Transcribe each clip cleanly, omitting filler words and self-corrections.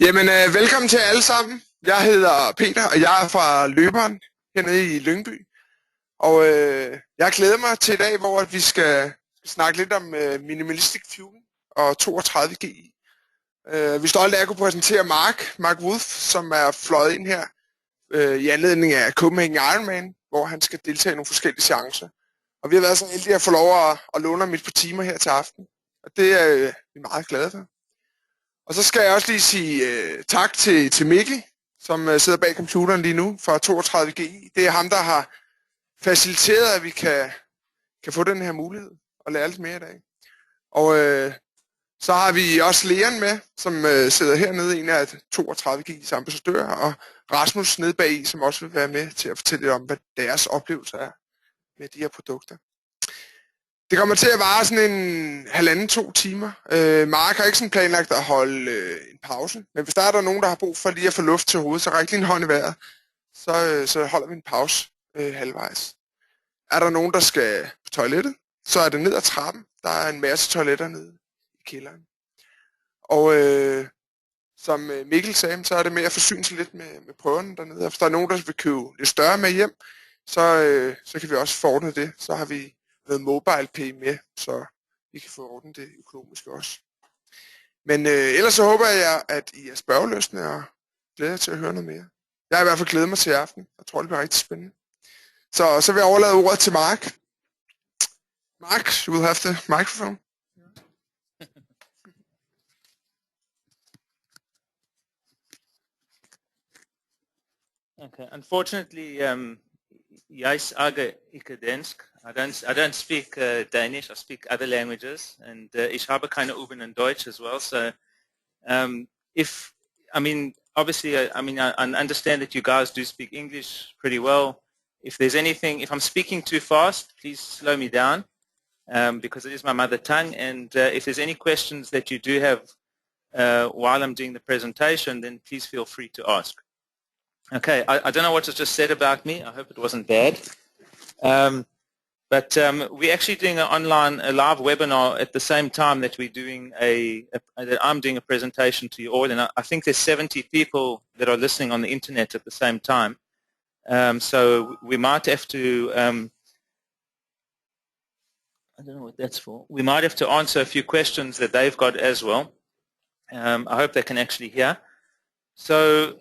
Jamen, velkommen til alle sammen. Jeg hedder Peter, og jeg er fra løberen hernede i Lyngby. Og jeg glæder mig til i dag, hvor vi skal snakke lidt om Minimalistic Fuelling og 32G. Vi står alle af at kunne præsentere Mark Wolff, som er fløjet ind her i anledning af Copenhagen Ironman, hvor han skal deltage i nogle forskellige seancer. Og vi har været så heldige at få lov at låne ham et par timer her til aften. Og det er vi meget glade for. Og så skal jeg også lige sige tak til Mikkel, som sidder bag computeren lige nu fra 32G. Det er ham, der har faciliteret, at vi kan få den her mulighed og lære lidt mere i dag. Og så har vi også Leon med, som sidder hernede, en af 32G's ambassadører, og Rasmus nede bag, som også vil være med til at fortælle lidt om, hvad deres oplevelser er med de her produkter. Det kommer til at vare sådan en 1,5-2 timer. Mark har ikke sådan planlagt at holde en pause, men hvis der er nogen, der har brug for lige at få luft til hovedet, så ræk lige en hånd i vejret, så holder vi en pause halvvejs. Er der nogen, der skal på toilettet, så er det ned ad trappen. Der er en masse toiletter nede i kælderen. Og som Mikkel sagde, så er det med at forsyne sig lidt med prøverne dernede. Og hvis der er nogen, der vil købe lidt større med hjem, så kan vi også forordne det. Så har vi noget mobile pay med, så vi kan få ordnet det økonomisk også. Men ellers så håber jeg, at I er spørgeløsne og glæder jer til at høre noget mere. Jeg har i hvert fald glædet mig til i aften. Jeg tror, det bliver rigtig spændende. Så vil jeg overlade ordet til Mark. Mark, you will have the microphone. Okay. Unfortunately, jeg snakker ikke dansk. I don't speak Danish. I speak other languages, and ich habe keine Übung in Deutsch as well. So, obviously, I understand that you guys do speak English pretty well. If there's anything, if I'm speaking too fast, please slow me down, because it is my mother tongue. And if there's any questions that you do have while I'm doing the presentation, then please feel free to ask. Okay, I don't know what was just said about me. I hope it wasn't bad. But we're actually doing a live webinar at the same time that we're doing that I'm doing a presentation to you all, and I think there's 70 people that are listening on the internet at the same time. So we might have to, I don't know what that's for. We might have to answer a few questions that they've got as well. I hope they can actually hear. So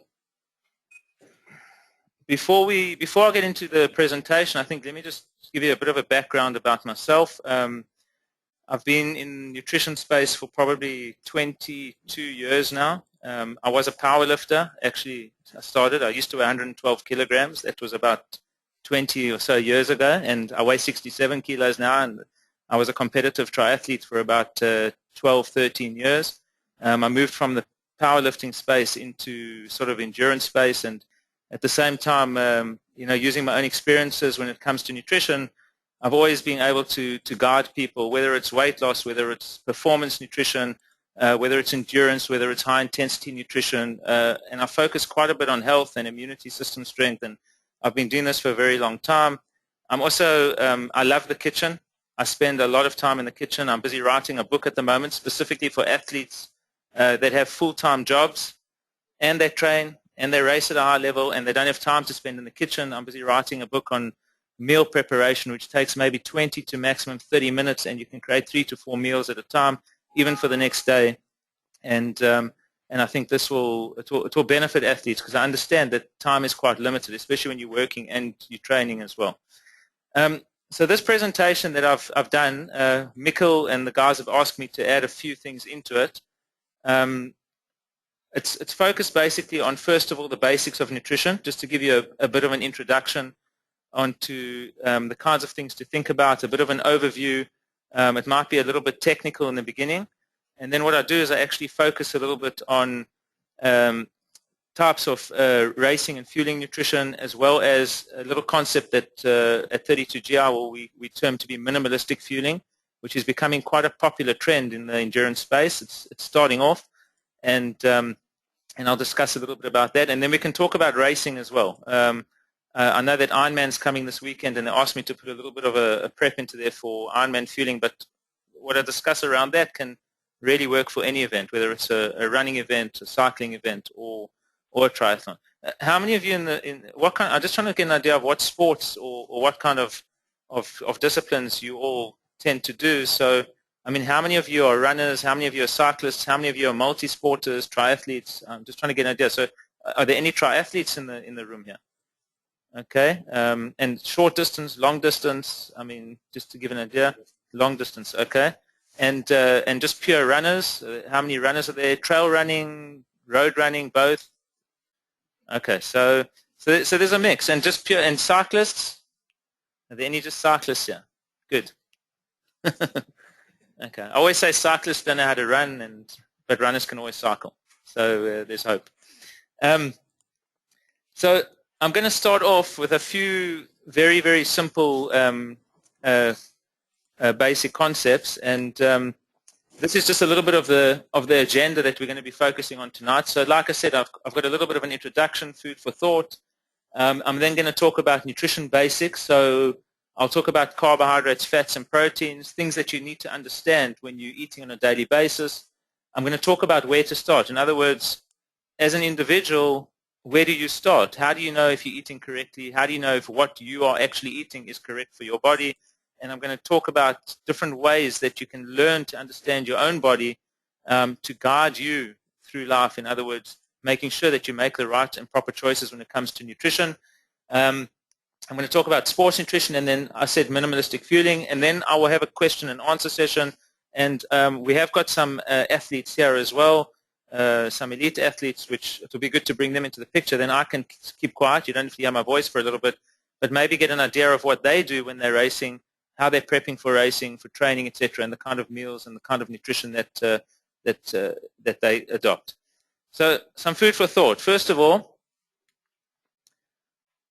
before I get into the presentation, I think let me just give you a bit of a background about myself. I've been in nutrition space for probably 22 years now. I was a power lifter. Actually, I used to weigh 112 kilograms. That was about 20 or so years ago, and I weigh 67 kilos now, and I was a competitive triathlete for about 12, 13 years. I moved from the powerlifting space into sort of endurance space, and at the same time, using my own experiences when it comes to nutrition, I've always been able to guide people, whether it's weight loss, whether it's performance nutrition, whether it's endurance, whether it's high-intensity nutrition, and I focus quite a bit on health and immunity system strength, and I've been doing this for a very long time. I'm also, I love the kitchen. I spend a lot of time in the kitchen. I'm busy writing a book at the moment specifically for athletes that have full-time jobs, and they train, and they race at a high level, and they don't have time to spend in the kitchen. I'm busy writing a book on meal preparation, which takes maybe 20 to maximum 30 minutes, and you can create 3 to 4 meals at a time, even for the next day. And I think it will benefit athletes, because I understand that time is quite limited, especially when you're working and you're training as well. So this presentation that I've done, Mikkel and the guys have asked me to add a few things into it. It's focused basically on, first of all, the basics of nutrition, just to give you a bit of an introduction onto the kinds of things to think about, a bit of an overview. It might be a little bit technical in the beginning. And then what I do is I actually focus a little bit on types of racing and fueling nutrition, as well as a little concept that at 32GI we term to be minimalistic fueling, which is becoming quite a popular trend in the endurance space. It's starting off. And I'll discuss a little bit about that, and then we can talk about racing as well. I know that Ironman's coming this weekend, and they asked me to put a little bit of a prep into there for Ironman fueling, but what I discuss around that can really work for any event, whether it's a running event, a cycling event, or a triathlon. How many of you I'm just trying to get an idea of what sports or what kind of disciplines you all tend to do. So, I mean, how many of you are runners? How many of you are cyclists? How many of you are multi-sporters, triathletes? I'm just trying to get an idea. So, are there any triathletes in the room here? Okay, and short distance, long distance. I mean, just to give an idea, long distance. Okay, and just pure runners. How many runners are there? Trail running, road running, both. Okay, so there's a mix, and just pure and cyclists. Are there any just cyclists here? Good. Okay, I always say cyclists don't know how to run, but runners can always cycle. So there's hope. So I'm going to start off with a few very, very simple basic concepts, and this is just a little bit of the agenda that we're going to be focusing on tonight. So like I said, I've got a little bit of an introduction, food for thought. I'm then going to talk about nutrition basics. So I'll talk about carbohydrates, fats, and proteins, things that you need to understand when you're eating on a daily basis. I'm going to talk about where to start. In other words, as an individual, where do you start? How do you know if you're eating correctly? How do you know if what you are actually eating is correct for your body? And I'm going to talk about different ways that you can learn to understand your own body to guide you through life. In other words, making sure that you make the right and proper choices when it comes to nutrition. I'm going to talk about sports nutrition, and then I said minimalistic fueling, and then I will have a question and answer session. And we have got some athletes here as well, some elite athletes, which it will be good to bring them into the picture. Then I can keep quiet. You don't have to hear my voice for a little bit, but maybe get an idea of what they do when they're racing, how they're prepping for racing, for training, etc., and the kind of meals and the kind of nutrition that they adopt. So some food for thought. First of all,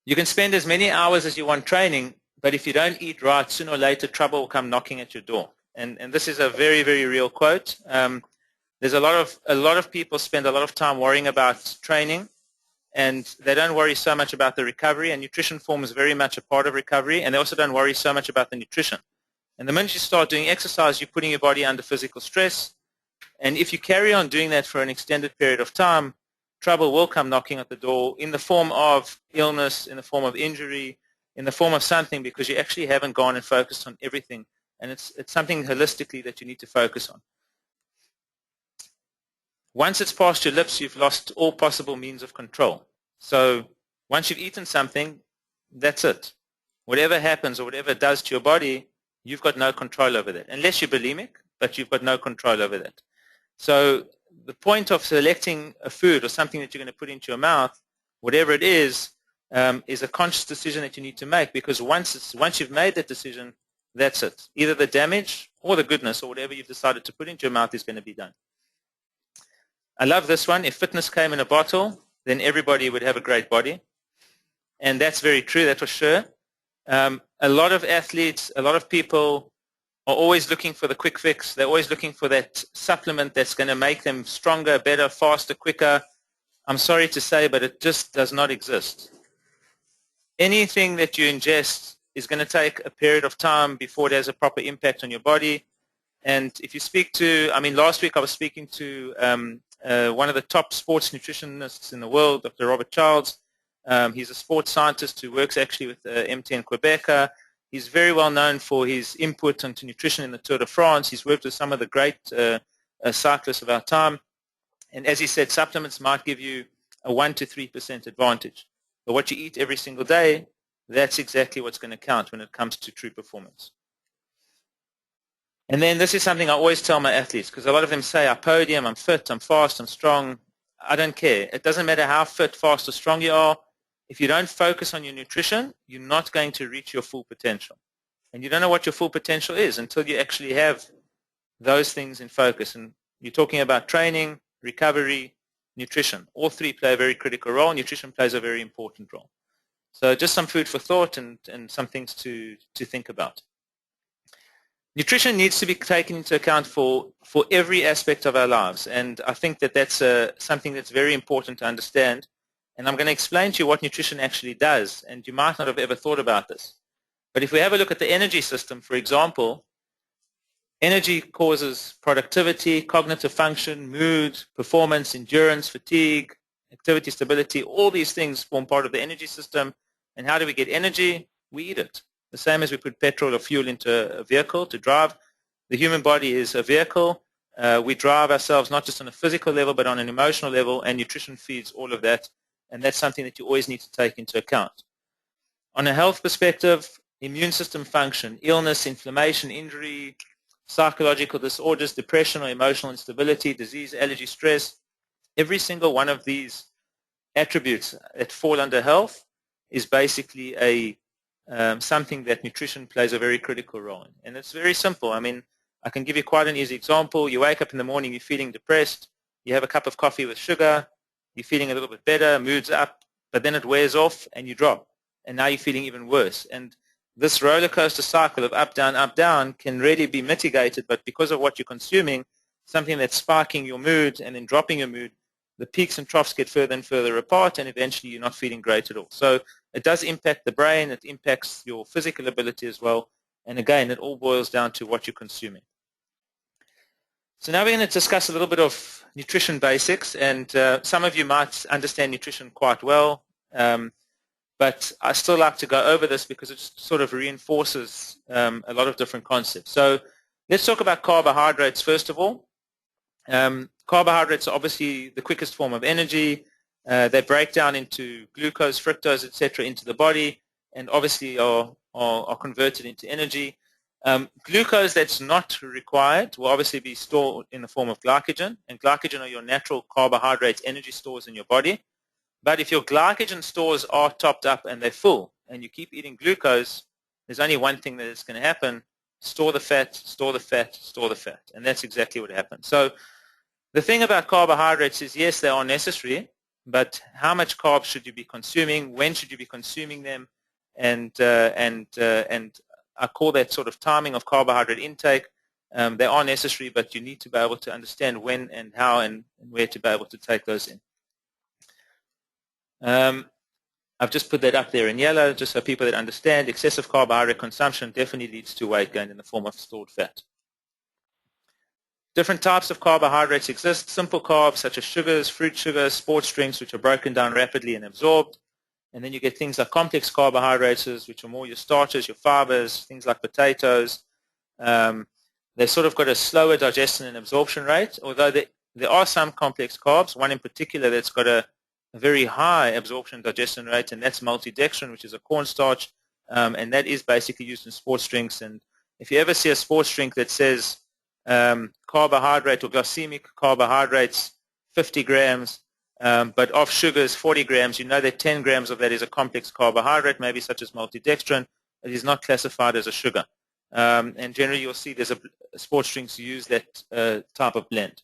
you can spend as many hours as you want training, but if you don't eat right, sooner or later trouble will come knocking at your door. And this is a very, very real quote. There's a lot of people spend a lot of time worrying about training, and they don't worry so much about the recovery, and nutrition forms very much a part of recovery, and they also don't worry so much about the nutrition. And the minute you start doing exercise, you're putting your body under physical stress, and if you carry on doing that for an extended period of time, trouble will come knocking at the door in the form of illness, in the form of injury, in the form of something, because you actually haven't gone and focused on everything, and it's something holistically that you need to focus on. Once it's past your lips, you've lost all possible means of control. So once you've eaten something, that's it. Whatever happens or whatever it does to your body, you've got no control over that, unless you're bulimic, but you've got no control over that. So the point of selecting a food or something that you're going to put into your mouth, whatever it is a conscious decision that you need to make, because once you've made that decision, that's it. Either the damage or the goodness or whatever you've decided to put into your mouth is going to be done. I love this one. If fitness came in a bottle, then everybody would have a great body. And that's very true, that's for sure. A lot of athletes, a lot of people are always looking for the quick fix. They're always looking for that supplement that's going to make them stronger, better, faster, quicker. I'm sorry to say, but it just does not exist. Anything that you ingest is going to take a period of time before it has a proper impact on your body. And if you speak to, last week I was speaking to one of the top sports nutritionists in the world, Dr. Robert Childs. He's a sports scientist who works actually with MT in Quebec. He's very well known for his input into nutrition in the Tour de France. He's worked with some of the great cyclists of our time. And as he said, supplements might give you a 1 to 3% advantage. But what you eat every single day, that's exactly what's going to count when it comes to true performance. And then this is something I always tell my athletes, because a lot of them say, I podium, I'm fit, I'm fast, I'm strong. I don't care. It doesn't matter how fit, fast, or strong you are. If you don't focus on your nutrition, you're not going to reach your full potential. And you don't know what your full potential is until you actually have those things in focus. And you're talking about training, recovery, nutrition. All three play a very critical role. Nutrition plays a very important role. So just some food for thought and some things to think about. Nutrition needs to be taken into account for every aspect of our lives, and I think that that's something that's very important to understand. And I'm going to explain to you what nutrition actually does, and you might not have ever thought about this. But if we have a look at the energy system, for example, Energy causes productivity, cognitive function, mood, performance, endurance, fatigue, activity, stability. All these things form part of the energy system. And how do we get energy? We eat it. The same as we put petrol or fuel into a vehicle to drive. The human body is a vehicle. We drive ourselves not just on a physical level, but on an emotional level, and nutrition feeds all of that. And that's something that you always need to take into account. On a health perspective, immune system function, illness, inflammation, injury, psychological disorders, depression or emotional instability, disease, allergy, stress, every single one of these attributes that fall under health is basically something that nutrition plays a very critical role in. And it's very simple. I mean, I can give you quite an easy example. You wake up in the morning, you're feeling depressed, you have a cup of coffee with sugar, you're feeling a little bit better, mood's up, but then it wears off and you drop. And now you're feeling even worse. And this roller coaster cycle of up, down can really be mitigated, but because of what you're consuming, something that's sparking your mood and then dropping your mood, the peaks and troughs get further and further apart, and eventually you're not feeling great at all. So it does impact the brain, it impacts your physical ability as well, and again, it all boils down to what you're consuming. So now we're going to discuss a little bit of nutrition basics, and some of you might understand nutrition quite well, but I still like to go over this because it sort of reinforces a lot of different concepts. So let's talk about carbohydrates first of all. Carbohydrates are obviously the quickest form of energy. They break down into glucose, fructose, etc. into the body, and obviously are converted into energy. Glucose that's not required will obviously be stored in the form of glycogen, and glycogen are your natural carbohydrate energy stores in your body. But if your glycogen stores are topped up and they're full, and you keep eating glucose, there's only one thing that is going to happen: store the fat, store the fat, store the fat. And that's exactly what happens. So the thing about carbohydrates is, yes, they are necessary, but how much carbs should you be consuming? When should you be consuming them? And I call that sort of timing of carbohydrate intake. They are necessary, but you need to be able to understand when and how and where to be able to take those in. I've just put that up there in yellow just so people that understand excessive carbohydrate consumption definitely leads to weight gain in the form of stored fat. Different types of carbohydrates exist. Simple carbs such as sugars, fruit sugars, sports drinks, which are broken down rapidly and absorbed. And then you get things like complex carbohydrates, which are more your starches, your fibers, things like potatoes. They've sort of got a slower digestion and absorption rate, although there are some complex carbs, one in particular that's got a very high absorption and digestion rate, and that's maltodextrin, which is a cornstarch, and that is basically used in sports drinks. And if you ever see a sports drink that says carbohydrate or glycemic carbohydrates 50 grams, but of sugars 40 grams, you know that 10 grams of that is a complex carbohydrate, maybe such as maltodextrin. It is not classified as a sugar. And generally you'll see there's sports drinks use that type of blend.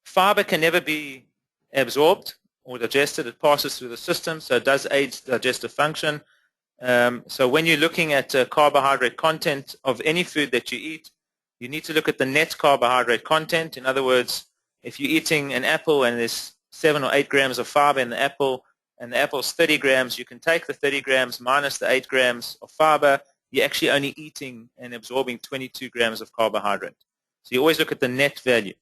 Fiber can never be absorbed or digested. It passes through the system, so it does aid digestive function. So when you're looking at carbohydrate content of any food that you eat, you need to look at the net carbohydrate content. In other words, if you're eating an apple and there's 7 or 8 grams of fiber in the apple, and the apple's 30 grams, you can take the 30 grams minus the 8 grams of fiber. You're actually only eating and absorbing 22 grams of carbohydrate. So you always look at the net value.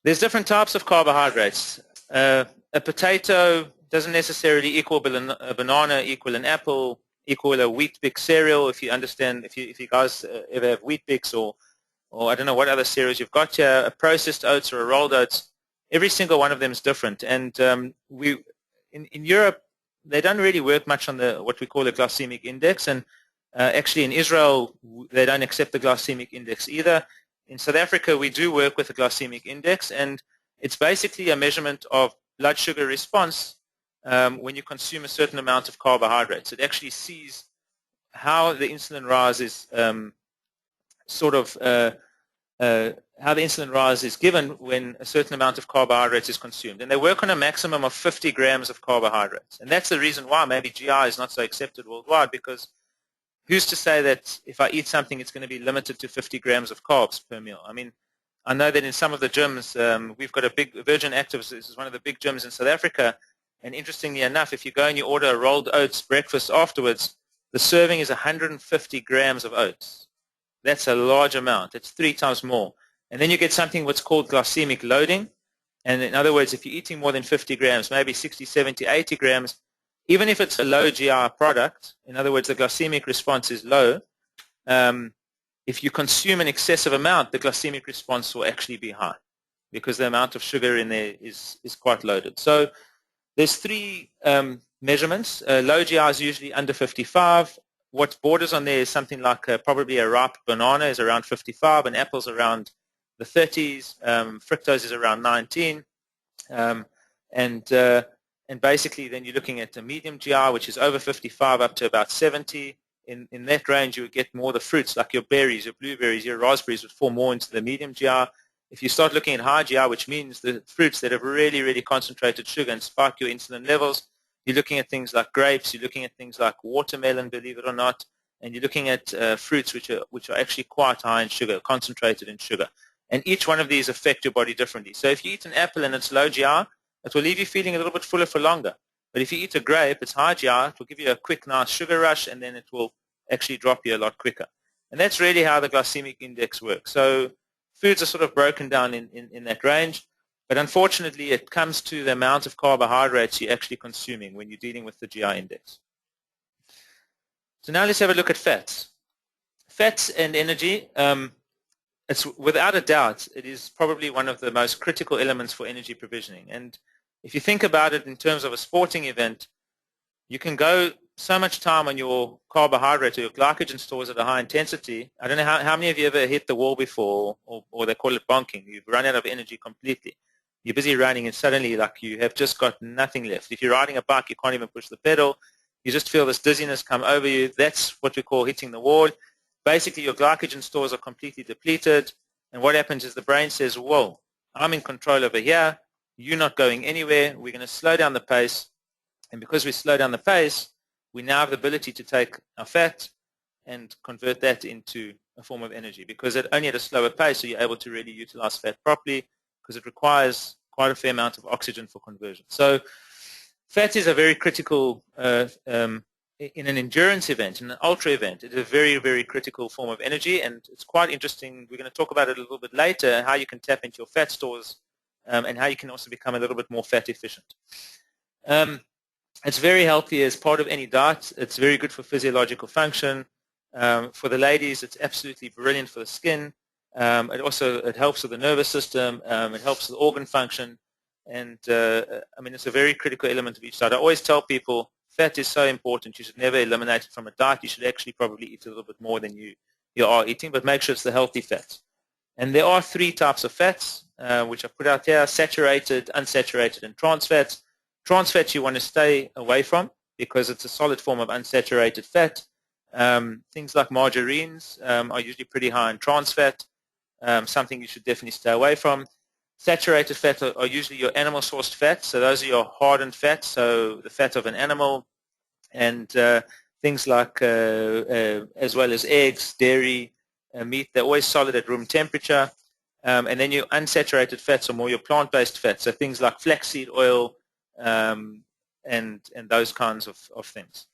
There's different types of carbohydrates. A potato doesn't necessarily equal a banana, equal an apple, equal a Wheat Bix cereal. If you understand, if you guys ever have Wheat Bix or I don't know what other cereals you've got here, a processed oats or a rolled oats, every single one of them is different. And in Europe, they don't really work much on what we call the glycemic index. And actually in Israel, they don't accept the glycemic index either. In South Africa, we do work with a glycemic index, and it's basically a measurement of blood sugar response when you consume a certain amount of carbohydrates. It actually sees how the insulin rise is how the insulin rise is given when a certain amount of carbohydrates is consumed. And they work on a maximum of 50 grams of carbohydrates. And that's the reason why maybe GI is not so accepted worldwide, because who's to say that if I eat something, it's going to be limited to 50 grams of carbs per meal? I mean, I know that in some of the gyms, we've got a big Virgin Actives. This is one of the big gyms in South Africa. And interestingly enough, if you go and you order a rolled oats breakfast afterwards, the serving is 150 grams of oats. That's a large amount. It's 3 times more. And then you get something what's called glycemic loading. And in other words, if you're eating more than 50 grams, maybe 60, 70, 80 grams, even if it's a low GI product, in other words, the glycemic response is low, if you consume an excessive amount, the glycemic response will actually be high because the amount of sugar in there is quite loaded. So there's 3 measurements. Low GI is usually under 55. What borders on there is something like probably a ripe banana is around 55, and apples around the 30s. Fructose is around 19. And basically then you're looking at a medium GI, which is over 55 up to about 70. In that range, you would get more the fruits, like your berries, your blueberries, your raspberries would fall more into the medium GI. If you start looking at high GI, which means the fruits that have really, really concentrated sugar and spike your insulin levels, you're looking at things like grapes, you're looking at things like watermelon, believe it or not, and you're looking at fruits which are actually quite high in sugar, concentrated in sugar. And each one of these affect your body differently. So if you eat an apple and it's low GI, it will leave you feeling a little bit fuller for longer. But if you eat a grape, it's high GI, it will give you a quick, nice sugar rush, and then it will actually drop you a lot quicker. And that's really how the glycemic index works. So foods are sort of broken down in that range, but unfortunately it comes to the amount of carbohydrates you're actually consuming when you're dealing with the GI index. So now let's have a look at fats. Fats and energy, it's without a doubt, it is probably one of the most critical elements for energy provisioning. And if you think about it in terms of a sporting event, you can go so much time on your carbohydrate or your glycogen stores at a high intensity. I don't know how many of you ever hit the wall before, or they call it bonking. You've run out of energy completely. You're busy running and suddenly like you have just got nothing left. If you're riding a bike, you can't even push the pedal. You just feel this dizziness come over you. That's what we call hitting the wall. Basically, your glycogen stores are completely depleted. And what happens is the brain says, whoa, I'm in control over here. You're not going anywhere. We're going to slow down the pace. And because we slow down the pace, we now have the ability to take our fat and convert that into a form of energy, because it only at a slower pace, so you're able to really utilize fat properly, because it requires quite a fair amount of oxygen for conversion. So fat is a very critical, in an endurance event, in an ultra event, it's a very, very critical form of energy, and it's quite interesting. We're going to talk about it a little bit later, how you can tap into your fat stores and how you can also become a little bit more fat efficient. It's very healthy as part of any diet. It's very good for physiological function. For the ladies, it's absolutely brilliant for the skin. It helps with the nervous system. It helps with organ function. And I mean, it's a very critical element of each diet. I always tell people fat is so important. You should never eliminate it from a diet. You should actually probably eat a little bit more than you are eating, but make sure it's the healthy fats. And there are 3 types of fats, which I put out here: saturated, unsaturated, and trans fats. Trans fats you want to stay away from because it's a solid form of unsaturated fat. Things like margarines are usually pretty high in trans fat, something you should definitely stay away from. Saturated fats are usually your animal-sourced fats, so those are your hardened fats, so the fat of an animal, and things like, as well as eggs, dairy, meat, they're always solid at room temperature. And then your unsaturated fats are more your plant-based fats, so things like flaxseed oil, and those kinds of things.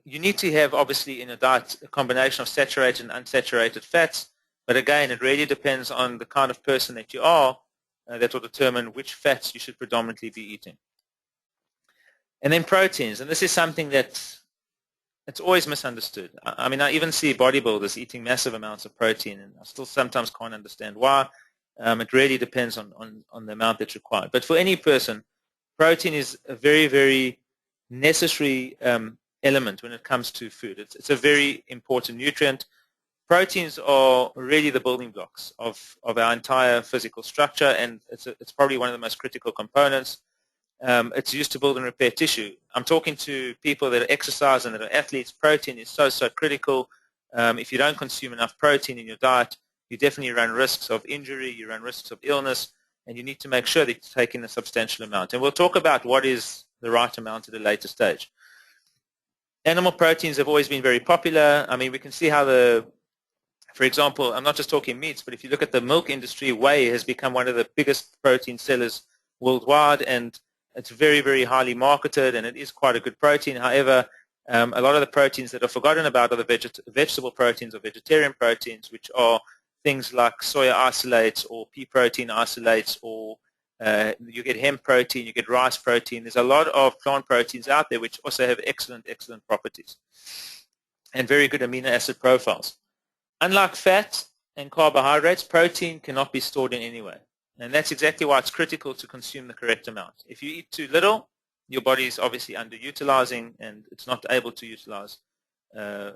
You need to have, obviously, in a diet a combination of saturated and unsaturated fats, but again, it really depends on the kind of person that you are that will determine which fats you should predominantly be eating. And then proteins, and this is something that it's always misunderstood. I mean, I even see bodybuilders eating massive amounts of protein, and I still sometimes can't understand why. It really depends on the amount that's required. But for any person, protein is a very, very necessary element when it comes to food. It's a very important nutrient. Proteins are really the building blocks of our entire physical structure, and it's probably one of the most critical components. It's used to build and repair tissue. I'm talking to people that are exercise and that are athletes. Protein is so critical. If you don't consume enough protein in your diet, you definitely run risks of injury, you run risks of illness, and you need to make sure that you take in a substantial amount. And we'll talk about what is the right amount at a later stage. Animal proteins have always been very popular. I mean, we can see how for example, I'm not just talking meats, but if you look at the milk industry, whey has become one of the biggest protein sellers worldwide, and it's very, very highly marketed, and it is quite a good protein. However, A lot of the proteins that are forgotten about are the vegetable proteins or vegetarian proteins, which are things like soya isolates or pea protein isolates, or you get hemp protein, you get rice protein. There's a lot of plant proteins out there which also have excellent properties and very good amino acid profiles. Unlike fat and carbohydrates, protein cannot be stored in any way. And that's exactly why it's critical to consume the correct amount. If you eat too little, your body is obviously underutilizing and it's not able to utilize the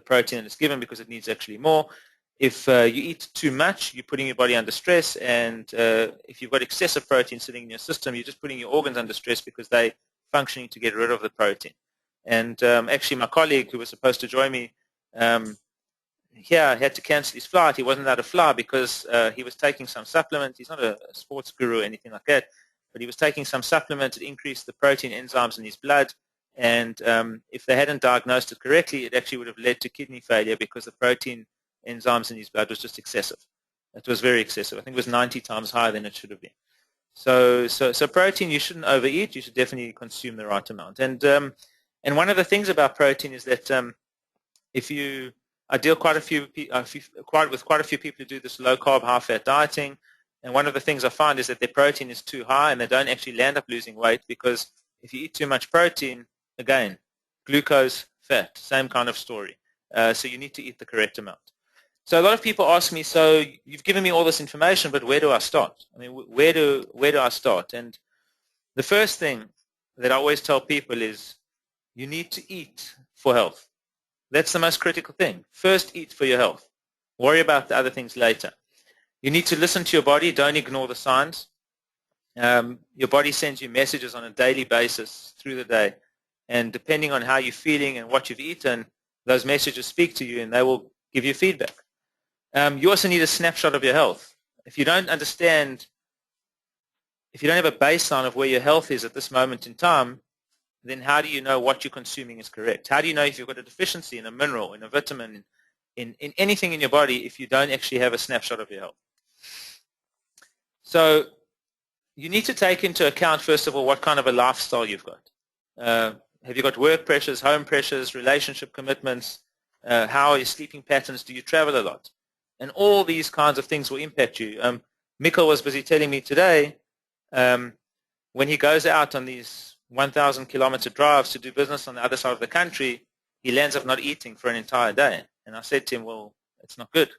protein that it's given because it needs actually more. If you eat too much, you're putting your body under stress, and if you've got excessive protein sitting in your system, you're just putting your organs under stress because they're functioning to get rid of the protein. And actually my colleague who was supposed to join me here had to cancel his flight. He wasn't allowed to fly because he was taking some supplement. He's not a sports guru or anything like that, but he was taking some supplement that increased the protein enzymes in his blood, and if they hadn't diagnosed it correctly, it actually would have led to kidney failure because the protein enzymes in his blood was just excessive. It was very excessive. I think it was 90 times higher than it should have been. So protein you shouldn't overeat. You should definitely consume the right amount. And one of the things about protein is that I deal with quite a few people who do this low carb, high fat dieting, and one of the things I find is that their protein is too high and they don't actually land up losing weight, because if you eat too much protein, again, glucose, fat, same kind of story. So you need to eat the correct amount. So a lot of people ask me, so you've given me all this information, but where do I start? I mean, where do I start? And the first thing that I always tell people is you need to eat for health. That's the most critical thing. First, eat for your health. Worry about the other things later. You need to listen to your body. Don't ignore the signs. Your body sends you messages on a daily basis through the day. And depending on how you're feeling and what you've eaten, those messages speak to you and they will give you feedback. You also need a snapshot of your health. If you don't understand, if you don't have a baseline of where your health is at this moment in time, then how do you know what you're consuming is correct? How do you know if you've got a deficiency in a mineral, in a vitamin, in anything in your body if you don't actually have a snapshot of your health? So you need to take into account, first of all, what kind of a lifestyle you've got. Have you got work pressures, home pressures, relationship commitments? How are your sleeping patterns? Do you travel a lot? And all these kinds of things will impact you. Mikkel was busy telling me today, when he goes out on these 1,000 kilometer drives to do business on the other side of the country, he lands up not eating for an entire day. And I said to him, well, it's not good.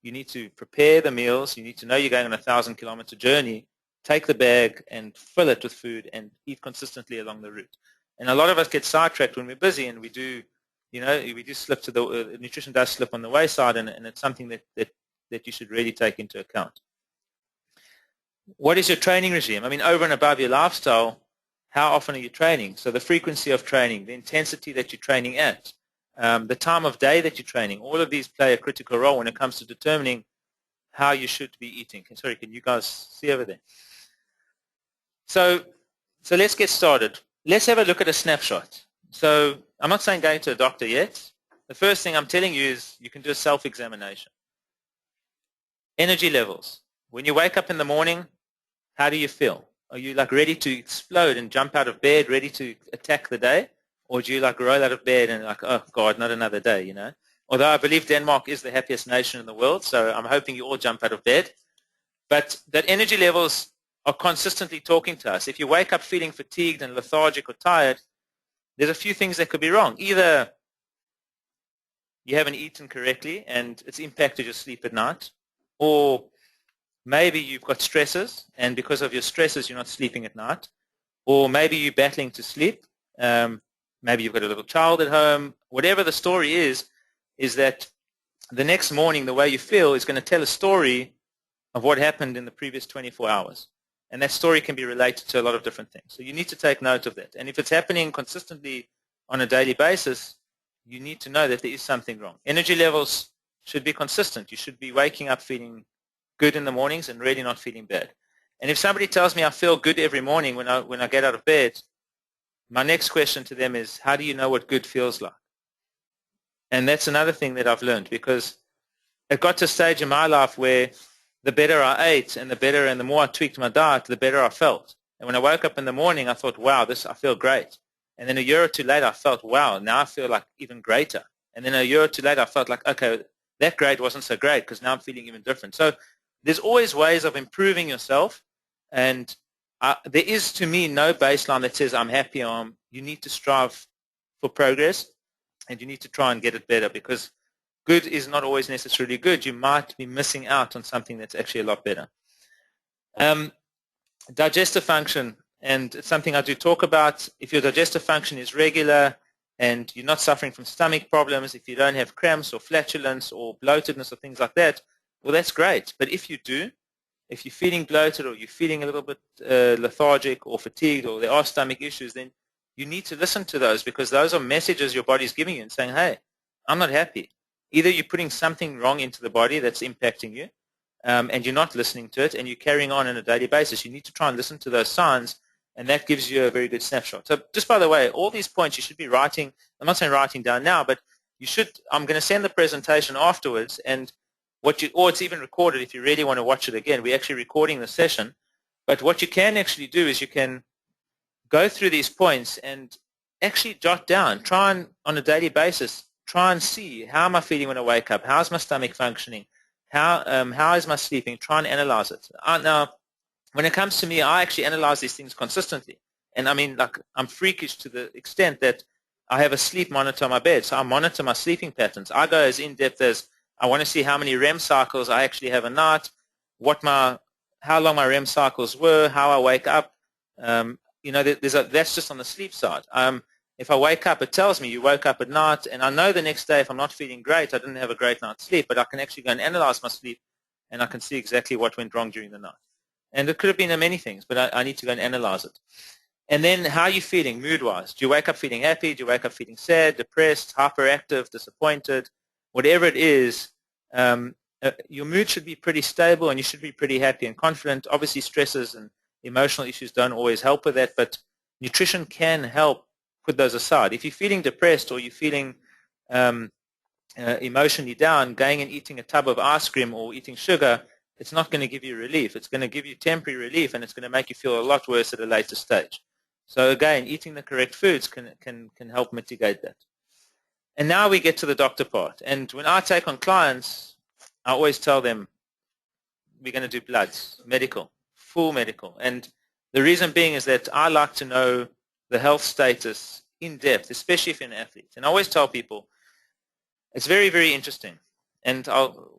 You need to prepare the meals. You need to know you're going on a 1,000 kilometer journey. Take the bag and fill it with food and eat consistently along the route. And a lot of us get sidetracked when we're busy, and we do slip to the nutrition does slip on the wayside, and it's something that you should really take into account. What is your training regime? I mean, over and above your lifestyle, how often are you training? So the frequency of training, the intensity that you're training at, the time of day that you're training, all of these play a critical role when it comes to determining how you should be eating. Sorry, can you guys see over there? So let's get started. Let's have a look at a snapshot. So I'm not saying going to a doctor yet. The first thing I'm telling you is you can do a self-examination. Energy levels. When you wake up in the morning, how do you feel? Are you like ready to explode and jump out of bed, ready to attack the day? Or do you like roll out of bed and like, oh God, not another day, you know? Although I believe Denmark is the happiest nation in the world, so I'm hoping you all jump out of bed. But that energy levels are consistently talking to us. If you wake up feeling fatigued and lethargic or tired, there's a few things that could be wrong. Either you haven't eaten correctly and it's impacted your sleep at night, or maybe you've got stresses, and because of your stresses, you're not sleeping at night. Or maybe you're battling to sleep. Maybe you've got a little child at home. Whatever the story is that the next morning, the way you feel is going to tell a story of what happened in the previous 24 hours. And that story can be related to a lot of different things. So you need to take note of that. And if it's happening consistently on a daily basis, you need to know that there is something wrong. Energy levels should be consistent. You should be waking up feeling good in the mornings and really not feeling bad. And if somebody tells me I feel good every morning when I get out of bed, my next question to them is, how do you know what good feels like? And that's another thing that I've learned, because it got to a stage in my life where the better I ate and the more I tweaked my diet, the better I felt. And when I woke up in the morning, I thought, wow, I feel great. And then a year or two later, I felt, wow, now I feel like even greater. And then a year or two later, I felt like, okay, that great wasn't so great because now I'm feeling even different. So there's always ways of improving yourself. And there is, to me, no baseline that says I'm happy or you need to strive for progress and you need to try and get it better, because good is not always necessarily good. You might be missing out on something that's actually a lot better. Digestive function, and it's something I do talk about. If your digestive function is regular and you're not suffering from stomach problems, if you don't have cramps or flatulence or bloatedness or things like that, well, that's great. But if you do, if you're feeling bloated or you're feeling a little bit lethargic or fatigued or there are stomach issues, then you need to listen to those, because those are messages your body's giving you and saying, hey, I'm not happy. Either you're putting something wrong into the body that's impacting you, and you're not listening to it, and you're carrying on a daily basis. You need to try and listen to those signs, and that gives you a very good snapshot. So just by the way, all these points you should be writing. I'm not saying writing down now, but you should. I'm going to send the presentation afterwards, and or it's even recorded if you really want to watch it again. We're actually recording the session. But what you can actually do is you can go through these points and actually jot down, try and on a daily basis, try and see how am I feeling when I wake up, how's my stomach functioning, how is my sleeping, try and analyze it. Now, when it comes to me, I actually analyze these things consistently. And I mean, like, I'm freakish to the extent that I have a sleep monitor on my bed. So I monitor my sleeping patterns. I go as in-depth as I want to see how many REM cycles I actually have a night, how long my REM cycles were, how I wake up. That's just on the sleep side. If I wake up, it tells me you woke up at night, and I know the next day if I'm not feeling great, I didn't have a great night's sleep, but I can actually go and analyze my sleep, and I can see exactly what went wrong during the night. And it could have been many things, but I need to go and analyze it. And then how are you feeling mood-wise? Do you wake up feeling happy? Do you wake up feeling sad, depressed, hyperactive, disappointed? Whatever it is, your mood should be pretty stable, and you should be pretty happy and confident. Obviously, stresses and emotional issues don't always help with that, but nutrition can help put those aside. If you're feeling depressed or you're feeling emotionally down, going and eating a tub of ice cream or eating sugar, it's not going to give you relief. It's going to give you temporary relief, and it's going to make you feel a lot worse at a later stage. So again, eating the correct foods can help mitigate that. And now we get to the doctor part. And when I take on clients, I always tell them we're going to do bloods, medical, full medical. And the reason being is that I like to know the health status in depth, especially if you're an athlete. And I always tell people it's very, very interesting. And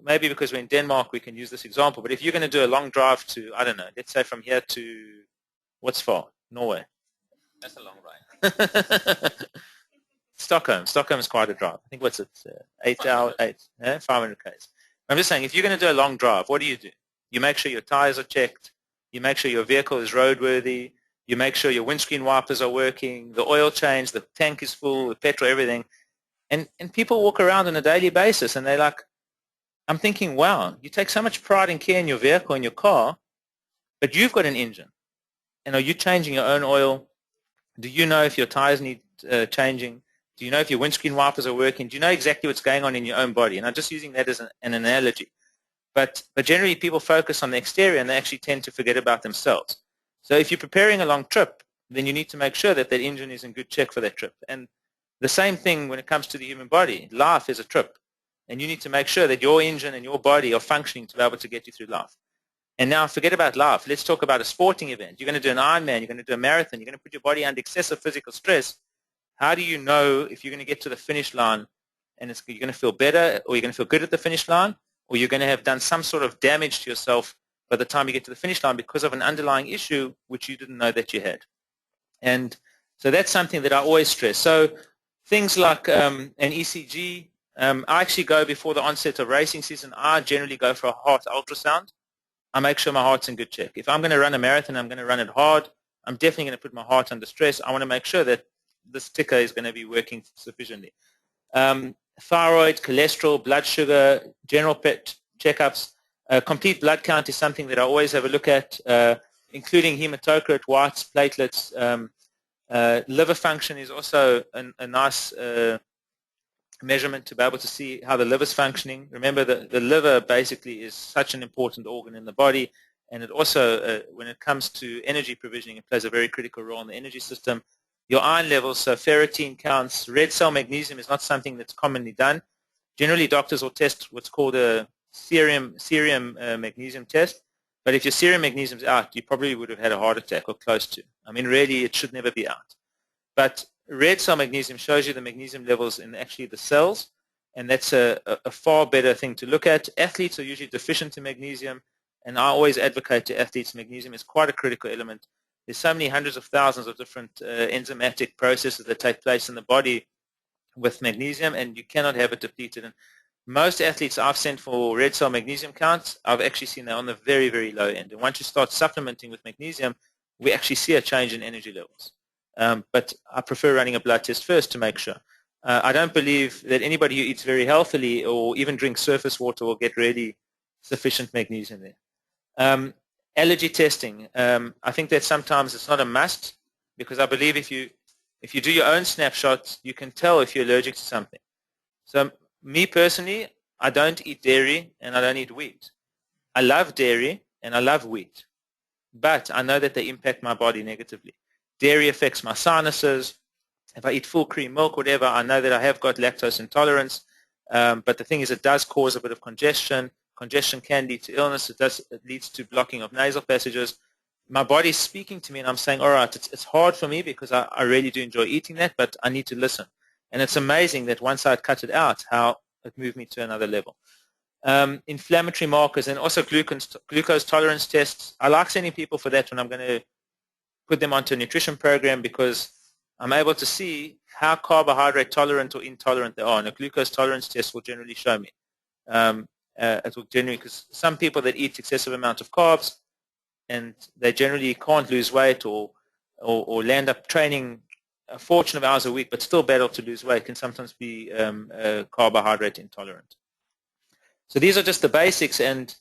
maybe because we're in Denmark, we can use this example. But if you're going to do a long drive to, I don't know, let's say from here to, what's far? Norway. That's a long ride. Stockholm. Stockholm is quite a drive. I think, what's it? 8 hours, 500 k's. I'm just saying, if you're going to do a long drive, what do? You make sure your tires are checked. You make sure your vehicle is roadworthy. You make sure your windscreen wipers are working, the oil change, the tank is full, the petrol, everything. And people walk around on a daily basis, and they're like, I'm thinking, wow, you take so much pride and care in your vehicle and your car, but you've got an engine. And are you changing your own oil? Do you know if your tires need changing? Do you know if your windscreen wipers are working? Do you know exactly what's going on in your own body? And I'm just using that as an analogy. But generally, people focus on the exterior, and they actually tend to forget about themselves. So if you're preparing a long trip, then you need to make sure that that engine is in good check for that trip. And the same thing when it comes to the human body. Life is a trip. And you need to make sure that your engine and your body are functioning to be able to get you through life. And now forget about life. Let's talk about a sporting event. You're going to do an Ironman. You're going to do a marathon. You're going to put your body under excessive physical stress. How do you know if you're going to get to the finish line and you're going to feel better, or you're going to feel good at the finish line, or you're going to have done some sort of damage to yourself by the time you get to the finish line because of an underlying issue which you didn't know that you had? And so that's something that I always stress. So things like an ECG, I actually go before the onset of racing season. I generally go for a heart ultrasound. I make sure my heart's in good check. If I'm going to run a marathon, I'm going to run it hard. I'm definitely going to put my heart under stress. I want to make sure that this ticker is going to be working sufficiently. Thyroid, cholesterol, blood sugar, general pet checkups. Complete blood count is something that I always have a look at, including hematocrit, whites, platelets. Liver function is also a nice measurement to be able to see how the liver's functioning. Remember, the liver basically is such an important organ in the body, and it also, when it comes to energy provisioning, it plays a very critical role in the energy system. your iron levels, so ferritin counts. Red cell magnesium is not something that's commonly done. Generally, doctors will test what's called a serum magnesium test. But if your serum magnesium's out, you probably would have had a heart attack or close to. I mean, really, it should never be out. But red cell magnesium shows you the magnesium levels in actually the cells, and that's a far better thing to look at. Athletes are usually deficient in magnesium, and I always advocate to athletes magnesium is quite a critical element. There's so many hundreds of thousands of different enzymatic processes that take place in the body with magnesium, and you cannot have it depleted. And most athletes I've sent for red cell magnesium counts, I've actually seen they're on the very, very low end. And once you start supplementing with magnesium, we actually see a change in energy levels. But I prefer running a blood test first to make sure. I don't believe that anybody who eats very healthily or even drinks surface water will get really sufficient magnesium there. Allergy testing, I think that sometimes it's not a must, because I believe if you do your own snapshots, you can tell if you're allergic to something. So me personally, I don't eat dairy and I don't eat wheat. I love dairy and I love wheat, but I know that they impact my body negatively. Dairy affects my sinuses. If I eat full cream milk, whatever, I know that I have got lactose intolerance, but the thing is it does cause a bit of congestion. Congestion can lead to illness. It leads to blocking of nasal passages. My body's speaking to me and I'm saying, all right, it's hard for me because I really do enjoy eating that, but I need to listen. And it's amazing that once I'd cut it out, how it moved me to another level. Inflammatory markers and also glucose tolerance tests. I like sending people for that when I'm going to put them onto a nutrition program, because I'm able to see how carbohydrate tolerant or intolerant they are. And a glucose tolerance test will generally show me. It will generally, because some people that eat excessive amount of carbs and they generally can't lose weight or land up training a fortune of hours a week but still battle to lose weight, can sometimes be carbohydrate intolerant. So these are just the basics, and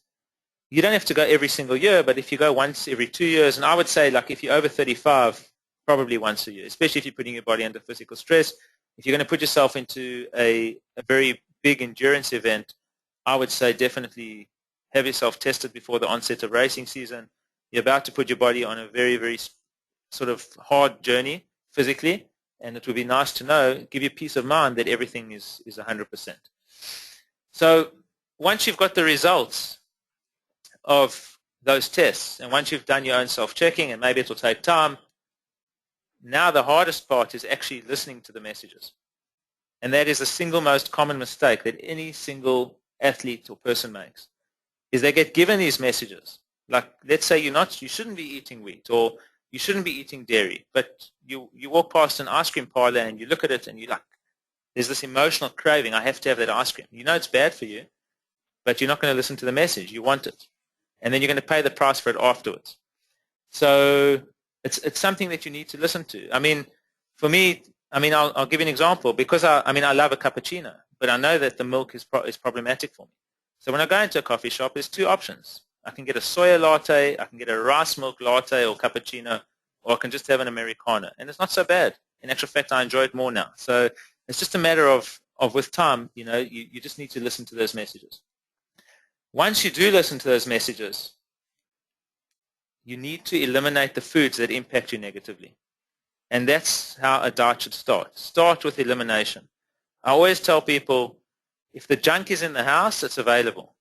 you don't have to go every single year, but if you go once every 2 years, and I would say like if you're over 35, probably once a year, especially if you're putting your body under physical stress. If you're going to put yourself into a very big endurance event, I would say definitely have yourself tested before the onset of racing season. You're about to put your body on a very, very sort of hard journey physically, and it would be nice to know, give you peace of mind that everything is 100%. So once you've got the results of those tests, and once you've done your own self-checking, and maybe it will take time, now the hardest part is actually listening to the messages. And that is the single most common mistake that any single athlete or person makes, is they get given these messages. Like, let's say you shouldn't be eating wheat, or you shouldn't be eating dairy, but you walk past an ice cream parlor and you look at it and you're like, there's this emotional craving, I have to have that ice cream. You know it's bad for you, but you're not going to listen to the message. You want it. And then you're going to pay the price for it afterwards. So it's something that you need to listen to. I mean, for me, I'll give you an example, because I love a cappuccino, but I know that the milk is problematic for me. So when I go into a coffee shop, there's two options. I can get a soya latte, I can get a rice milk latte or cappuccino, or I can just have an Americano. And it's not so bad. In actual fact, I enjoy it more now. So it's just a matter of with time, you just need to listen to those messages. Once you do listen to those messages, you need to eliminate the foods that impact you negatively. And that's how a diet should start. Start with elimination. I always tell people, if the junk is in the house, it's available.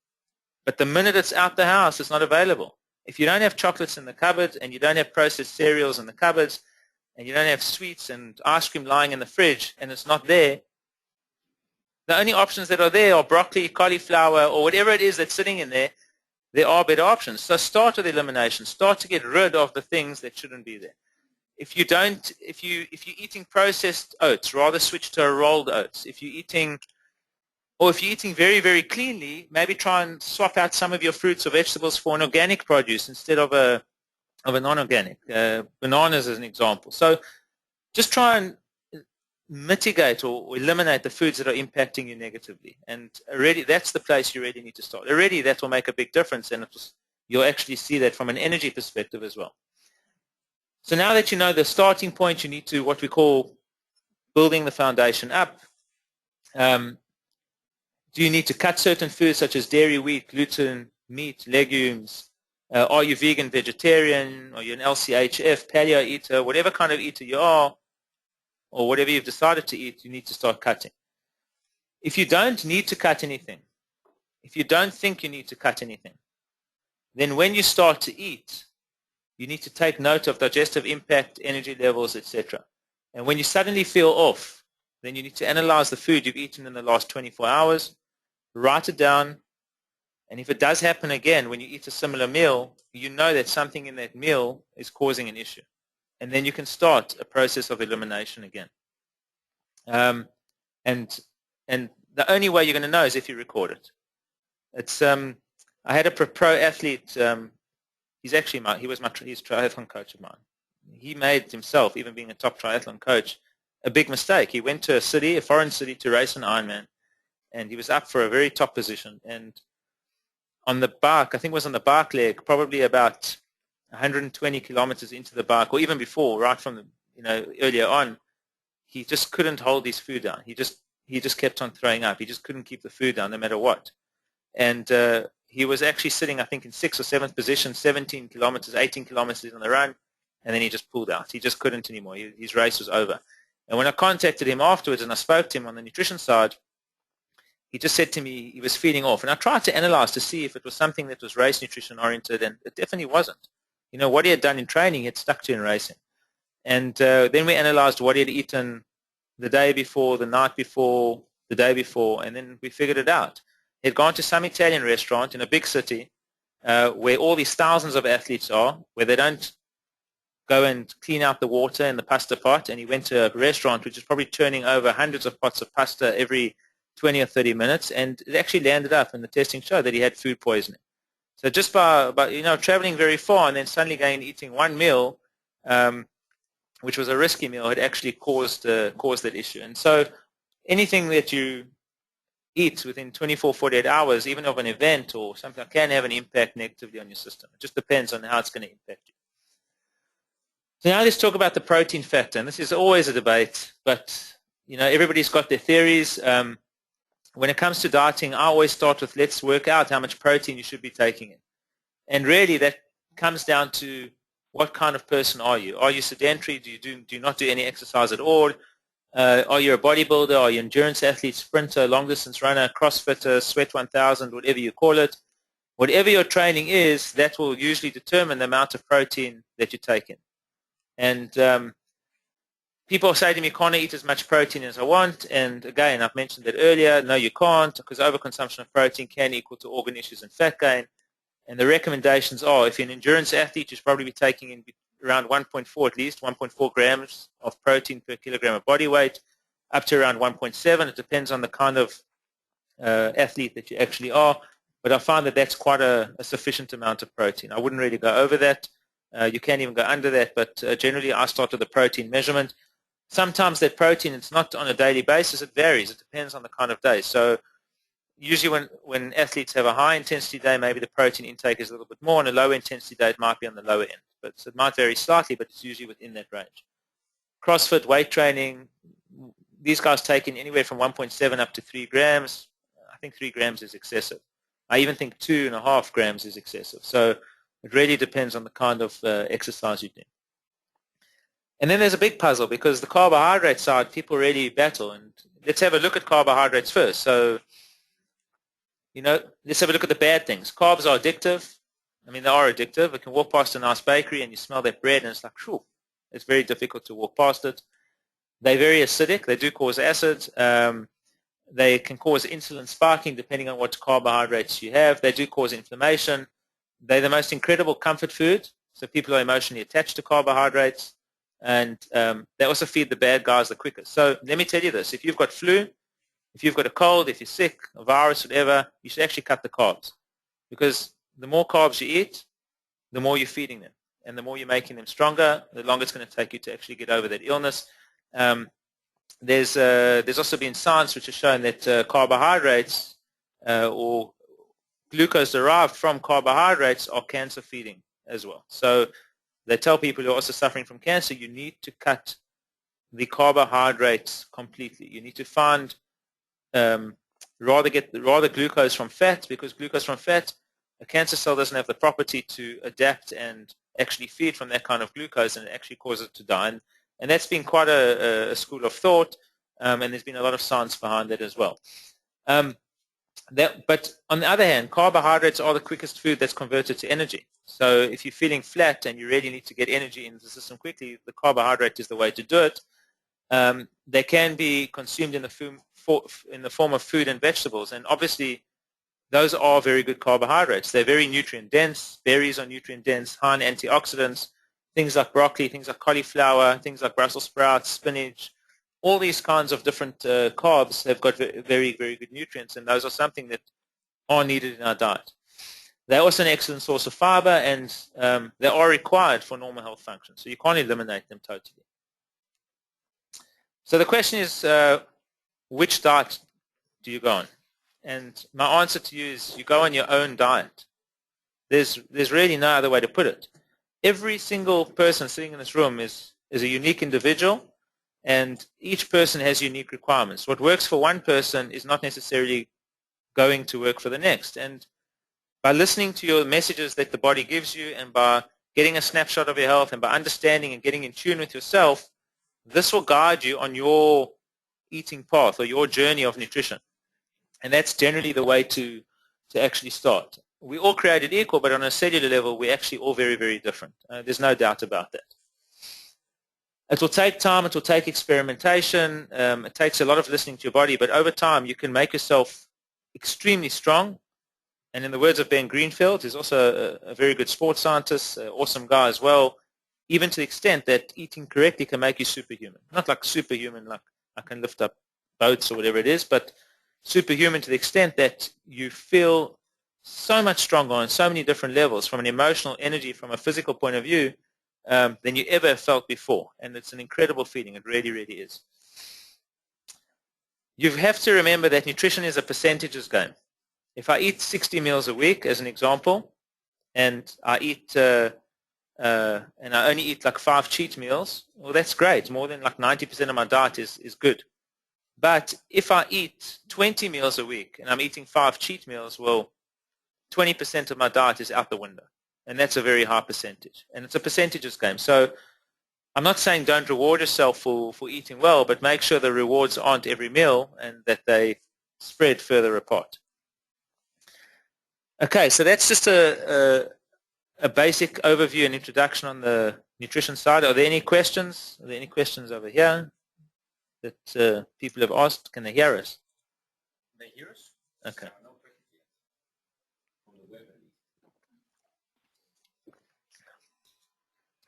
But the minute it's out the house, it's not available. If you don't have chocolates in the cupboard, and you don't have processed cereals in the cupboards, and you don't have sweets and ice cream lying in the fridge, and it's not there, the only options that are there are broccoli, cauliflower, or whatever it is that's sitting in there. There are better options. So start with elimination. Start to get rid of the things that shouldn't be there. If you're eating processed oats, rather switch to a rolled oats. If you're eating very, very cleanly, maybe try and swap out some of your fruits or vegetables for an organic produce instead of a non-organic. Bananas as an example. So just try and mitigate or eliminate the foods that are impacting you negatively. And already that's the place you really need to start. Already that will make a big difference, and you'll actually see that from an energy perspective as well. So now that you know the starting point, you need to what we call building the foundation up. Do you need to cut certain foods such as dairy, wheat, gluten, meat, legumes? Are you vegan, vegetarian? Are you an LCHF, paleo eater? Whatever kind of eater you are, or whatever you've decided to eat, you need to start cutting. If you don't need to cut anything, if you don't think you need to cut anything, then when you start to eat, you need to take note of digestive impact, energy levels, etc. And when you suddenly feel off, then you need to analyze the food you've eaten in the last 24 hours, write it down, and if it does happen again when you eat a similar meal, you know that something in that meal is causing an issue. And then you can start a process of elimination again. And the only way you're going to know is if you record it. It's I had a pro athlete. He's triathlon coach of mine. He made himself, even being a top triathlon coach, a big mistake. He went to a foreign city, to race an Ironman, and he was up for a very top position. And on the bike, I think it was on the bike leg, probably about 120 kilometers into the bike, or even before, right from the, earlier on, he just couldn't hold his food down. He just kept on throwing up. He just couldn't keep the food down no matter what. And he was actually sitting, I think, in 6th or 7th position, 17 kilometers, 18 kilometers on the run, and then he just pulled out. He just couldn't anymore. His race was over. And when I contacted him afterwards and I spoke to him on the nutrition side, he just said to me he was feeling off. And I tried to analyze to see if it was something that was race nutrition oriented, and it definitely wasn't. What he had done in training, he had stuck to in racing. And then we analyzed what he had eaten the day before, the night before, the day before, and then we figured it out. He had gone to some Italian restaurant in a big city where all these thousands of athletes are, where they don't go and clean out the water in the pasta pot, and he went to a restaurant which is probably turning over hundreds of pots of pasta every 20 or 30 minutes, and it actually landed up, and the testing showed that he had food poisoning. So just by traveling very far and then suddenly going and eating one meal, which was a risky meal, had actually caused that issue. And so anything that you eat within 24, 48 hours, even of an event or something, can have an impact negatively on your system. It just depends on how it's going to impact you. So now let's talk about the protein factor. And this is always a debate, but everybody's got their theories. When it comes to dieting, I always start with, let's work out how much protein you should be taking in. And really that comes down to what kind of person are you? Are you sedentary? Do you not do any exercise at all? Are you a bodybuilder? Are you an endurance athlete, sprinter, long-distance runner, crossfitter, sweat 1000, whatever you call it? Whatever your training is, that will usually determine the amount of protein that you take in. And people say to me, can't I eat as much protein as I want? And again, I've mentioned that earlier. No, you can't, because overconsumption of protein can equal to organ issues and fat gain. And the recommendations are, if you're an endurance athlete, you should probably be taking in around 1.4, at least 1.4 grams of protein per kilogram of body weight, up to around 1.7. It depends on the kind of athlete that you actually are. But I find that that's quite a sufficient amount of protein. I wouldn't really go over that. You can even go under that, but generally I start with the protein measurement. Sometimes that protein, it's not on a daily basis. It varies. It depends on the kind of day. So usually when athletes have a high-intensity day, maybe the protein intake is a little bit more. On a low-intensity day, it might be on the lower end. But so it might vary slightly, but it's usually within that range. CrossFit, weight training, these guys take in anywhere from 1.7 up to 3 grams. I think 3 grams is excessive. I even think 2.5 grams is excessive. So it really depends on the kind of exercise you do. And then there's a big puzzle, because the carbohydrate side, people really battle. And let's have a look at carbohydrates first. So, let's have a look at the bad things. Carbs are addictive. I mean, they are addictive. You can walk past a nice bakery and you smell that bread and it's like, phew, it's very difficult to walk past it. They're very acidic. They do cause acid. They can cause insulin spiking depending on what carbohydrates you have. They do cause inflammation. They're the most incredible comfort food. So people are emotionally attached to carbohydrates. And they also feed the bad guys the quickest. So let me tell you this. If you've got flu, if you've got a cold, if you're sick, a virus, whatever, you should actually cut the carbs. Because the more carbs you eat, the more you're feeding them. And the more you're making them stronger, the longer it's going to take you to actually get over that illness. There's also been science which has shown that carbohydrates or glucose derived from carbohydrates are cancer feeding as well. So they tell people who are also suffering from cancer, you need to cut the carbohydrates completely. You need to find rather glucose from fat, because glucose from fat, a cancer cell doesn't have the property to adapt and actually feed from that kind of glucose, and it actually causes it to die. And And that's been quite a school of thought, and there's been a lot of science behind that as well. But on the other hand, carbohydrates are the quickest food that's converted to energy. So if you're feeling flat and you really need to get energy into the system quickly, the carbohydrate is the way to do it. They can be consumed in the form of food and vegetables, and obviously those are very good carbohydrates. They're very nutrient dense. Berries are nutrient dense, high in antioxidants. Things like broccoli, things like cauliflower, things like Brussels sprouts, spinach, all these kinds of different carbs have got very, very good nutrients, and those are something that are needed in our diet. They're also an excellent source of fiber, and they are required for normal health function, so you can't eliminate them totally. So the question is, which diet do you go on? And my answer to you is you go on your own diet. There's really no other way to put it. Every single person sitting in this room is a unique individual, and each person has unique requirements. What works for one person is not necessarily going to work for the next. And by listening to your messages that the body gives you, and by getting a snapshot of your health, and by understanding and getting in tune with yourself, this will guide you on your eating path or your journey of nutrition. And that's generally the way to actually start. We all created equal, but on a cellular level, we're actually all very, very different. There's no doubt about that. It will take time. It will take experimentation. It takes a lot of listening to your body, but over time, you can make yourself extremely strong. And in the words of Ben Greenfield, who's also a very good sports scientist, an awesome guy as well, even to the extent that eating correctly can make you superhuman. Not like superhuman, like I can lift up boats or whatever it is, but superhuman to the extent that you feel so much stronger on so many different levels, from an emotional energy, from a physical point of view, than you ever felt before. And it's an incredible feeling. It really, really is. You have to remember that nutrition is a percentages game. If I eat 60 meals a week, as an example, and I eat and I only eat like 5 cheat meals, well, that's great. More than like 90% of my diet is good. But if I eat 20 meals a week and I'm eating 5 cheat meals, well, 20% of my diet is out the window. And that's a very high percentage. And it's a percentages game. So I'm not saying don't reward yourself for eating well, but make sure the rewards aren't every meal and that they spread further apart. Okay, so that's just a basic overview and introduction on the nutrition side. Are there any questions? Are there any questions over here that people have asked? Can they hear us? Can they hear us? Okay.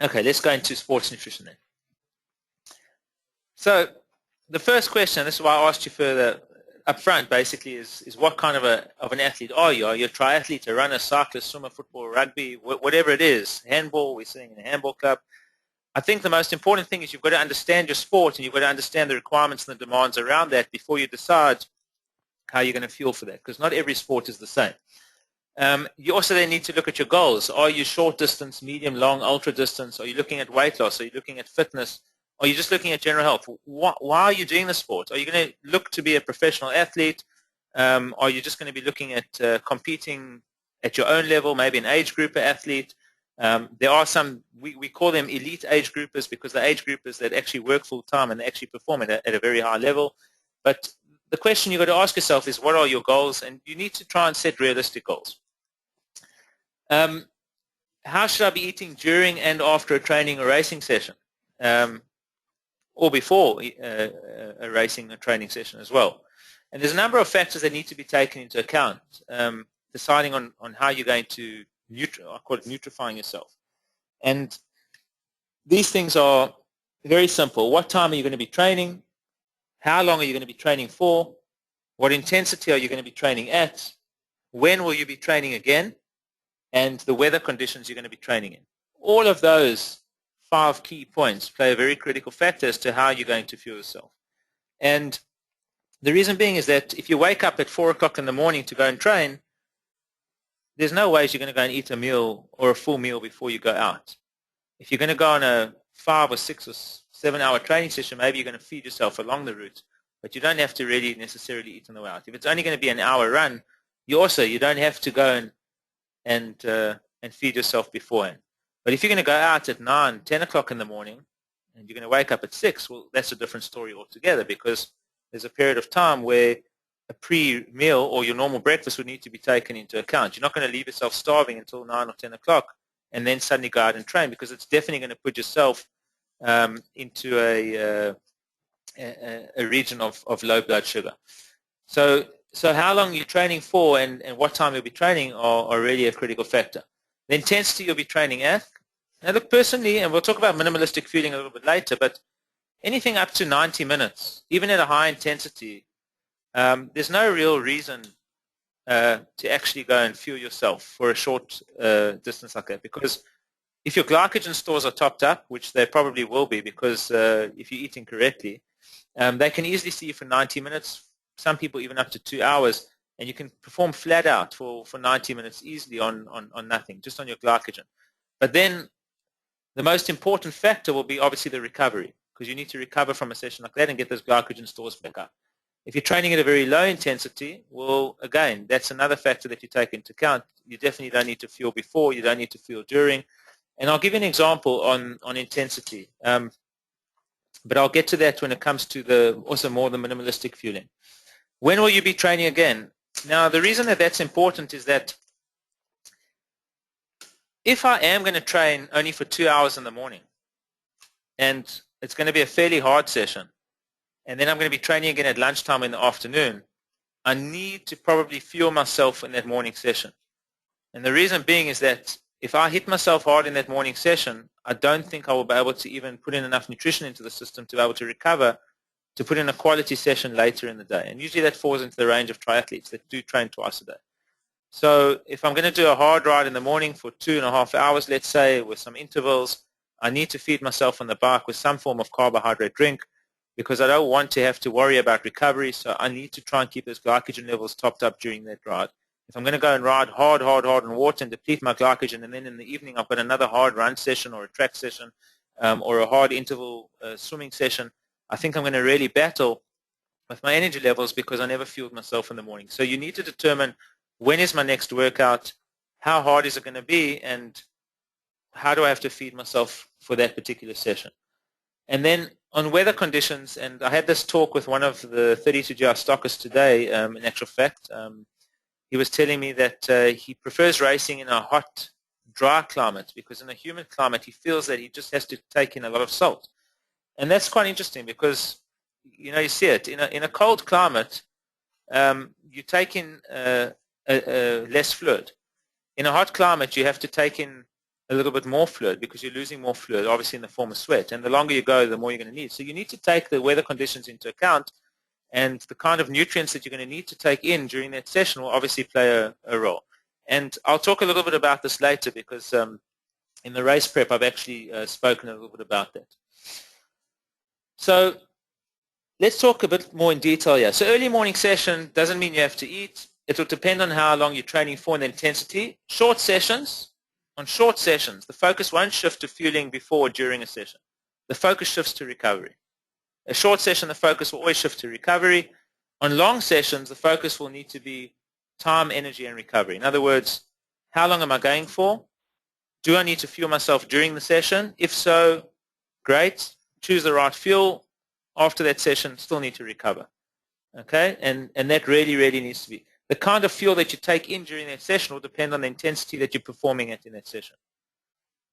Okay, let's go into sports nutrition then. So the first question, this is why I asked you further up front, basically, is what kind of an athlete are you? Are you a triathlete, a runner, cyclist, swimmer, football, rugby, whatever it is, handball, we're sitting in a handball club. I think the most important thing is you've got to understand your sport, and you've got to understand the requirements and the demands around that before you decide how you're going to fuel for that, because not every sport is the same. You also then need to look at your goals. Are you short distance, medium, long, ultra distance? Are you looking at weight loss? Are you looking at fitness? Are you just looking at general health? Why are you doing the sport? Are you going to look to be a professional athlete? Are you just going to be looking at competing at your own level, maybe an age grouper athlete? There are some, we call them elite age groupers, because they're age groupers that actually work full time and they actually perform at a very high level. But the question you've got to ask yourself is, what are your goals? And you need to try and set realistic goals. How should I be eating during and after a training or racing session? Or before a racing or training session as well. And there's a number of factors that need to be taken into account, deciding on how you're going to, I call it nutrifying yourself. And these things are very simple. What time are you going to be training? How long are you going to be training for? What intensity are you going to be training at? When will you be training again? And the weather conditions you're going to be training in. All of those 5 key points play a very critical factor as to how you're going to fuel yourself. And the reason being is that if you wake up at 4 o'clock in the morning to go and train, there's no ways you're going to go and eat a meal or a full meal before you go out. If you're going to go on a 5 or 6 or 7 hour training session, maybe you're going to feed yourself along the route, but you don't have to really necessarily eat on the way out. If it's only going to be an hour run, you don't have to go and feed yourself beforehand. But if you're going to go out at 9, 10 o'clock in the morning and you're going to wake up at 6, well, that's a different story altogether, because there's a period of time where a pre-meal or your normal breakfast would need to be taken into account. You're not going to leave yourself starving until 9 or 10 o'clock and then suddenly go out and train, because it's definitely going to put yourself into a region of low blood sugar. So how long you're training for and what time you'll be training are really a critical factor. The intensity you'll be training at. Now look, personally, and we'll talk about minimalistic fueling a little bit later, but anything up to 90 minutes, even at a high intensity, there's no real reason to actually go and fuel yourself for a short distance like that, because if your glycogen stores are topped up, which they probably will be, because if you're eating correctly, they can easily see you for 90 minutes, some people even up to 2 hours, and you can perform flat out for 90 minutes easily on nothing, just on your glycogen. But then the most important factor will be obviously the recovery, because you need to recover from a session like that and get those glycogen stores back up. If you're training at a very low intensity, well, again, that's another factor that you take into account. You definitely don't need to fuel before, you don't need to fuel during. And I'll give you an example on intensity, but I'll get to that when it comes to also more the minimalistic fueling. When will you be training again? Now, the reason that that's important is that if I am going to train only for 2 hours in the morning, and it's going to be a fairly hard session, and then I'm going to be training again at lunchtime in the afternoon, I need to probably fuel myself in that morning session. And the reason being is that if I hit myself hard in that morning session, I don't think I will be able to even put in enough nutrition into the system to be able to recover to put in a quality session later in the day. And usually that falls into the range of triathletes that do train twice a day. So if I'm going to do a hard ride in the morning for 2.5 hours, let's say, with some intervals, I need to feed myself on the bike with some form of carbohydrate drink, because I don't want to have to worry about recovery. So I need to try and keep those glycogen levels topped up during that ride. If I'm going to go and ride hard on water and deplete my glycogen, and then in the evening I've got another hard run session or a track session or a hard interval swimming session, I think I'm going to really battle with my energy levels because I never fueled myself in the morning. So you need to determine when is my next workout, how hard is it going to be, and how do I have to feed myself for that particular session. And then on weather conditions, and I had this talk with one of the 32GR stockists today, in actual fact. He was telling me that he prefers racing in a hot, dry climate, because in a humid climate he feels that he just has to take in a lot of salt. And that's quite interesting because, you know, you see it. In a cold climate, you take in less fluid. In a hot climate, you have to take in a little bit more fluid because you're losing more fluid, obviously in the form of sweat. And the longer you go, the more you're going to need. So you need to take the weather conditions into account, and the kind of nutrients that you're going to need to take in during that session will obviously play a role. And I'll talk a little bit about this later because in the race prep, I've actually spoken a little bit about that. So let's talk a bit more in detail here. So early morning session doesn't mean you have to eat. It will depend on how long you're training for and the intensity. Short sessions, on short sessions, the focus won't shift to fueling before or during a session. The focus shifts to recovery. A short session, the focus will always shift to recovery. On long sessions, the focus will need to be time, energy, and recovery. In other words, how long am I going for? Do I need to fuel myself during the session? If so, great. Choose the right fuel. After that session, still need to recover. Okay? And that really, really needs to be. The kind of fuel that you take in during that session will depend on the intensity that you're performing at in that session.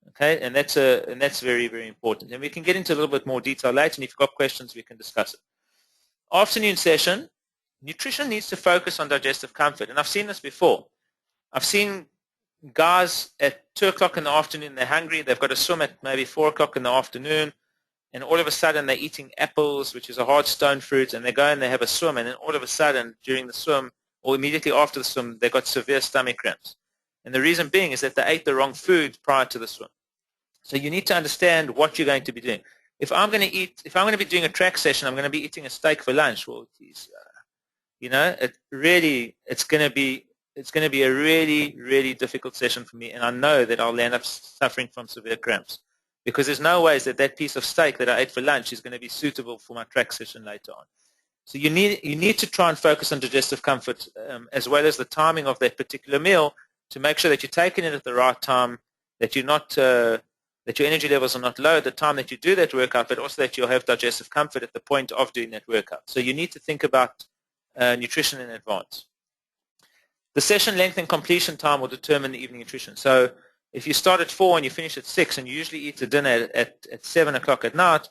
Okay? And that's very, very important. And we can get into a little bit more detail later, and if you've got questions, we can discuss it. Afternoon session, nutrition needs to focus on digestive comfort. And I've seen this before. I've seen guys at 2 o'clock in the afternoon, they're hungry, they've got to swim at maybe 4 o'clock in the afternoon, and all of a sudden they're eating apples, which is a hard stone fruit, and they go and they have a swim, and then all of a sudden during the swim or immediately after the swim, they got severe stomach cramps. And the reason being is that they ate the wrong food prior to the swim. So you need to understand what you're going to be doing. If I'm going to be doing a track session, I'm going to be eating a steak for lunch. Well, geez, you know, it's going to be a really, really difficult session for me, and I know that I'll end up suffering from severe cramps because there's no ways that piece of steak that I ate for lunch is going to be suitable for my track session later on. So you need to try and focus on digestive comfort as well as the timing of that particular meal to make sure that you're taking it at the right time, that you're not that your energy levels are not low at the time that you do that workout, but also that you'll have digestive comfort at the point of doing that workout. So you need to think about nutrition in advance. The session length and completion time will determine the evening nutrition. So if you start at 4 and you finish at 6 and you usually eat a dinner at 7 o'clock at night,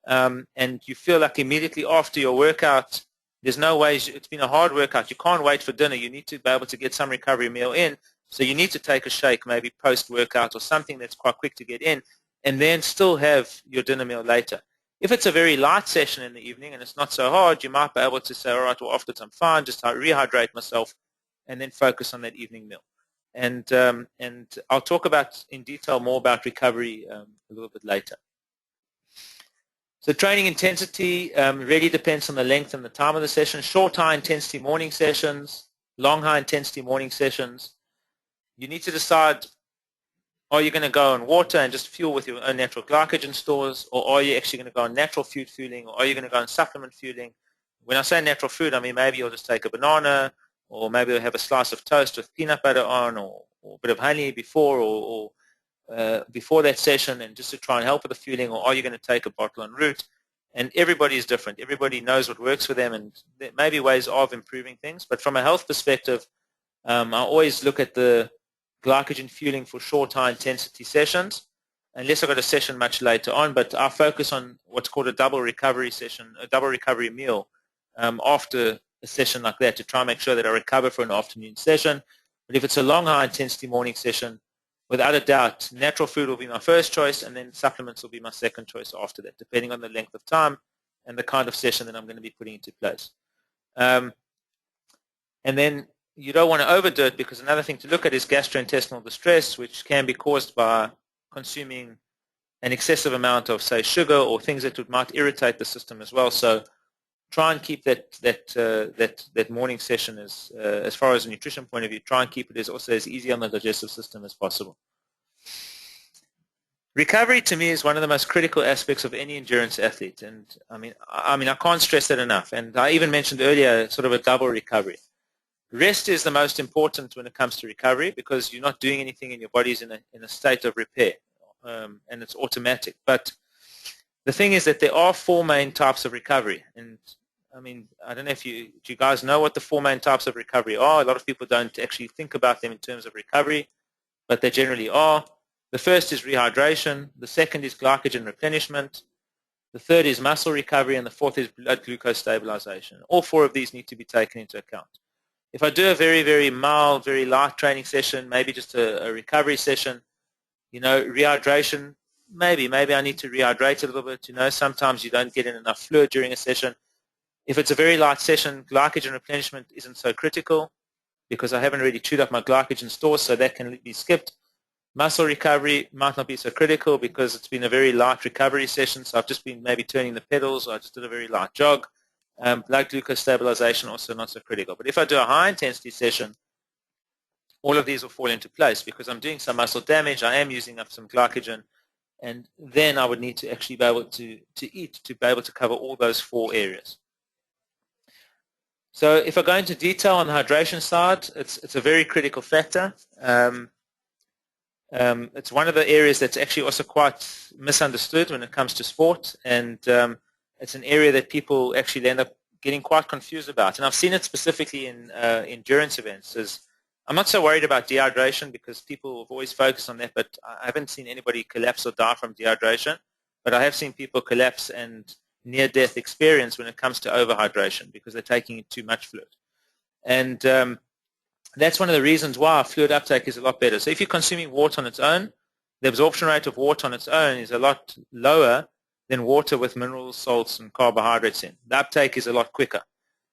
and you feel like immediately after your workout, there's no way, it's been a hard workout, you can't wait for dinner, you need to be able to get some recovery meal in, so you need to take a shake maybe post-workout or something that's quite quick to get in, and then still have your dinner meal later. If it's a very light session in the evening and it's not so hard, you might be able to say, all right, well, after I'm fine, just rehydrate myself and then focus on that evening meal. And I'll talk about in detail more about recovery a little bit later. So training intensity really depends on the length and the time of the session. Short high-intensity morning sessions, long high-intensity morning sessions. You need to decide, are you going to go on water and just fuel with your own natural glycogen stores, or are you actually going to go on natural food fueling, or are you going to go on supplement fueling? When I say natural food, I mean maybe you'll just take a banana, or maybe you'll have a slice of toast with peanut butter on, or a bit of honey before, or before that session, and just to try and help with the fueling, or are you going to take a bottle en route? And everybody is different. Everybody knows what works for them, and there may be ways of improving things. But from a health perspective, I always look at the glycogen fueling for short high-intensity sessions, unless I've got a session much later on. But I focus on what's called a double recovery session, a double recovery meal after a session like that to try and make sure that I recover for an afternoon session. But if it's a long high-intensity morning session, without a doubt, natural food will be my first choice, and then supplements will be my second choice after that, depending on the length of time and the kind of session that I'm going to be putting into place. And then you don't want to overdo it, because another thing to look at is gastrointestinal distress, which can be caused by consuming an excessive amount of, say, sugar or things that might irritate the system as well. So try and keep that morning session as far as a nutrition point of view, try and keep it as easy on the digestive system as possible. Recovery to me is one of the most critical aspects of any endurance athlete, and I mean I can't stress that enough. And I even mentioned earlier sort of a double recovery. Rest is the most important when it comes to recovery, because you're not doing anything and your body's in a state of repair, and it's automatic. But the thing is that there are 4 main types of recovery, and I mean, I don't know if you guys know what the 4 main types of recovery are. A lot of people don't actually think about them in terms of recovery, but they generally are. The first is rehydration. The second is glycogen replenishment. The third is muscle recovery, and the fourth is blood glucose stabilization. All 4 of these need to be taken into account. If I do a very, very mild, very light training session, maybe just a recovery session, rehydration, maybe I need to rehydrate a little bit. Sometimes you don't get in enough fluid during a session. If it's a very light session, glycogen replenishment isn't so critical, because I haven't really chewed up my glycogen stores, so that can be skipped. Muscle recovery might not be so critical because it's been a very light recovery session, so I've just been maybe turning the pedals, or I just did a very light jog. Blood glucose stabilization also not so critical. But if I do a high-intensity session, all of these will fall into place, because I'm doing some muscle damage, I am using up some glycogen, and then I would need to actually be able to eat to be able to cover all those 4 areas. So if I go into detail on the hydration side, it's a very critical factor. It's one of the areas that's actually also quite misunderstood when it comes to sport, and it's an area that people actually end up getting quite confused about. And I've seen it specifically in endurance events. I'm not so worried about dehydration, because people have always focused on that, but I haven't seen anybody collapse or die from dehydration. But I have seen people collapse and near-death experience when it comes to overhydration, because they're taking in too much fluid. And that's one of the reasons why fluid uptake is a lot better. So if you're consuming water on its own, the absorption rate of water on its own is a lot lower than water with minerals, salts, and carbohydrates in. The uptake is a lot quicker.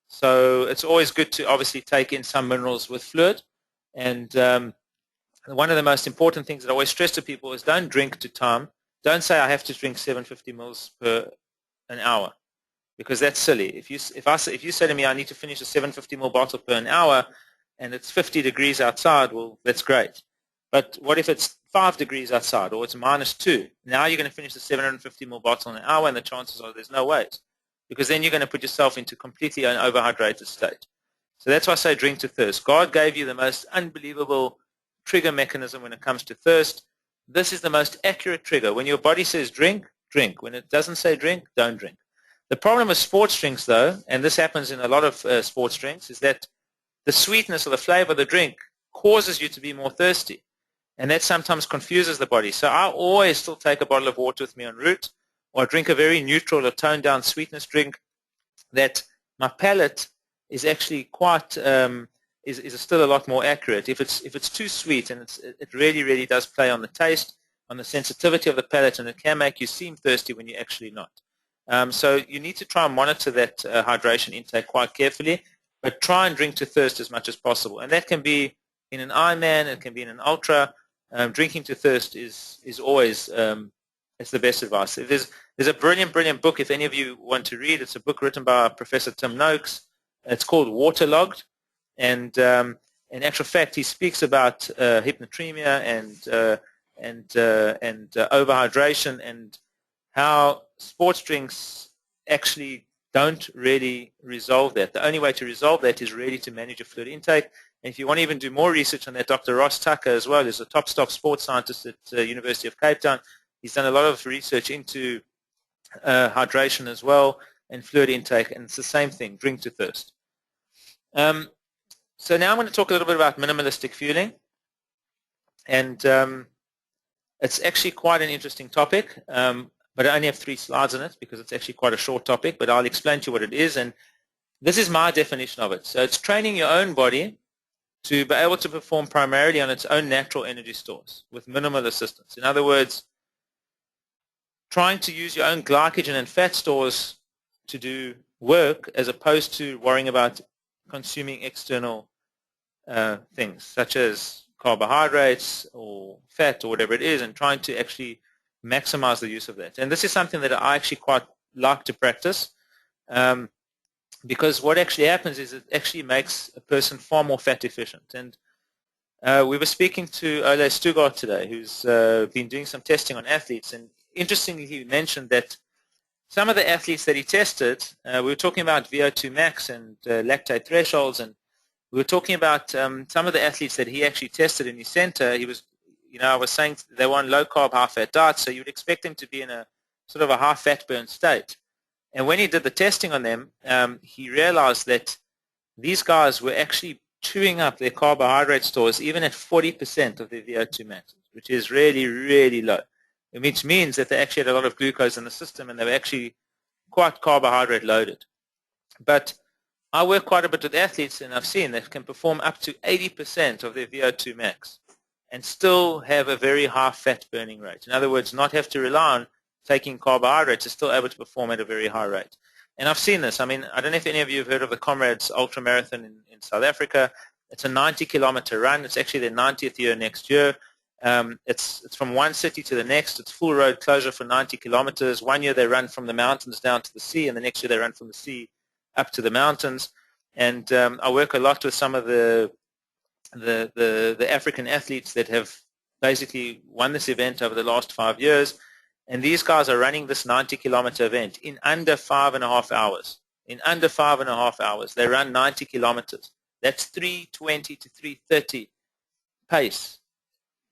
So it's always good to obviously take in some minerals with fluid. And one of the most important things that I always stress to people is don't drink to time. Don't say I have to drink 750 mils per an hour, because that's silly. If you say to me I need to finish a 750 ml bottle per an hour and it's 50 degrees outside, well, that's great. But what if it's 5 degrees outside, or it's -2? Now you're going to finish the 750 ml bottle in an hour, and the chances are there's no way, because then you're going to put yourself into completely an overhydrated state. So that's why I say drink to thirst. God gave you the most unbelievable trigger mechanism when it comes to thirst. this is the most accurate trigger. When your body says drink, drink. When it doesn't say drink, don't drink. The problem with sports drinks, though, and this happens in a lot of sports drinks, is that the sweetness or the flavor of the drink causes you to be more thirsty. And that sometimes confuses the body. So I always still take a bottle of water with me en route, or I drink a very neutral or toned-down sweetness drink that my palate is actually quite is still a lot more accurate. If it's too sweet, and it really does play on the taste, on the sensitivity of the palate, and it can make you seem thirsty when you're actually not. So you need to try and monitor that hydration intake quite carefully, but try and drink to thirst as much as possible. And that can be in an Ironman, it can be in an ultra. Drinking to thirst is always it's the best advice. There's a brilliant book if any of you want to read. It's a book written by Professor Tim Noakes. It's called Waterlogged, and in actual fact, he speaks about hypnatremia and overhydration and how sports drinks actually don't really resolve that. The only way to resolve that is really to manage your fluid intake. And if you want to even do more research on that, Dr. Ross Tucker as well is a top sports scientist at the University of Cape Town. He's done a lot of research into hydration as well and fluid intake, and it's the same thing, drink to thirst. So now I'm going to talk a little bit about minimalistic fueling. And it's actually quite an interesting topic, but I only have 3 slides on it because it's actually quite a short topic, but I'll explain to you what it is. And this is my definition of it. So it's training your own body to be able to perform primarily on its own natural energy stores with minimal assistance. In other words, trying to use your own glycogen and fat stores to do work as opposed to worrying about consuming external things such as carbohydrates or fat or whatever it is, and trying to actually maximize the use of that. And this is something that I actually quite like to practice because what actually happens is it actually makes a person far more fat efficient. And we were speaking to Ole Stugart today, who's been doing some testing on athletes, and interestingly he mentioned that some of the athletes that he tested, we were talking about VO2 max and lactate thresholds, and we were talking about some of the athletes that he actually tested in his center. He was, I was saying they were on low-carb, high-fat diets, so you would expect them to be in a sort of a high-fat burn state. And when he did the testing on them, he realized that these guys were actually chewing up their carbohydrate stores even at 40% of their VO2 max, which is really low, which means that they actually had a lot of glucose in the system and they were actually quite carbohydrate loaded. But I work quite a bit with athletes, and I've seen that can perform up to 80% of their VO2 max and still have a very high fat burning rate. In other words, not have to rely on taking carbohydrates, are still able to perform at a very high rate. And I've seen this. I mean, I don't know if any of you have heard of the Comrades Ultra Marathon in South Africa. It's a 90-kilometer run. It's actually their 90th year next year. It's from one city to the next. It's full road closure for 90 kilometers. One year they run from the mountains down to the sea, and the next year they run from the sea up to the mountains. And I work a lot with some of the African athletes that have basically won this event over the last 5 years. And these guys are running this 90-kilometer event in under 5.5 hours. In under 5.5 hours, they run 90 kilometers. That's 320 to 330 pace.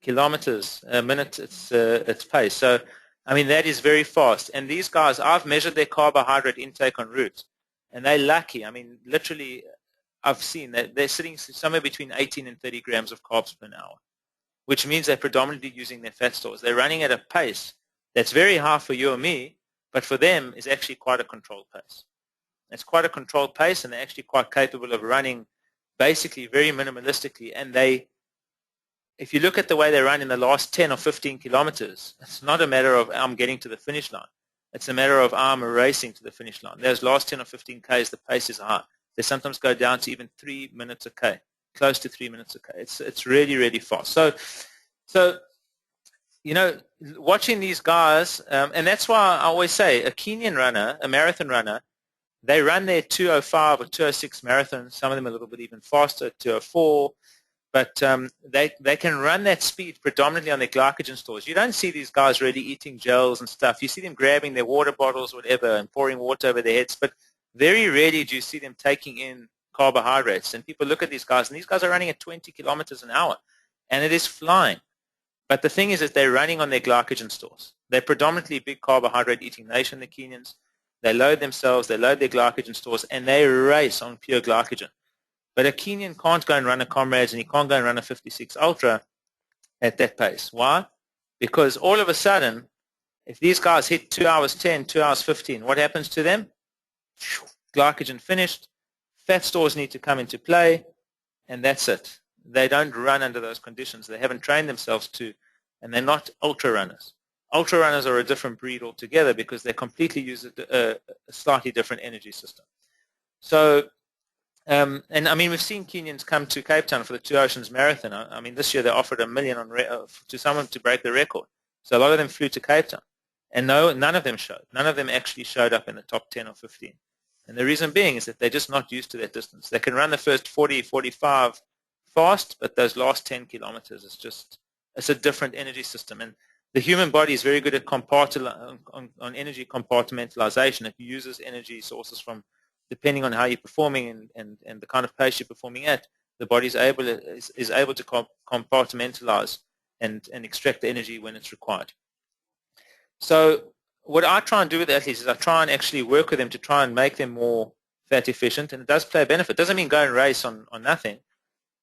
Kilometers a minute, it's pace. So, I mean, that is very fast. And these guys, I've measured their carbohydrate intake en route, and they're lucky. I mean, literally, I've seen that they're sitting somewhere between 18 and 30 grams of carbs per hour, which means they're predominantly using their fat stores. They're running at a pace that's very high for you or me, but for them is actually quite a controlled pace. It's quite a controlled pace, and they're actually quite capable of running basically very minimalistically. And if you look at the way they run in the last 10 or 15 kilometers, it's not a matter of I'm getting to the finish line. It's a matter of I'm racing to the finish line. Those last 10 or 15 Ks, the pace is high. They sometimes go down to even 3 minutes a K, close to 3 minutes a K. It's really fast. So watching these guys, and that's why I always say a Kenyan runner, a marathon runner, they run their 2:05 or 2:06 marathons. Some of them a little bit even faster, 2:04. But they can run that speed predominantly on their glycogen stores. You don't see these guys really eating gels and stuff. You see them grabbing their water bottles, whatever, and pouring water over their heads. But very rarely do you see them taking in carbohydrates. And people look at these guys, and these guys are running at 20 kilometers an hour, and it is flying. But the thing is that they're running on their glycogen stores. They're predominantly big carbohydrate eating nation, the Kenyans. They load themselves, they load their glycogen stores, and they race on pure glycogen. But a Kenyan can't go and run a Comrades, and he can't go and run a 56 Ultra at that pace. Why? Because all of a sudden, if these guys hit 2 hours 10, 2 hours 15, what happens to them? Glycogen finished, fat stores need to come into play, and that's it. They don't run under those conditions. They haven't trained themselves to, and they're not ultra runners. Ultra runners are a different breed altogether because they completely use a slightly different energy system. So, and I mean, we've seen Kenyans come to Cape Town for the Two Oceans Marathon. I mean, this year they offered $1 million to someone to break the record. So a lot of them flew to Cape Town, and none of them showed. None of them actually showed up in the top 10 or 15. And the reason being is that they're just not used to that distance. They can run the first 40, 45 fast, but those last 10 kilometers it's a different energy system. And the human body is very good at on energy compartmentalization. It uses energy sources from, depending on how you're performing and the kind of pace you're performing at, the body is able to compartmentalize and extract the energy when it's required. So what I try and do with athletes is I try and actually work with them to try and make them more fat efficient, and it does play a benefit. It doesn't mean go and race on nothing.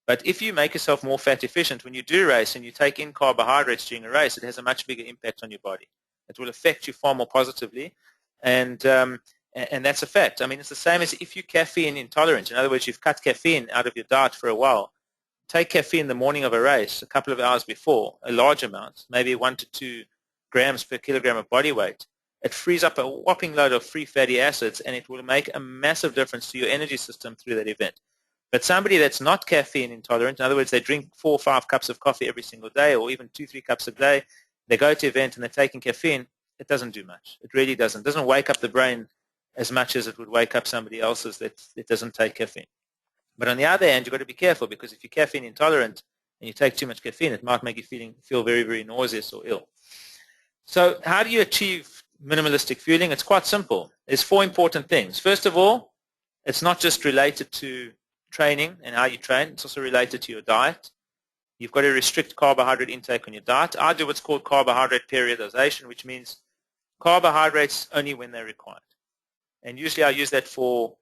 But if you make yourself more fat efficient, when you do race and you take in carbohydrates during a race, it has a much bigger impact on your body. It will affect you far more positively, and that's a fact. I mean, it's the same as if you're caffeine intolerant. In other words, you've cut caffeine out of your diet for a while. Take caffeine the morning of a race, a couple of hours before, a large amount, maybe 1 to 2 grams per kilogram of body weight. It frees up a whopping load of free fatty acids, and it will make a massive difference to your energy system through that event. But somebody that's not caffeine intolerant, in other words, they drink 4 or 5 cups of coffee every single day, or even 2, 3 cups a day, they go to an event and they're taking caffeine, it doesn't do much. It really doesn't. It doesn't wake up the brain as much as it would wake up somebody else's that doesn't take caffeine. But on the other hand, you've got to be careful, because if you're caffeine intolerant and you take too much caffeine, it might make you feel very, very nauseous or ill. So how do you achieve minimalistic fueling? It's quite simple. There's 4 important things. First of all, it's not just related to training and how you train. It's also related to your diet. You've got to restrict carbohydrate intake on your diet. I do what's called carbohydrate periodization, which means carbohydrates only when they're required. And usually I use that for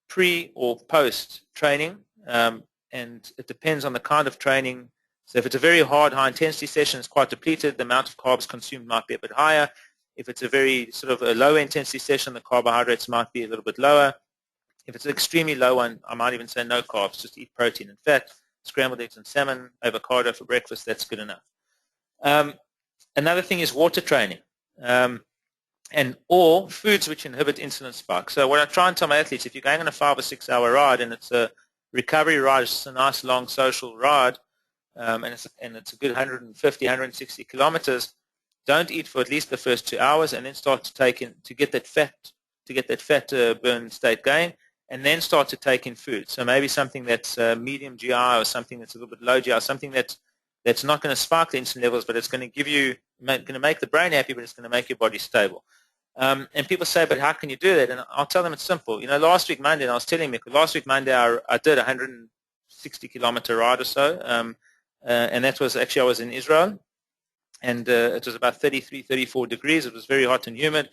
pre or post training, and it depends on the kind of training. So if it's a very hard, high-intensity session, it's quite depleted. The amount of carbs consumed might be a bit higher. If it's a very sort of a low-intensity session, the carbohydrates might be a little bit lower. If it's an extremely low one, I might even say no carbs, just eat protein and fat, scrambled eggs and salmon, avocado for breakfast, that's good enough. Another thing is water training, or foods which inhibit insulin spike. So what I try and tell my athletes, if you're going on a 5 or 6 hour ride and it's a recovery ride, it's a nice long social ride, and it's a good 150, 160 kilometers, don't eat for at least the first 2 hours, and then start to take in to get that fat burn state going, and then start to take in food. So maybe something that's medium GI, or something that's a little bit low GI, something that's not going to spark the insulin levels, but it's going to going to make the brain happy, but it's going to make your body stable. And people say, but how can you do that? And I'll tell them it's simple. Last week Monday, and I was telling Mick, last week Monday I did a 160 kilometer ride or so, and that was actually, I was in Israel, and it was about 33, 34 degrees. It was very hot and humid.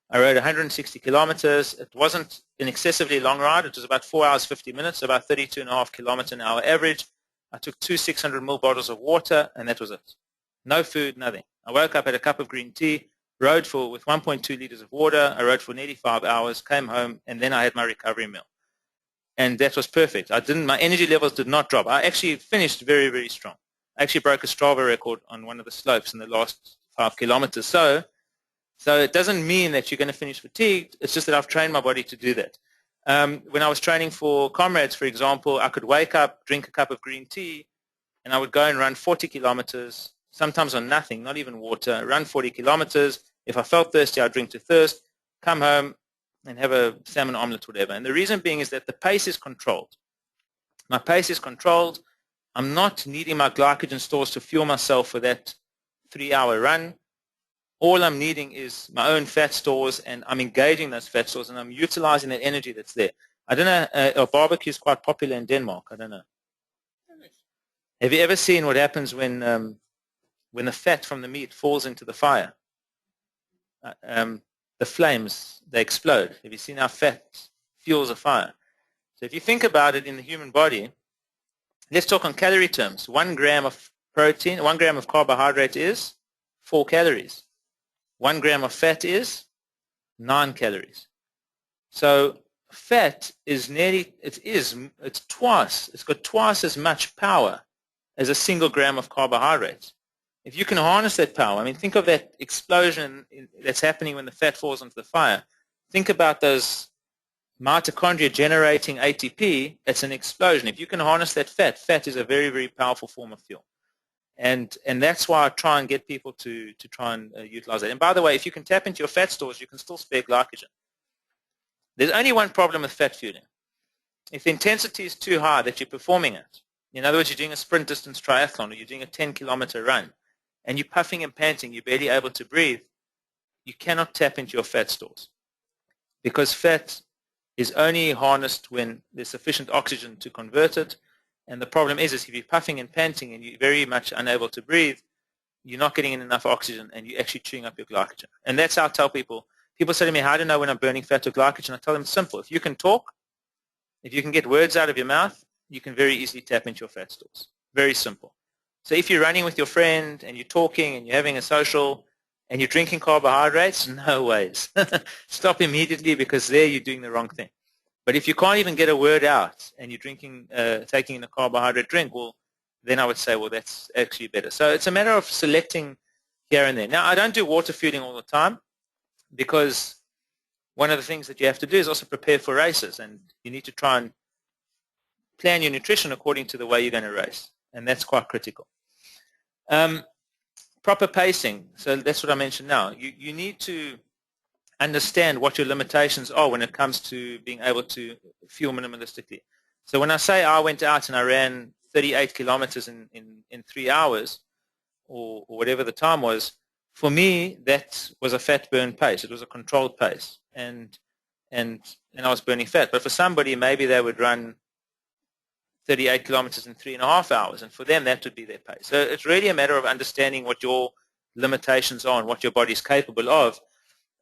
I rode 160 kilometers. It wasn't an excessively long ride. It was about 4 hours, 50 minutes, about 32.5 kilometers an hour average. I took 2 600 ml bottles of water, and that was it. No food, nothing. I woke up, had a cup of green tea, rode with 1.2 liters of water. I rode for nearly 5 hours, came home, and then I had my recovery meal. And that was perfect. My energy levels did not drop. I actually finished very, very strong. I actually broke a Strava record on one of the slopes in the last 5 kilometers. So it doesn't mean that you're going to finish fatigued. It's just that I've trained my body to do that. When I was training for Comrades, for example, I could wake up, drink a cup of green tea, and I would go and run 40 kilometers, sometimes on nothing, not even water, run 40 kilometers. If I felt thirsty, I'd drink to thirst, come home, and have a salmon omelet, whatever. And the reason being is that the pace is controlled. My pace is controlled. I'm not needing my glycogen stores to fuel myself for that 3-hour run. All I'm needing is my own fat stores, and I'm engaging those fat stores, and I'm utilizing that energy that's there. I don't know, a barbecue is quite popular in Denmark. I don't know. Have you ever seen what happens when the fat from the meat falls into the fire? The flames, they explode. Have you seen how fat fuels a fire? So if you think about it in the human body, let's talk on calorie terms. 1 gram of protein, 1 gram of carbohydrate is 4 calories. 1 gram of fat is 9 calories. So fat is it's got twice as much power as a single gram of carbohydrates. If you can harness that power, I mean, think of that explosion that's happening when the fat falls into the fire. Think about those mitochondria generating ATP. It's an explosion. If you can harness that fat is a very, very powerful form of fuel. And that's why I try and get people to try and utilize it. And by the way, if you can tap into your fat stores, you can still spare glycogen. There's only one problem with fat fueling. If the intensity is too high that you're performing it, in other words, you're doing a sprint distance triathlon or you're doing a 10-kilometer run, and you're puffing and panting, you're barely able to breathe, you cannot tap into your fat stores because fat is only harnessed when there's sufficient oxygen to convert it. And the problem is if you're puffing and panting and you're very much unable to breathe, you're not getting in enough oxygen and you're actually chewing up your glycogen. And that's how I tell people. People say to me, how do I know when I'm burning fat or glycogen? I tell them it's simple. If you can talk, if you can get words out of your mouth, you can very easily tap into your fat stores. Very simple. So if you're running with your friend and you're talking and you're having a social and you're drinking carbohydrates, no ways. Stop immediately because there you're doing the wrong thing. But if you can't even get a word out and you're drinking, taking in a carbohydrate drink, well, then I would say, well, that's actually better. So it's a matter of selecting here and there. Now, I don't do water fueling all the time because one of the things that you have to do is also prepare for races, and you need to try and plan your nutrition according to the way you're going to race, and that's quite critical. Proper pacing, so that's what I mentioned now. You need to understand what your limitations are when it comes to being able to fuel minimalistically. So when I say I went out and I ran 38 kilometers in 3 hours, or whatever the time was, for me, that was a fat burn pace. It was a controlled pace, and I was burning fat. But for somebody, maybe they would run 38 kilometers in 3.5 hours, and for them, that would be their pace. So it's really a matter of understanding what your limitations are and what your body is capable of.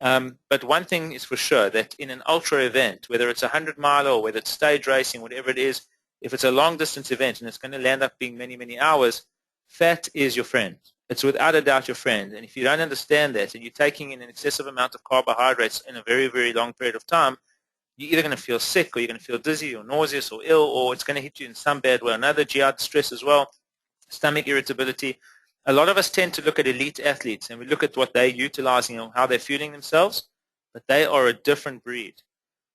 But one thing is for sure, that in an ultra event, whether it's a 100-mile or whether it's stage racing, whatever it is, if it's a long-distance event and it's going to land up being many, many hours, fat is your friend. It's without a doubt your friend. And if you don't understand that and you're taking in an excessive amount of carbohydrates in a very, very long period of time, you're either going to feel sick or you're going to feel dizzy or nauseous or ill, or it's going to hit you in some bad way. Another GI stress as well, stomach irritability. A lot of us tend to look at elite athletes and we look at what they're utilizing and how they're fueling themselves, but they are a different breed.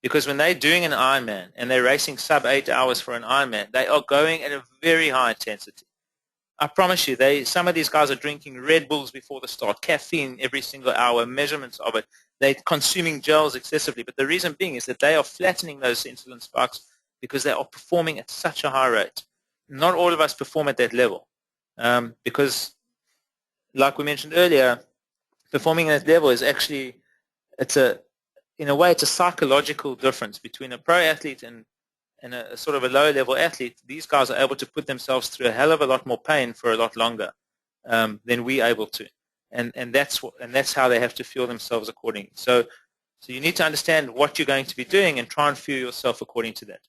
Because when they're doing an Ironman and they're racing sub 8 hours for an Ironman, they are going at a very high intensity. I promise you, some of these guys are drinking Red Bulls before the start, caffeine every single hour, measurements of it. They're consuming gels excessively. But the reason being is that they are flattening those insulin spikes because they are performing at such a high rate. Not all of us perform at that level because, like we mentioned earlier, performing at that level is actually, in a way, it's a psychological difference between a pro athlete and a sort of a low-level athlete. These guys are able to put themselves through a hell of a lot more pain for a lot longer than we're able to, and that's how they have to fuel themselves accordingly. So you need to understand what you're going to be doing and try and fuel yourself according to that.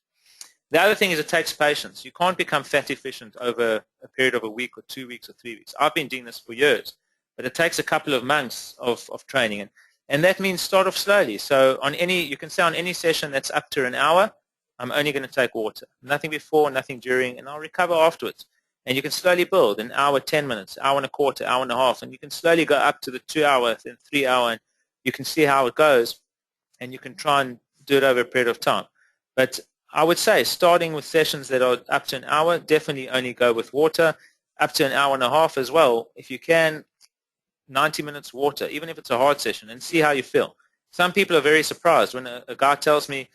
The other thing is it takes patience. You can't become fat efficient over a period of a week or 2 weeks or 3 weeks. I've been doing this for years, but it takes a couple of months of training, and that means start off slowly. So you can say on any session that's up to an hour, I'm only going to take water. Nothing before, nothing during, and I'll recover afterwards. And you can slowly build an hour, 10 minutes, hour and a quarter, hour and a half, and you can slowly go up to the 2 hour, then 3 hour, and you can see how it goes, and you can try and do it over a period of time. But I would say starting with sessions that are up to an hour, definitely only go with water, up to an hour and a half as well. If you can, 90 minutes water, even if it's a hard session, and see how you feel. Some people are very surprised when a guy tells me,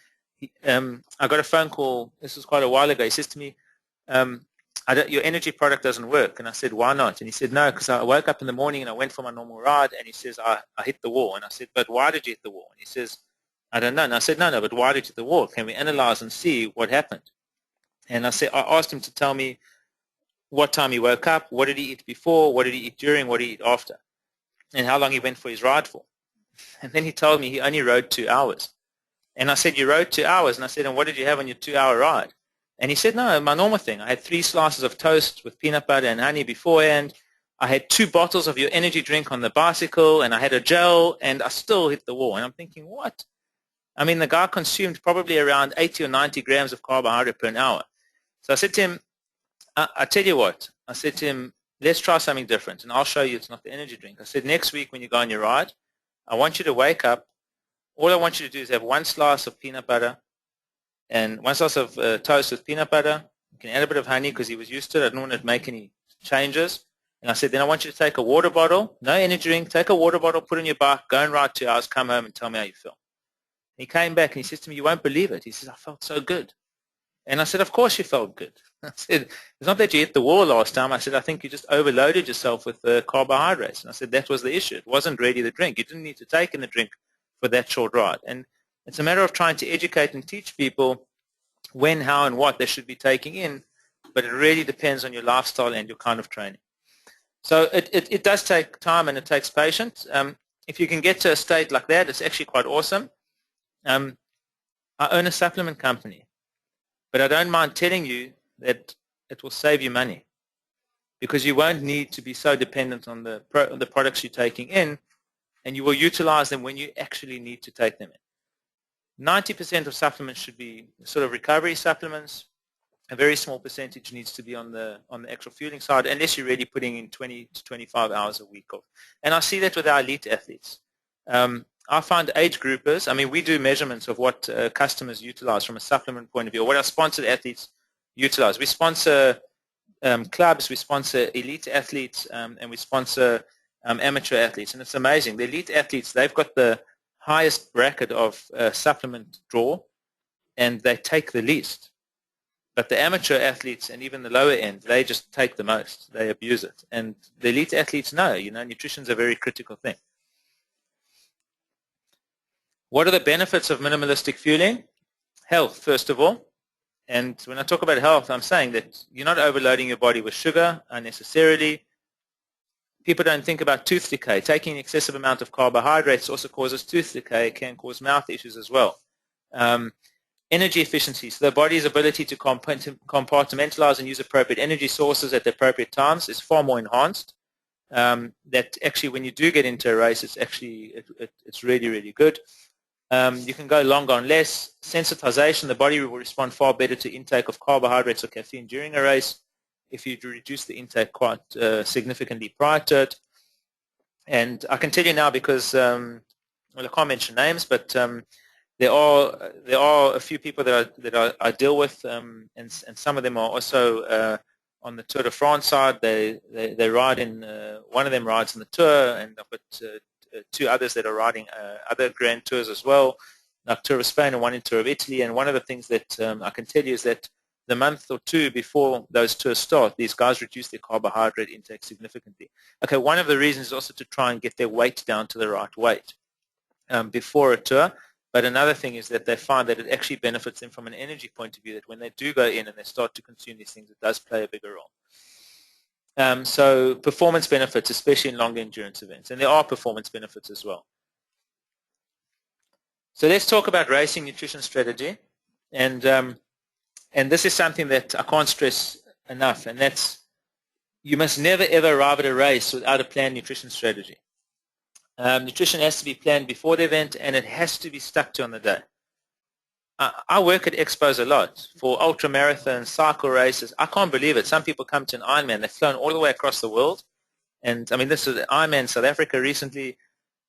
I got a phone call, this was quite a while ago, he says to me, your energy product doesn't work. And I said, why not? And he said, no, because I woke up in the morning and I went for my normal ride, and he says, I hit the wall. And I said, but why did you hit the wall? And he says, I don't know. And I said, no, but why did you hit the wall? Can we analyze and see what happened? And I asked him to tell me what time he woke up, what did he eat before, what did he eat during, what did he eat after, and how long he went for his ride for. And then he told me he only rode 2 hours. And I said, you rode 2 hours? And I said, and what did you have on your 2-hour ride? And he said, no, my normal thing. I had 3 slices of toast with peanut butter and honey beforehand. I had 2 bottles of your energy drink on the bicycle, and I had a gel, and I still hit the wall. And I'm thinking, what? I mean, the guy consumed probably around 80 or 90 grams of carbohydrate per hour. So I said to him, I tell you what. I said to him, let's try something different, and I'll show you it's not the energy drink. I said, next week when you go on your ride, I want you to wake up. All I want you to do is have 1 slice of peanut butter and 1 slice of toast with peanut butter. You can add a bit of honey because he was used to it. I didn't want to make any changes. And I said, then I want you to take a water bottle, no energy drink, take a water bottle, put it on your bike, go and ride 2 hours, come home and tell me how you feel. He came back and he says to me, you won't believe it. He says, I felt so good. And I said, of course you felt good. I said, it's not that you hit the wall last time. I said, I think you just overloaded yourself with carbohydrates. And I said, that was the issue. It wasn't really the drink. You didn't need to take in the drink for that short ride. And it's a matter of trying to educate and teach people when, how, and what they should be taking in, but it really depends on your lifestyle and your kind of training. So it does take time and it takes patience. If you can get to a state like that, it's actually quite awesome. I own a supplement company, but I don't mind telling you that it will save you money because you won't need to be so dependent on the products you're taking in, and you will utilize them when you actually need to take them in. 90% of supplements should be sort of recovery supplements. A very small percentage needs to be on the actual fueling side, unless you're really putting in 20 to 25 hours a week of. And I see that with our elite athletes. I find age groupers, I mean, we do measurements of what customers utilize from a supplement point of view, or what our sponsored athletes utilize. We sponsor clubs, we sponsor elite athletes, and we sponsor amateur athletes. And it's amazing. The elite athletes, they've got the highest bracket of supplement draw, and they take the least. But the amateur athletes and even the lower end, they just take the most. They abuse it. And the elite athletes know, nutrition is a very critical thing. What are the benefits of minimalistic fueling? Health, first of all. And when I talk about health, I'm saying that you're not overloading your body with sugar unnecessarily. People don't think about tooth decay. Taking an excessive amount of carbohydrates also causes tooth decay. It can cause mouth issues as well. Energy efficiency, so the body's ability to compartmentalize and use appropriate energy sources at the appropriate times is far more enhanced. That actually, when you do get into a race, it's really, really good. You can go longer on less. Sensitization, the body will respond far better to intake of carbohydrates or caffeine during a race if you reduce the intake quite significantly prior to it. And I can tell you now because, well, I can't mention names, but there are a few people that I deal with, and some of them are also on the Tour de France side. They ride in one of them rides in the Tour, and I've got 2 others that are riding other Grand Tours as well, like Tour of Spain and one in Tour of Italy. And one of the things that I can tell you is that the month or 2 before those tours start, these guys reduce their carbohydrate intake significantly. Okay, one of the reasons is also to try and get their weight down to the right weight before a tour. But another thing is that they find that it actually benefits them from an energy point of view, that when they do go in and they start to consume these things, it does play a bigger role. So performance benefits, especially in long endurance events. And there are performance benefits as well. So let's talk about racing nutrition strategy. And this is something that I can't stress enough, and that's you must never, ever arrive at a race without a planned nutrition strategy. Nutrition has to be planned before the event, and it has to be stuck to on the day. I work at expos a lot for ultra marathons, cycle races. I can't believe it. Some people come to an Ironman. They've flown all the way across the world. And, I mean, this is Ironman South Africa recently.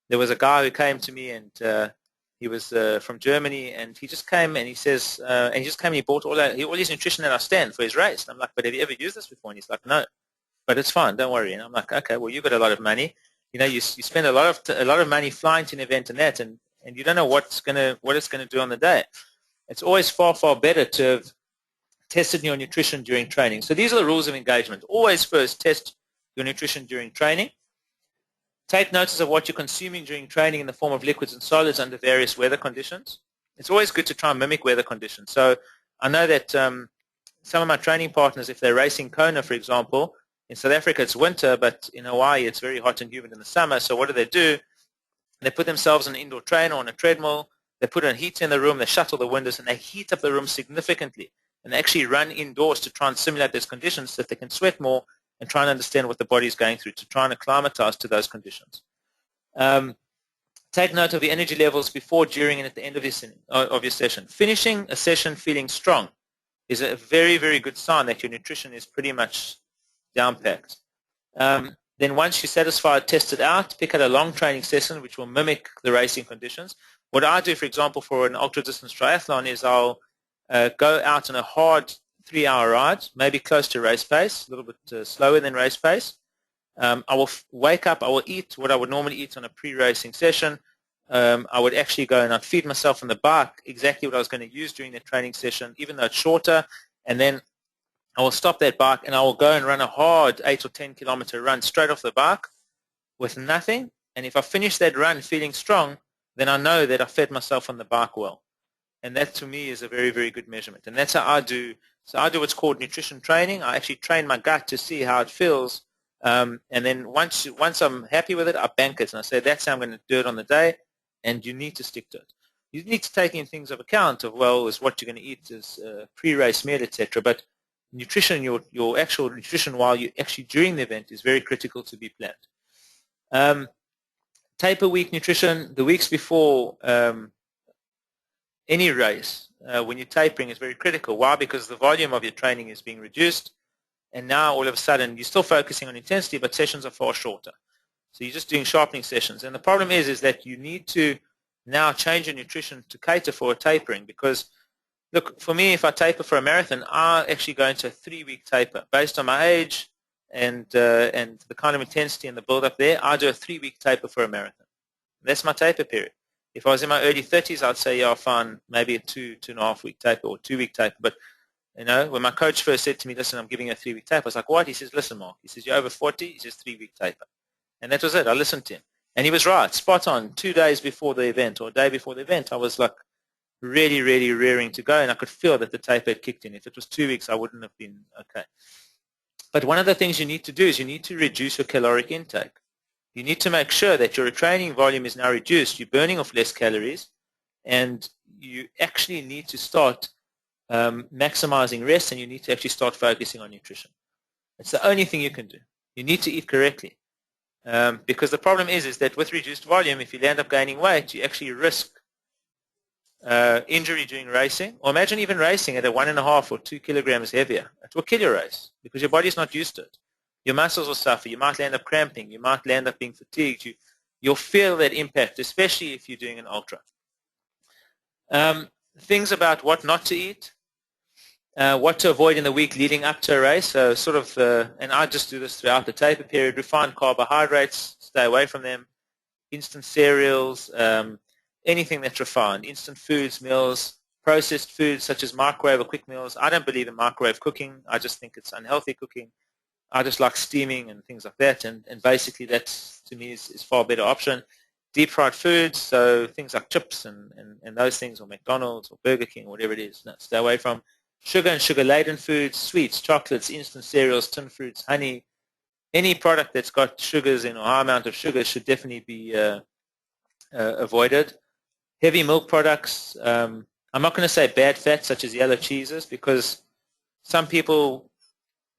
There was a guy who came to me, and he was from Germany, and he just came and he says, he bought all his nutrition at our stand for his race. And I'm like, but have you ever used this before? And he's like, no, but it's fine, don't worry. And I'm like, okay, well, you've got a lot of money. You spend a lot of money flying to an event and that, and you don't know what it's going to do on the day. It's always far, far better to have tested your nutrition during training. So these are the rules of engagement. Always first test your nutrition during training. Take notice of what you're consuming during training in the form of liquids and solids under various weather conditions. It's always good to try and mimic weather conditions. So I know that some of my training partners, if they're racing Kona, for example, in South Africa it's winter, but in Hawaii it's very hot and humid in the summer. So what do? They put themselves on an indoor trainer or on a treadmill. They put a heater in the room. They shut all the windows, and they heat up the room significantly. And they actually run indoors to try and simulate those conditions so that they can sweat more and try and understand what the body is going through to try and acclimatize to those conditions. Take note of the energy levels before, during, and at the end of your session. Finishing a session feeling strong is a very, very good sign that your nutrition is pretty much down-packed. Then once you're satisfied, test it out, pick out a long training session which will mimic the racing conditions. What I do, for example, for an ultra-distance triathlon is I'll go out on a hard 3-hour ride, maybe close to race pace, a little bit slower than race pace. I will wake up, I will eat what I would normally eat on a pre-racing session. I would actually go and I'd feed myself on the bike exactly what I was going to use during the training session, even though it's shorter, and then I will stop that bike and I will go and run a hard 8 or 10 kilometer run straight off the bike with nothing. And if I finish that run feeling strong, then I know that I fed myself on the bike well. And that to me is a very, very good measurement. And that's how I do. So I do what's called nutrition training. I actually train my gut to see how it feels. And then once I'm happy with it, I bank it. And I say, that's how I'm going to do it on the day. And you need to stick to it. You need to take in things of account of, well, is what you're going to eat, is pre-race meal, etc. But nutrition, your actual nutrition while you actually during the event is very critical to be planned. Taper week nutrition, the weeks before any race, when you're tapering, is very critical. Why? Because the volume of your training is being reduced, and now all of a sudden you're still focusing on intensity, but sessions are far shorter. So you're just doing sharpening sessions. And the problem is that you need to now change your nutrition to cater for a tapering, because look, for me, if I taper for a marathon, I actually go into a 3-week taper. Based on my age and the kind of intensity and the build-up there, I do a 3-week taper for a marathon. That's my taper period. If I was in my early 30s, I'd say, yeah, I'll find maybe a 2.5 week taper or 2-week taper. But, you know, when my coach first said to me, listen, I'm giving you a 3-week taper, I was like, what? He says, listen, Mark. He says, you're over 40. He says, 3-week taper. And that was it. I listened to him. And he was right, spot on. 2 days before the event or a day before the event, I was like really, really rearing to go, and I could feel that the taper had kicked in. If it was 2 weeks, I wouldn't have been okay. But one of the things you need to do is you need to reduce your caloric intake. You need to make sure that your training volume is now reduced. You're burning off less calories, and you actually need to start maximizing rest, and you need to actually start focusing on nutrition. It's the only thing you can do. You need to eat correctly. Because the problem is that with reduced volume, if you end up gaining weight, you actually risk injury during racing. Or imagine even racing at a 1.5 or 2 kilograms heavier. It will kill your race because your body's not used to it. Your muscles will suffer. You might end up cramping. You might end up being fatigued. You'll feel that impact, especially if you're doing an ultra. Things about what not to eat. What to avoid in the week leading up to a race. So sort of, and I just do this throughout the taper period, refined carbohydrates, stay away from them, instant cereals, anything that's refined, instant foods, meals, processed foods such as microwave or quick meals. I don't believe in microwave cooking. I just think it's unhealthy cooking. I just like steaming and things like that, and basically that to me is far better option. Deep fried foods, so things like chips and those things, or McDonald's or Burger King or whatever it is, no, stay away from. Sugar and sugar-laden foods, sweets, chocolates, instant cereals, tin fruits, honey. Any product that's got sugars in or high amount of sugar should definitely be avoided. Heavy milk products. I'm not going to say bad fats such as yellow cheeses, because some people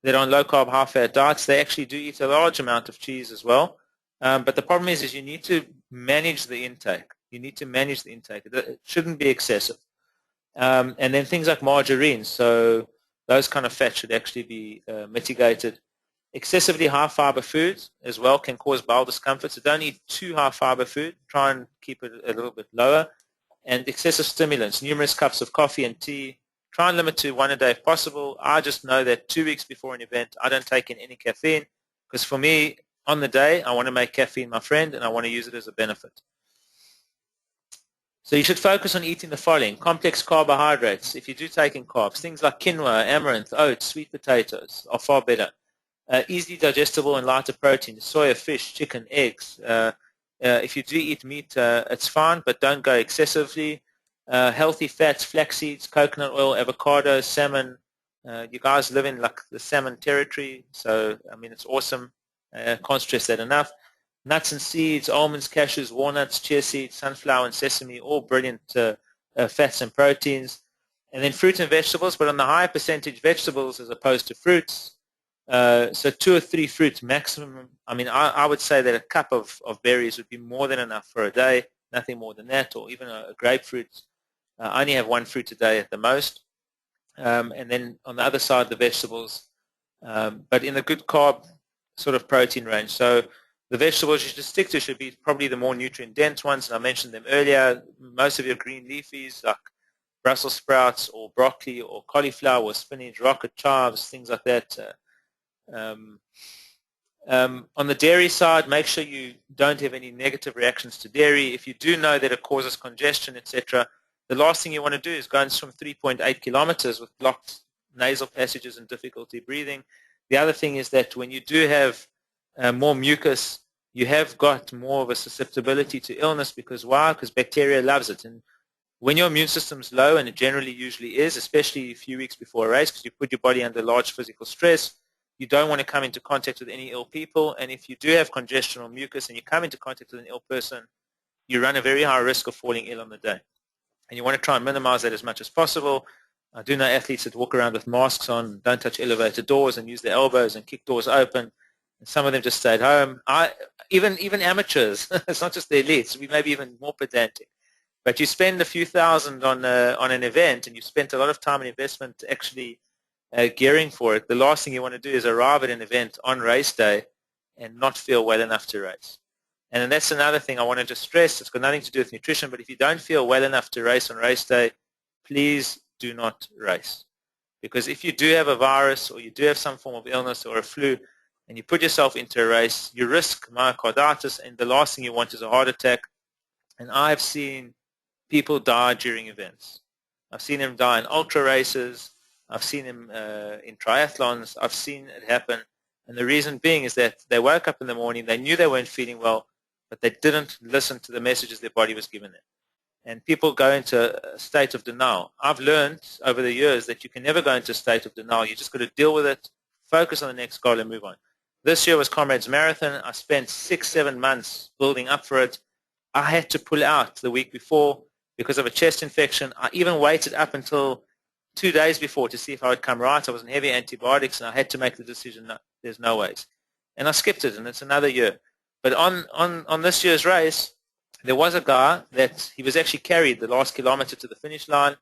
that are on low-carb, high-fat diets, they actually do eat a large amount of cheese as well. But the problem is you need to manage the intake. You need to manage the intake. It shouldn't be excessive. And then things like margarine, so those kind of fats should actually be mitigated. Excessively high-fiber foods as well can cause bowel discomfort, so don't eat too high-fiber food. Try and keep it a little bit lower. And excessive stimulants, numerous cups of coffee and tea. Try and limit to 1 a day if possible. I just know that 2 weeks before an event, I don't take in any caffeine, because for me, on the day, I want to make caffeine my friend, and I want to use it as a benefit. So you should focus on eating the following: complex carbohydrates. If you do take in carbs, things like quinoa, amaranth, oats, sweet potatoes are far better. Easily digestible and lighter protein, soya, fish, chicken, eggs. If you do eat meat, it's fine, but don't go excessively. Healthy fats, flax seeds, coconut oil, avocado, salmon, You guys live in like the salmon territory, so I mean it's awesome. Can't stress that enough. Nuts and seeds, almonds, cashews, walnuts, chia seeds, sunflower and sesame, all brilliant fats and proteins. And then fruit and vegetables, but on the higher percentage vegetables as opposed to fruits. So 2 or 3 fruits maximum. I mean, I would say that a cup of berries would be more than enough for a day, nothing more than that, or even a grapefruit. I only have 1 fruit a day at the most. And then on the other side, the vegetables, but in the good carb sort of protein range. So the vegetables you should stick to should be probably the more nutrient-dense ones, and I mentioned them earlier. Most of your green leafies, like Brussels sprouts or broccoli or cauliflower or spinach, rocket chives, things like that. On the dairy side, make sure you don't have any negative reactions to dairy. If you do know that it causes congestion, etc., the last thing you want to do is go and swim 3.8 kilometers with blocked nasal passages and difficulty breathing. The other thing is that when you do have more mucus, you have got more of a susceptibility to illness. Because why? Because bacteria loves it. And when your immune system's low, and it generally usually is, especially a few weeks before a race, because you put your body under large physical stress, you don't want to come into contact with any ill people. And if you do have congestion or mucus and you come into contact with an ill person, you run a very high risk of falling ill on the day. And you want to try and minimize that as much as possible. I do know athletes that walk around with masks on, don't touch elevator doors and use their elbows and kick doors open. And some of them just stay at home. Even amateurs, it's not just the elites, we may be even more pedantic. But you spend a few thousand on an event, and you spent a lot of time and investment actually gearing for it. The last thing you want to do is arrive at an event on race day and not feel well enough to race. And then that's another thing I want to just stress. It's got nothing to do with nutrition, but if you don't feel well enough to race on race day, please do not race. Because if you do have a virus or you do have some form of illness or a flu and you put yourself into a race, you risk myocarditis, and the last thing you want is a heart attack. And I've seen people die during events. I've seen them die in ultra races. I've seen them in triathlons. I've seen it happen. And the reason being is that they woke up in the morning, they knew they weren't feeling well, but they didn't listen to the messages their body was giving them. And people go into a state of denial. I've learned over the years that you can never go into a state of denial. You just got to deal with it, focus on the next goal, and move on. This year was Comrades Marathon. I spent 6-7 months building up for it. I had to pull out the week before because of a chest infection. I even waited up until 2 days before to see if I would come right. I was on heavy antibiotics, and I had to make the decision, no, there's no ways. And I skipped it, and it's another year. But on this year's race, there was a guy that he was actually carried the last kilometer to the finish line.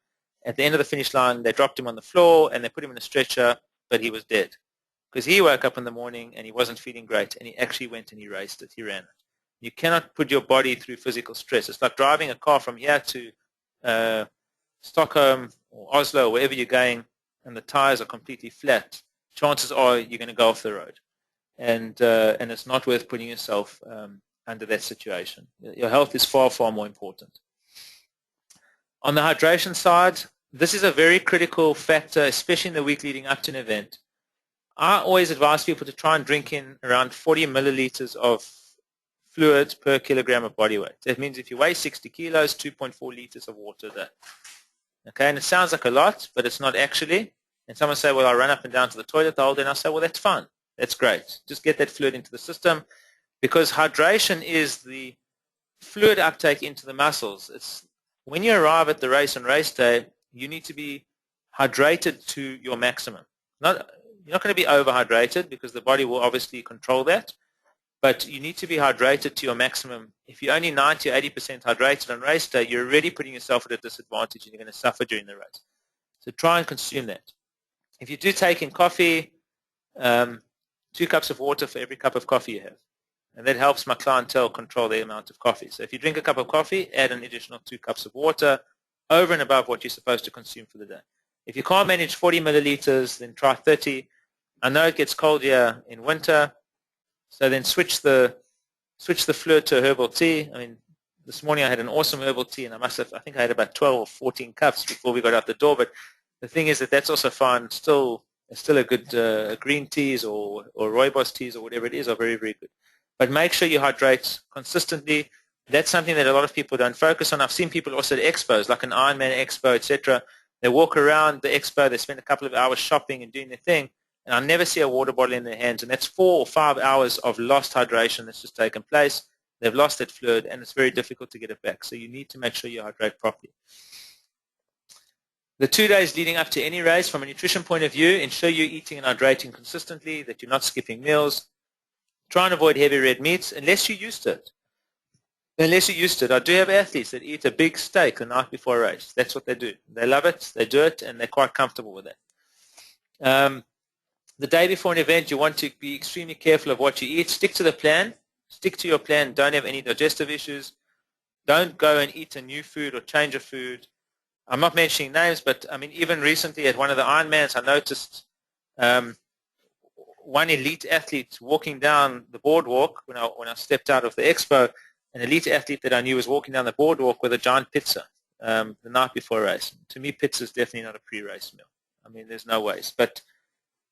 At the end of the finish line, they dropped him on the floor, and they put him in a stretcher, but he was dead. Because he woke up in the morning, and he wasn't feeling great, and he actually went and he raced it. He ran it. You cannot put your body through physical stress. It's like driving a car from here to Stockholm or Oslo, wherever you're going, and the tires are completely flat. Chances are you're going to go off the road. And it's not worth putting yourself under that situation. Your health is far, far more important. On the hydration side, this is a very critical factor, especially in the week leading up to an event. I always advise people to try and drink in around 40 milliliters of fluid per kilogram of body weight. That means if you weigh 60 kilos, 2.4 liters of water a day. Okay, and it sounds like a lot, but it's not actually. And someone say, well, I run up and down to the toilet the whole day, and I say, well, that's fine. That's great. Just get that fluid into the system, because hydration is the fluid uptake into the muscles. It's when you arrive at the race on race day, you need to be hydrated to your maximum. You're not going to be overhydrated because the body will obviously control that, but you need to be hydrated to your maximum. If you're only 90 or 80% hydrated on race day, you're already putting yourself at a disadvantage and you're going to suffer during the race. So try and consume that. If you do take in coffee, 2 cups of water for every cup of coffee you have. And that helps my clientele control the amount of coffee. So if you drink a cup of coffee, add an additional 2 cups of water over and above what you're supposed to consume for the day. If you can't manage 40 milliliters, then try 30. I know it gets cold here in winter, so then switch the fluid to a herbal tea. I mean, this morning I had an awesome herbal tea, and I think I had about 12 or 14 cups before we got out the door. But the thing is that that's also fine. Still a good green teas or rooibos teas or whatever it is are very, very good. But make sure you hydrate consistently. That's something that a lot of people don't focus on. I've seen people also at expos, like an Ironman expo, etc. They walk around the expo, they spend a couple of hours shopping and doing their thing, and I never see a water bottle in their hands, and that's 4 or 5 hours of lost hydration that's just taken place. They've lost that fluid, and it's very difficult to get it back. So you need to make sure you hydrate properly. The 2 days leading up to any race, from a nutrition point of view, ensure you're eating and hydrating consistently, that you're not skipping meals. Try and avoid heavy red meats unless you're used to it. Unless you're used to it. I do have athletes that eat a big steak the night before a race. That's what they do. They love it, they do it, and they're quite comfortable with it. The day before an event, you want to be extremely careful of what you eat. Stick to the plan. Stick to your plan. Don't have any digestive issues. Don't go and eat a new food or change a food. I'm not mentioning names, but I mean, even recently at one of the Ironmans, I noticed one elite athlete walking down the boardwalk when I stepped out of the expo. An elite athlete that I knew was walking down the boardwalk with a giant pizza the night before a race. To me, pizza is definitely not a pre-race meal. I mean, there's no ways. But,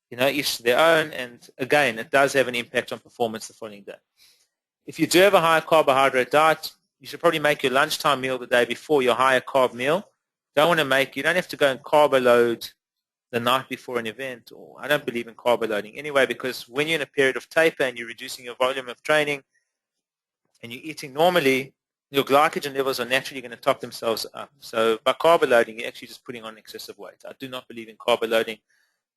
you know, each to their own. And, again, it does have an impact on performance the following day. If you do have a high carbohydrate diet, you should probably make your lunchtime meal the day before your higher carb meal. You don't have to go and carbo load the night before an event. Or I don't believe in carbo loading anyway, because when you're in a period of taper and you're reducing your volume of training, and you're eating normally, your glycogen levels are naturally going to top themselves up. So by carbo loading, you're actually just putting on excessive weight. I do not believe in carbo loading.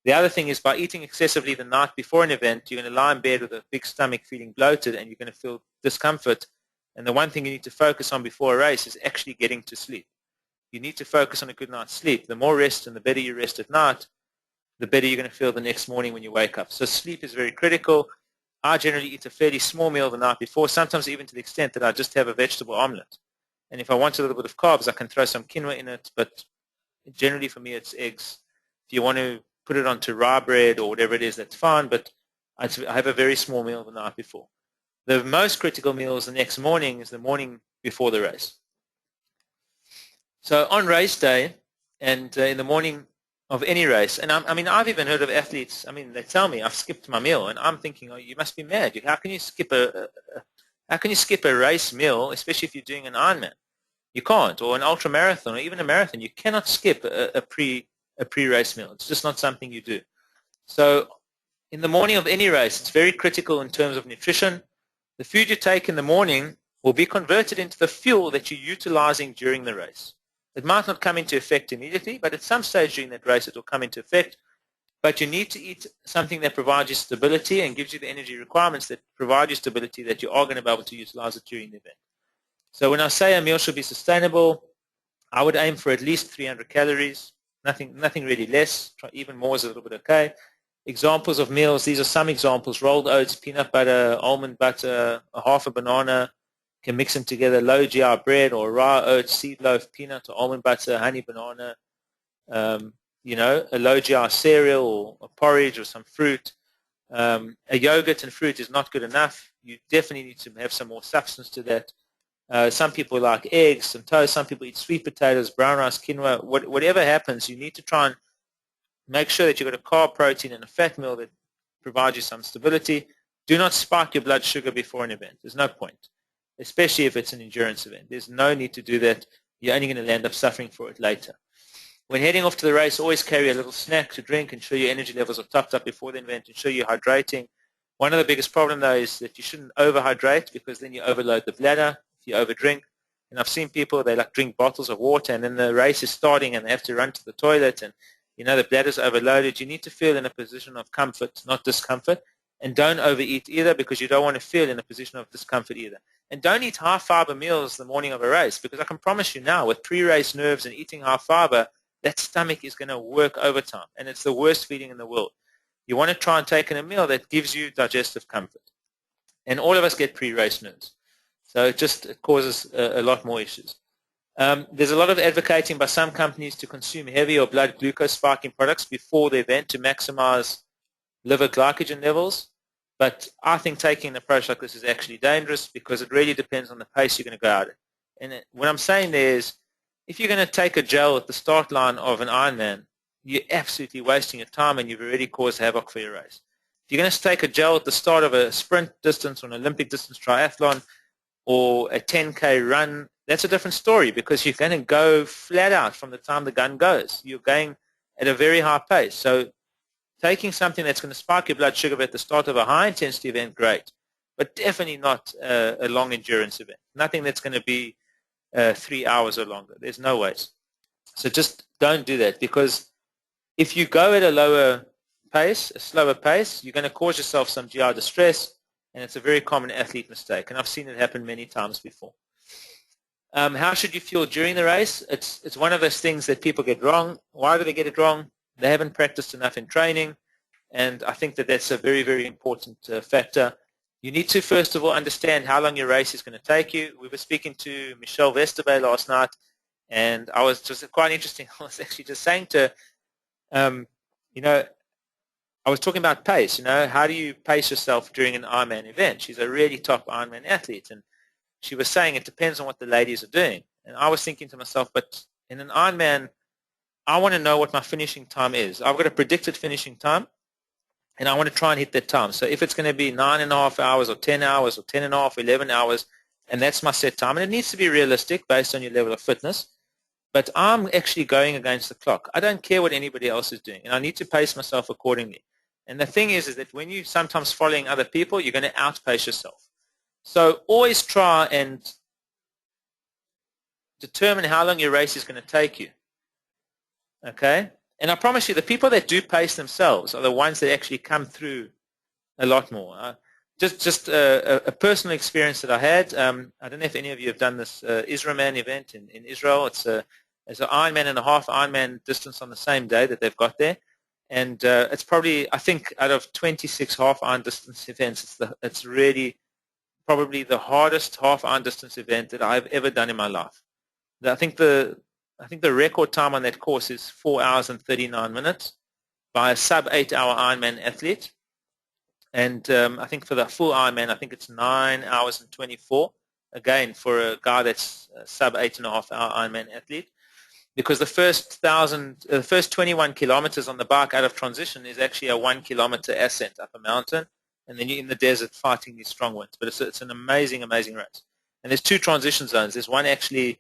The other thing is by eating excessively the night before an event, you're going to lie in bed with a big stomach feeling bloated, and you're going to feel discomfort. And the one thing you need to focus on before a race is actually getting to sleep. You need to focus on a good night's sleep. The more rest and the better you rest at night, the better you're going to feel the next morning when you wake up. So sleep is very critical. I generally eat a fairly small meal the night before, sometimes even to the extent that I just have a vegetable omelette. And if I want a little bit of carbs, I can throw some quinoa in it, but generally for me it's eggs. If you want to put it onto rye bread or whatever it is, that's fine, but I have a very small meal the night before. The most critical meal is the next morning, is the morning before the race. So on race day and in the morning of any race, and I mean, I've even heard of athletes, I mean, they tell me, I've skipped my meal, and I'm thinking, oh, you must be mad. How can you skip a race meal, especially if you're doing an Ironman? You can't, or an ultra marathon, or even a marathon. You cannot skip a pre-race meal. It's just not something you do. So in the morning of any race, it's very critical in terms of nutrition. The food you take in the morning will be converted into the fuel that you're utilizing during the race. It might not come into effect immediately, but at some stage during that race it will come into effect. But you need to eat something that provides you stability and gives you the energy requirements that provide you stability, that you are going to be able to utilize it during the event. So when I say a meal should be sustainable, I would aim for at least 300 calories, nothing really less. Even more is a little bit okay. Examples of meals, these are some examples: rolled oats, peanut butter, almond butter, a half a banana. Can mix them together, low GI bread or raw oats, seed loaf, peanut or almond butter, honey, banana, you know, a low GI cereal or a porridge or some fruit. A yogurt and fruit is not good enough. You definitely need to have some more substance to that. Some people like eggs, some toast. Some people eat sweet potatoes, brown rice, quinoa. Whatever happens, you need to try and make sure that you've got a carb, protein, and a fat meal that provides you some stability. Do not spike your blood sugar before an event. There's no point, especially if it's an endurance event. There's no need to do that. You're only going to end up suffering for it later. When heading off to the race, always carry a little snack to drink. Ensure your energy levels are topped up before the event. Ensure you're hydrating. One of the biggest problems, though, is that you shouldn't overhydrate, because then you overload the bladder if you overdrink. And I've seen people, they like drink bottles of water, and then the race is starting and they have to run to the toilet, and you know the bladder's overloaded. You need to feel in a position of comfort, not discomfort. And don't overeat either, because you don't want to feel in a position of discomfort either. And don't eat high-fiber meals the morning of a race, because I can promise you now, with pre-race nerves and eating high-fiber, that stomach is going to work overtime, and it's the worst feeling in the world. You want to try and take in a meal that gives you digestive comfort. And all of us get pre-race nerves, so it causes a lot more issues. There's a lot of advocating by some companies to consume heavy or blood glucose spiking products before the event to maximize liver glycogen levels. But I think taking an approach like this is actually dangerous, because it really depends on the pace you're going to go out at. And what I'm saying there is, if you're going to take a gel at the start line of an Ironman, you're absolutely wasting your time, and you've already caused havoc for your race. If you're going to take a gel at the start of a sprint distance or an Olympic distance triathlon or a 10K run, that's a different story because you're going to go flat out from the time the gun goes. You're going at a very high pace. So taking something that's going to spike your blood sugar at the start of a high-intensity event, great, but definitely not a long endurance event. Nothing that's going to be 3 hours or longer. There's no ways. So just don't do that, because if you go at a lower pace, a slower pace, you're going to cause yourself some GI distress, and it's a very common athlete mistake, and I've seen it happen many times before. How should you fuel during the race? It's one of those things that people get wrong. Why do they get it wrong? They haven't practiced enough in training, and I think that that's a very, very important factor. You need to, first of all, understand how long your race is going to take you. We were speaking to Michelle Vesterby last night, and I was just quite interesting. I was actually just saying to her, I was talking about pace. How do you pace yourself during an Ironman event? She's a really top Ironman athlete, and she was saying it depends on what the ladies are doing. And I was thinking to myself, but in an Ironman, I want to know what my finishing time is. I've got a predicted finishing time, and I want to try and hit that time. So if it's going to be 9.5 hours or 10 hours or 10.5, 11 hours, and that's my set time, and it needs to be realistic based on your level of fitness, but I'm actually going against the clock. I don't care what anybody else is doing, and I need to pace myself accordingly. And the thing is that when you're sometimes following other people, you're going to outpace yourself. So always try and determine how long your race is going to take you. Okay? And I promise you, the people that do pace themselves are the ones that actually come through a lot more. Just a personal experience that I had. I don't know if any of you have done this Israelman event in Israel. It's an Ironman and a half Ironman distance on the same day that they've got there. And it's probably, I think, out of 26 half iron distance events, it's really probably the hardest half iron distance event that I've ever done in my life. I think the record time on that course is 4 hours and 39 minutes by a sub-8 hour Ironman athlete. And I think for the full Ironman, I think it's 9 hours and 24, again, for a guy that's a sub-8.5 hour Ironman athlete. Because the first 21 kilometers on the bike out of transition is actually a 1 kilometer ascent up a mountain, and then you're in the desert fighting these strong winds. But it's an amazing, amazing race. And there's two transition zones. There's one actually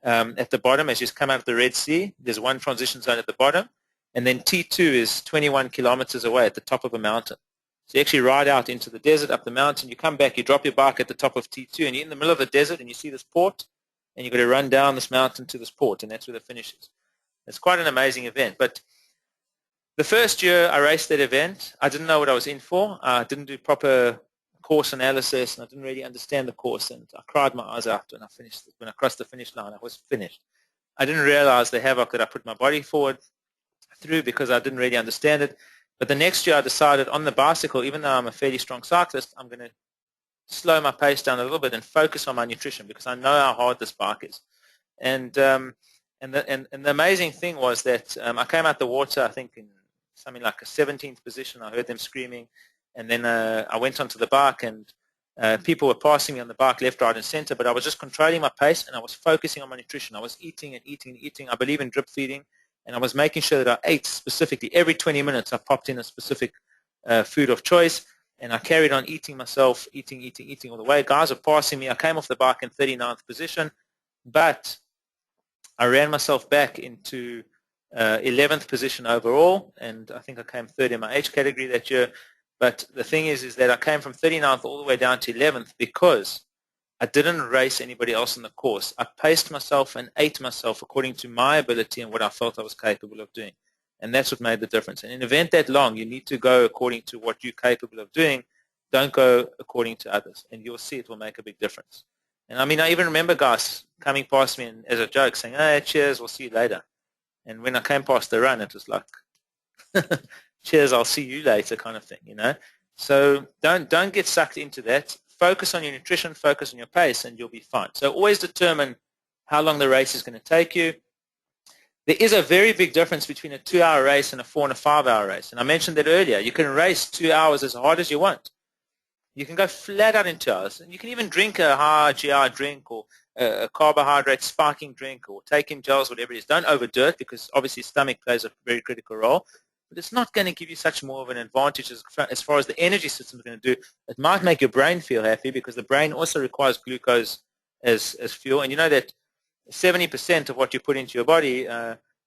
at the bottom as you come out of the Red Sea. There's one transition zone at the bottom, and then T2 is 21 kilometers away at the top of a mountain. So you actually ride out into the desert, up the mountain. You come back, you drop your bike at the top of T2, and you're in the middle of the desert, and you see this port, and you've got to run down this mountain to this port, and that's where the finish is. It's quite an amazing event. But the first year I raced that event, I didn't know what I was in for. I didn't do proper course analysis, and I didn't really understand the course, and I cried my eyes out when I finished it. When I crossed the finish line, I was finished. I didn't realize the havoc that I put my body forward through because I didn't really understand it. But the next year I decided on the bicycle, even though I'm a fairly strong cyclist, I'm going to slow my pace down a little bit and focus on my nutrition because I know how hard this bike is. And the amazing thing was that I came out the water, I think, in something like a 17th position. I heard them screaming. And then I went onto the bike, and people were passing me on the bike left, right, and center, but I was just controlling my pace, and I was focusing on my nutrition. I was eating and eating and eating. I believe in drip feeding, and I was making sure that I ate specifically. Every 20 minutes, I popped in a specific food of choice, and I carried on eating myself, eating all the way. Guys were passing me. I came off the bike in 39th position, but I ran myself back into 11th position overall, and I think I came third in my age category that year. But the thing is that I came from 39th all the way down to 11th because I didn't race anybody else in the course. I paced myself and ate myself according to my ability and what I felt I was capable of doing. And that's what made the difference. And in an event that long, you need to go according to what you're capable of doing. Don't go according to others. And you'll see it will make a big difference. And I mean, I even remember guys coming past me and, as a joke saying, hey, cheers, we'll see you later. And when I came past the run, it was like, cheers, I'll see you later kind of thing, you know. So don't get sucked into that. Focus on your nutrition, focus on your pace, and you'll be fine. So always determine how long the race is going to take you. There is a very big difference between a 2-hour race and a 4 and a 5-hour race. And I mentioned that earlier. You can race 2 hours as hard as you want. You can go flat out in 2 hours. And you can even drink a high GI drink or a carbohydrate spiking drink or take in gels, whatever it is. Don't overdo it because obviously stomach plays a very critical role. But it's not going to give you such more of an advantage as far as the energy system is going to do. It might make your brain feel happy because the brain also requires glucose as fuel. And you know that 70% of what you put into your body,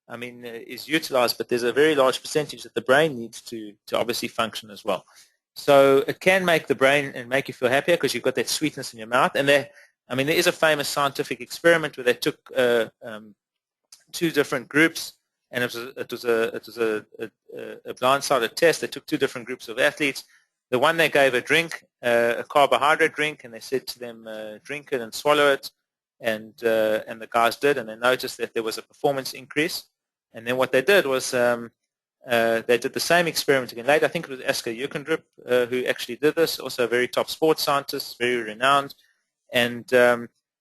is utilized, but there's a very large percentage that the brain needs to obviously function as well. So it can make the brain and make you feel happier because you've got that sweetness in your mouth. And there is a famous scientific experiment where they took two different groups, and it was a blindsided test. They took two different groups of athletes. The one they gave a drink, a carbohydrate drink, and they said to them, drink it and swallow it. And the guys did, and they noticed that there was a performance increase. And then what they did was they did the same experiment again later. I think it was Asker Jukendrup who actually did this, also a very top sports scientist, very renowned. And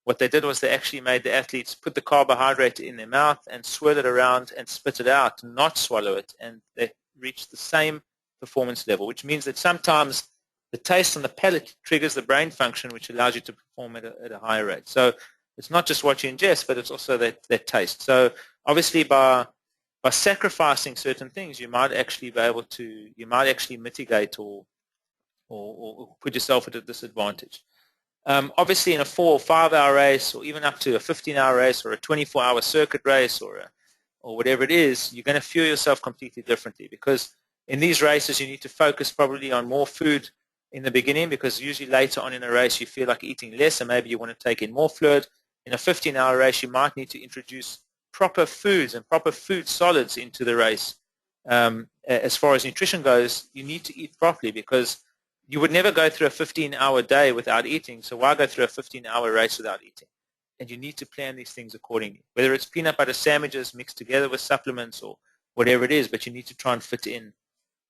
what they did was they actually made the athletes put the carbohydrate in their mouth and swirl it around and spit it out, not swallow it. And they reached the same performance level, which means that sometimes the taste on the palate triggers the brain function, which allows you to perform at a higher rate. So it's not just what you ingest, but it's also that taste. So obviously by sacrificing certain things, you might actually be able to, mitigate or put yourself at a disadvantage. Obviously in a 4 or 5 hour race, or even up to a 15-hour race, or a 24-hour circuit race, or whatever it is, you're going to fuel yourself completely differently, because in these races you need to focus probably on more food in the beginning, because usually later on in a race you feel like eating less and maybe you want to take in more fluid. In a 15-hour race, you might need to introduce proper foods and proper food solids into the race. As far as nutrition goes, you need to eat properly, because you would never go through a 15-hour day without eating, so why go through a 15-hour race without eating? And you need to plan these things accordingly, whether it's peanut butter sandwiches mixed together with supplements or whatever it is, but you need to try and fit in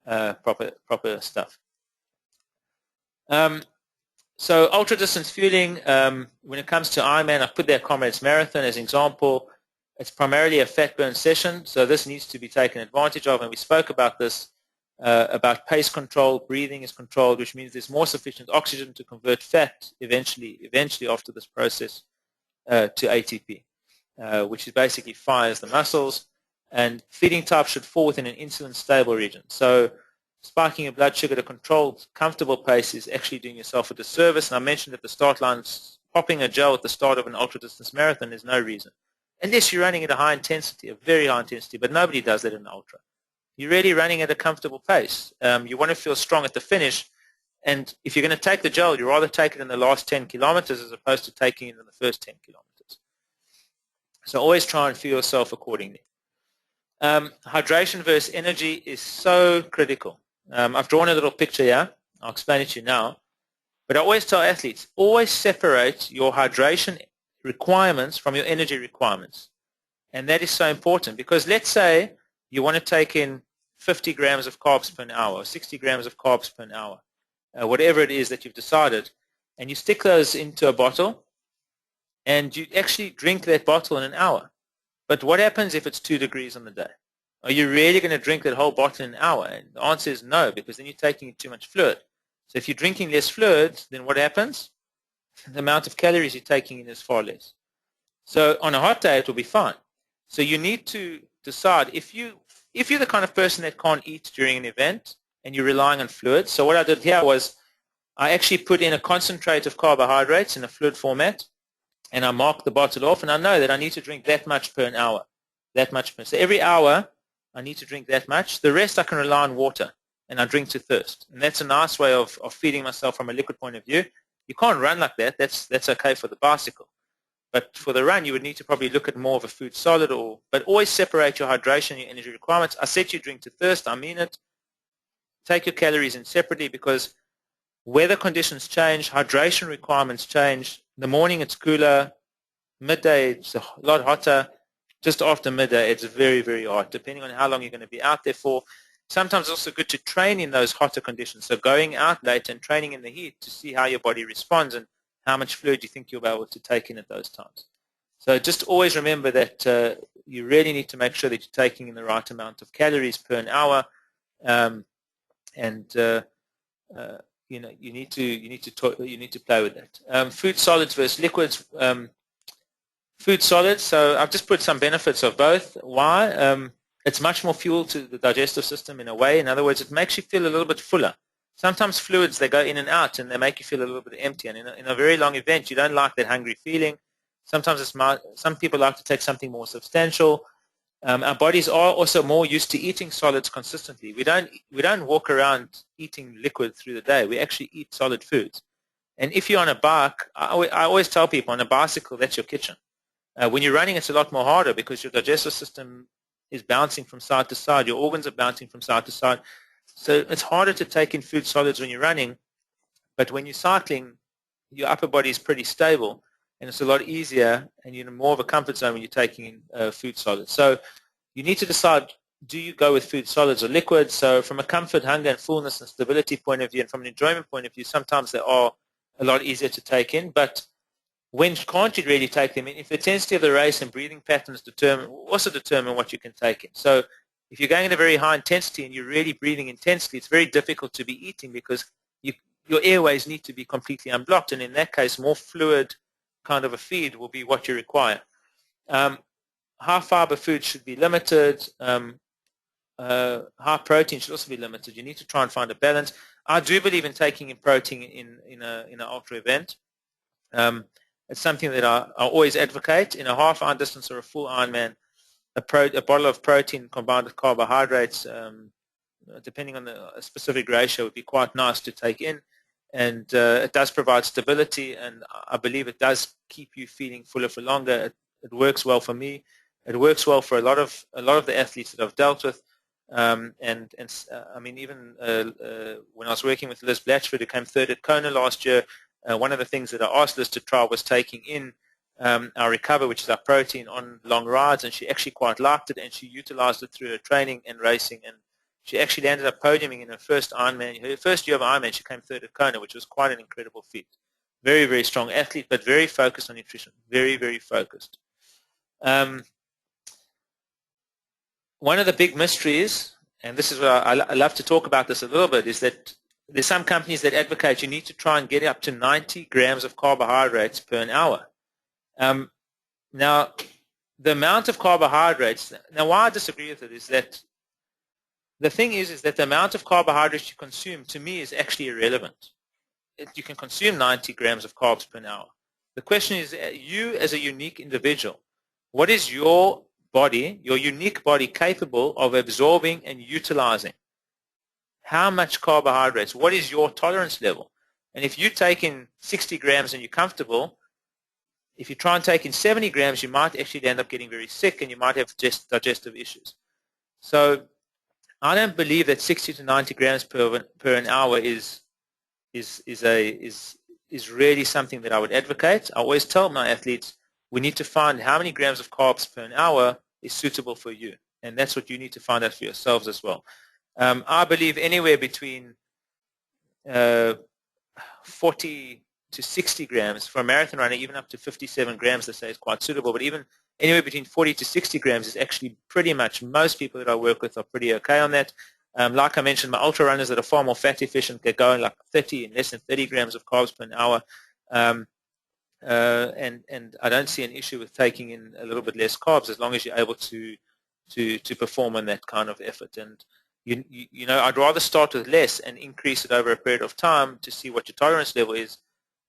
proper stuff. So ultra-distance fueling, when it comes to Ironman, I put their Comrades Marathon as an example. It's primarily a fat burn session, so this needs to be taken advantage of, and we spoke about this, about pace control. Breathing is controlled, which means there's more sufficient oxygen to convert fat eventually after this process to ATP, which is basically fires the muscles. And feeding type should fall within an insulin-stable region. So spiking your blood sugar at a controlled, comfortable pace is actually doing yourself a disservice. And I mentioned at the start line, popping a gel at the start of an ultra-distance marathon is no reason. Unless you're running at a high intensity, a very high intensity, but nobody does that in an ultra. You're really running at a comfortable pace. You want to feel strong at the finish, and if you're going to take the gel, you'd rather take it in the last 10 kilometers as opposed to taking it in the first 10 kilometers. So always try and fuel yourself accordingly. Hydration versus energy is so critical. I've drawn a little picture here. I'll explain it to you now. But I always tell athletes, always separate your hydration requirements from your energy requirements. And that is so important, because let's say you want to take in 50 grams of carbs per hour, or 60 grams of carbs per hour, whatever it is that you've decided, and you stick those into a bottle, and you actually drink that bottle in an hour. But what happens if it's 2 degrees on the day? Are you really going to drink that whole bottle in an hour? And the answer is no, because then you're taking in too much fluid. So if you're drinking less fluid, then what happens? The amount of calories you're taking in is far less. So on a hot day, it will be fine. So you need to decide if you're the kind of person that can't eat during an event and you're relying on fluid. So what I did here was I actually put in a concentrate of carbohydrates in a fluid format, and I marked the bottle off, and I know that I need to drink that much per hour, So every hour I need to drink that much. The rest I can rely on water, and I drink to thirst. And that's a nice way of feeding myself from a liquid point of view. You can't run like that. That's okay for the bicycle. But for the run, you would need to probably look at more of a food solid, but always separate your hydration and your energy requirements. I said you drink to thirst. I mean it. Take your calories in separately, because weather conditions change, hydration requirements change. In the morning it's cooler. Midday it's a lot hotter. Just after midday it's very, very hot, depending on how long you're going to be out there for. Sometimes it's also good to train in those hotter conditions. So going out late and training in the heat to see how your body responds and how much fluid you think you'll be able to take in at those times. So just always remember that you really need to make sure that you're taking in the right amount of calories per hour, you need to play with that. Food solids versus liquids. Food solids. So I've just put some benefits of both. Why? It's much more fuel to the digestive system in a way. In other words, it makes you feel a little bit fuller. sometimes fluids, they go in and out and they make you feel a little bit empty. And in a very long event, you don't like that hungry feeling. Sometimes some people like to take something more substantial. Our bodies are also more used to eating solids consistently. We don't walk around eating liquid through the day. We actually eat solid foods. And if you're on a bike, I always tell people on a bicycle, that's your kitchen. When you're running, it's a lot more harder because your digestive system is bouncing from side to side. Your organs are bouncing from side to side. So it's harder to take in food solids when you're running. But when you're cycling, your upper body is pretty stable, and it's a lot easier, and you're in more of a comfort zone when you're taking in food solids. So you need to decide, do you go with food solids or liquids? So from a comfort, hunger, and fullness and stability point of view, and from an enjoyment point of view, sometimes they are a lot easier to take in. But when can't you really take them in? If the intensity of the race and breathing patterns also determine what you can take in. So if you're going at a very high intensity and you're really breathing intensely, it's very difficult to be eating because your airways need to be completely unblocked. And in that case, more fluid kind of a feed will be what you require. High fiber food should be limited. High protein should also be limited. You need to try and find a balance. I do believe in taking in protein in an ultra event. It's something that I always advocate. In a half-iron distance or a full Ironman, a bottle of protein combined with carbohydrates, depending on the specific ratio, would be quite nice to take in. And it does provide stability, and I believe it does keep you feeling fuller for longer. It works well for me. It works well for a lot of the athletes that I've dealt with. I mean, even when I was working with Liz Blatchford, who came third at Kona last year, one of the things that I asked Liz to try was taking in our Recover, which is our protein, on long rides, and she actually quite liked it, and she utilized it through her training and racing, and she actually ended up podiuming in her first Ironman. Her first year of Ironman, she came third at Kona, which was quite an incredible feat. Very, very strong athlete, but very focused on nutrition. Very, very focused. One of the big mysteries, and this is what I love to talk about this a little bit, is that there's some companies that advocate you need to try and get up to 90 grams of carbohydrates per an hour. Now, the amount of carbohydrates, now why I disagree with it is that the thing is that the amount of carbohydrates you consume, to me, is actually irrelevant. You can consume 90 grams of carbs per hour. The question is, you as a unique individual, what is your body, your unique body, capable of absorbing and utilizing? How much carbohydrates? What is your tolerance level? And if you take in 60 grams and you're comfortable, if you try and take in 70 grams, you might actually end up getting very sick and you might have just digestive issues. So I don't believe that 60 to 90 grams per an hour is really something that I would advocate. I always tell my athletes, we need to find how many grams of carbs per an hour is suitable for you, and that's what you need to find out for yourselves as well. I believe anywhere between 40 to 60 grams for a marathon runner, even up to 57 grams, they say, is quite suitable. But even anywhere between 40 to 60 grams is actually pretty much, most people that I work with are pretty okay on that. Like I mentioned, my ultra runners that are far more fat efficient get going like 30 and less than 30 grams of carbs per hour. And I don't see an issue with taking in a little bit less carbs as long as you're able to perform on that kind of effort. And you know, I'd rather start with less and increase it over a period of time to see what your tolerance level is,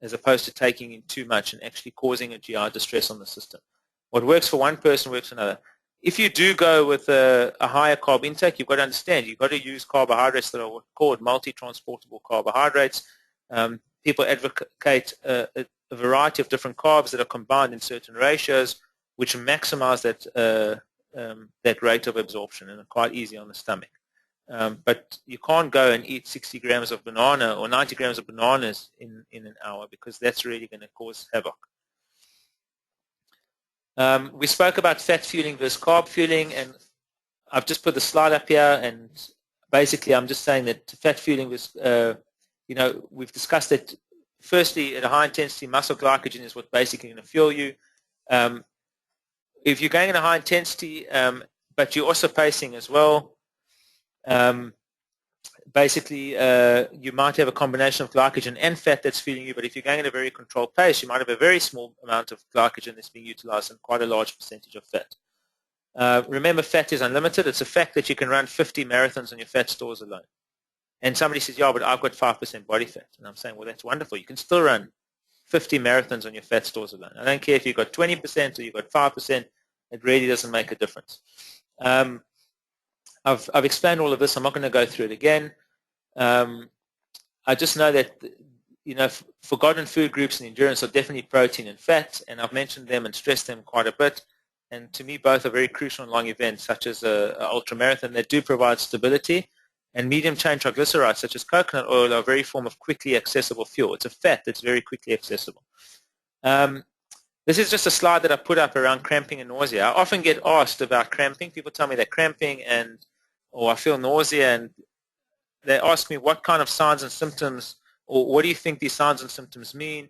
as opposed to taking in too much and actually causing a GI distress on the system. What works for one person works for another. If you do go with a higher carb intake, you've got to understand you've got to use carbohydrates that are called multi-transportable carbohydrates. People advocate a variety of different carbs that are combined in certain ratios, which maximize that rate of absorption, and are quite easy on the stomach. But you can't go and eat 60 grams of banana or 90 grams of bananas in an hour, because that's really going to cause havoc. We spoke about fat fueling versus carb fueling, and I've just put the slide up here, and basically I'm just saying that fat fueling was, you know, we've discussed that firstly at a high intensity muscle glycogen is what's basically going to fuel you. If you're going in a high intensity, but you're also pacing as well, basically you might have a combination of glycogen and fat that's fueling you, but if you're going at a very controlled pace, you might have a very small amount of glycogen that's being utilized and quite a large percentage of fat. Remember, fat is unlimited. It's a fact that you can run 50 marathons on your fat stores alone. And somebody says, yeah, but I've got 5% body fat. And I'm saying, well, that's wonderful. You can still run 50 marathons on your fat stores alone. I don't care if you've got 20% or you've got 5%. It really doesn't make a difference. I've explained all of this. I'm not going to go through it again. I just know that, forgotten food groups in endurance are definitely protein and fat, and I've mentioned them and stressed them quite a bit. And to me, both are very crucial in long events, such as an ultramarathon, that do provide stability. And medium-chain triglycerides, such as coconut oil, are a very form of quickly accessible fuel. It's a fat that's very quickly accessible. This is just a slide that I put up around cramping and nausea. I often get asked about cramping. People tell me they're cramping or I feel nausea, and they ask me what kind of signs and symptoms, or what do you think these signs and symptoms mean?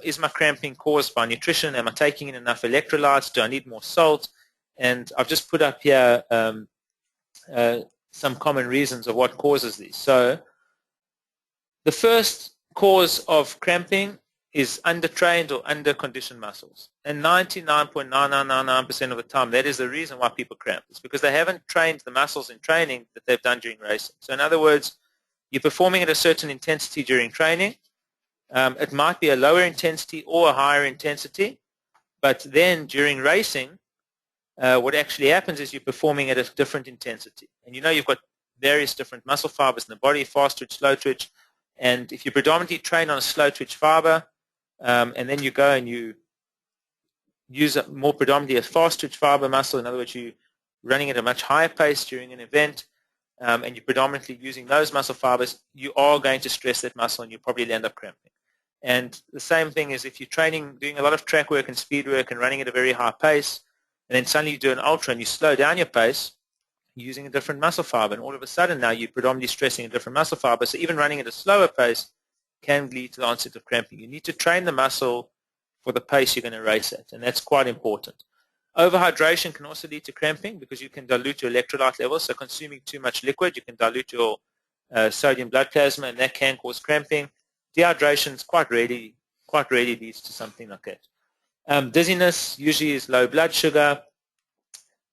Is my cramping caused by nutrition? Am I taking in enough electrolytes? Do I need more salt? And I've just put up here some common reasons of what causes these. So the first cause of cramping is undertrained or underconditioned muscles. And 99.9999% of the time, that is the reason why people cramp. It's because they haven't trained the muscles in training that they've done during racing. So in other words, you're performing at a certain intensity during training. It might be a lower intensity or a higher intensity, but then during racing, what actually happens is you're performing at a different intensity. And you've got various different muscle fibers in the body, fast twitch, slow twitch. And if you predominantly train on a slow twitch fiber, and then you go and you use more predominantly a fast twitch fiber muscle, in other words, you're running at a much higher pace during an event, and you're predominantly using those muscle fibers, you are going to stress that muscle and you'll probably end up cramping. And the same thing is if you're training, doing a lot of track work and speed work and running at a very high pace, and then suddenly you do an ultra and you slow down your pace, you're using a different muscle fiber, and all of a sudden now you're predominantly stressing a different muscle fiber. So even running at a slower pace can lead to the onset of cramping. You need to train the muscle for the pace you're going to race at, and that's quite important. Overhydration can also lead to cramping because you can dilute your electrolyte levels. So consuming too much liquid, you can dilute your sodium blood plasma, and that can cause cramping. Dehydration quite rarely leads to something like that. Dizziness usually is low blood sugar.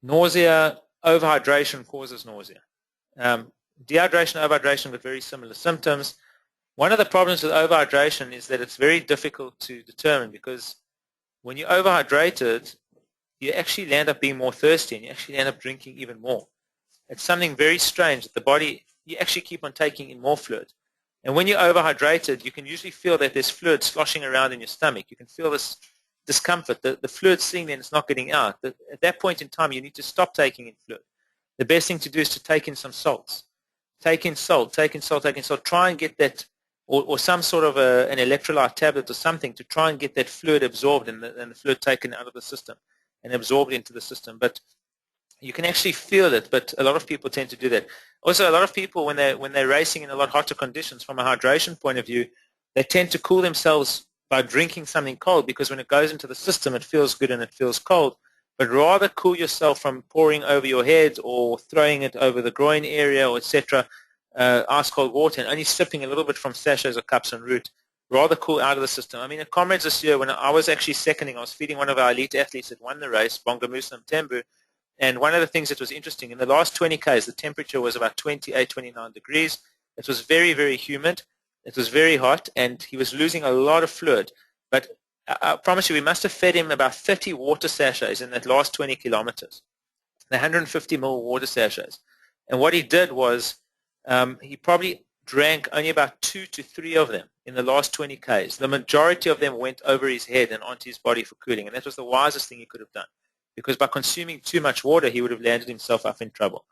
Nausea, overhydration causes nausea. Dehydration, overhydration with very similar symptoms. One of the problems with overhydration is that it's very difficult to determine, because when you're overhydrated, you actually end up being more thirsty and you actually end up drinking even more. It's something very strange that the body, you actually keep on taking in more fluid. And when you're overhydrated, you can usually feel that there's fluid sloshing around in your stomach. You can feel this discomfort. The fluid's sitting there and it's not getting out. At that point in time, you need to stop taking in fluid. The best thing to do is to take in some salts. Take in salt. Try and get that, or some sort of an electrolyte tablet or something to try and get that fluid absorbed and the fluid taken out of the system and absorbed into the system. But you can actually feel it, but a lot of people tend to do that. Also, a lot of people, when they're racing in a lot hotter conditions from a hydration point of view, they tend to cool themselves by drinking something cold, because when it goes into the system, it feels good and it feels cold. But rather cool yourself from pouring over your head or throwing it over the groin area or etc., ice cold water, and only sipping a little bit from sachets or cups en route. Rather cool out of the system. I mean, at Comrades this year, when I was actually seconding, I was feeding one of our elite athletes that won the race, Bonga Muslim Tembu, and one of the things that was interesting, in the last 20 Ks, the temperature was about 28, 29 degrees. It was very, very humid. It was very hot, and he was losing a lot of fluid. But I promise you, we must have fed him about 30 water sachets in that last 20 kilometers, the 150 ml water sachets. And what he did was he probably drank only about 2 to 3 of them in the last 20 Ks. The majority of them went over his head and onto his body for cooling, and that was the wisest thing he could have done, because by consuming too much water, he would have landed himself up in trouble.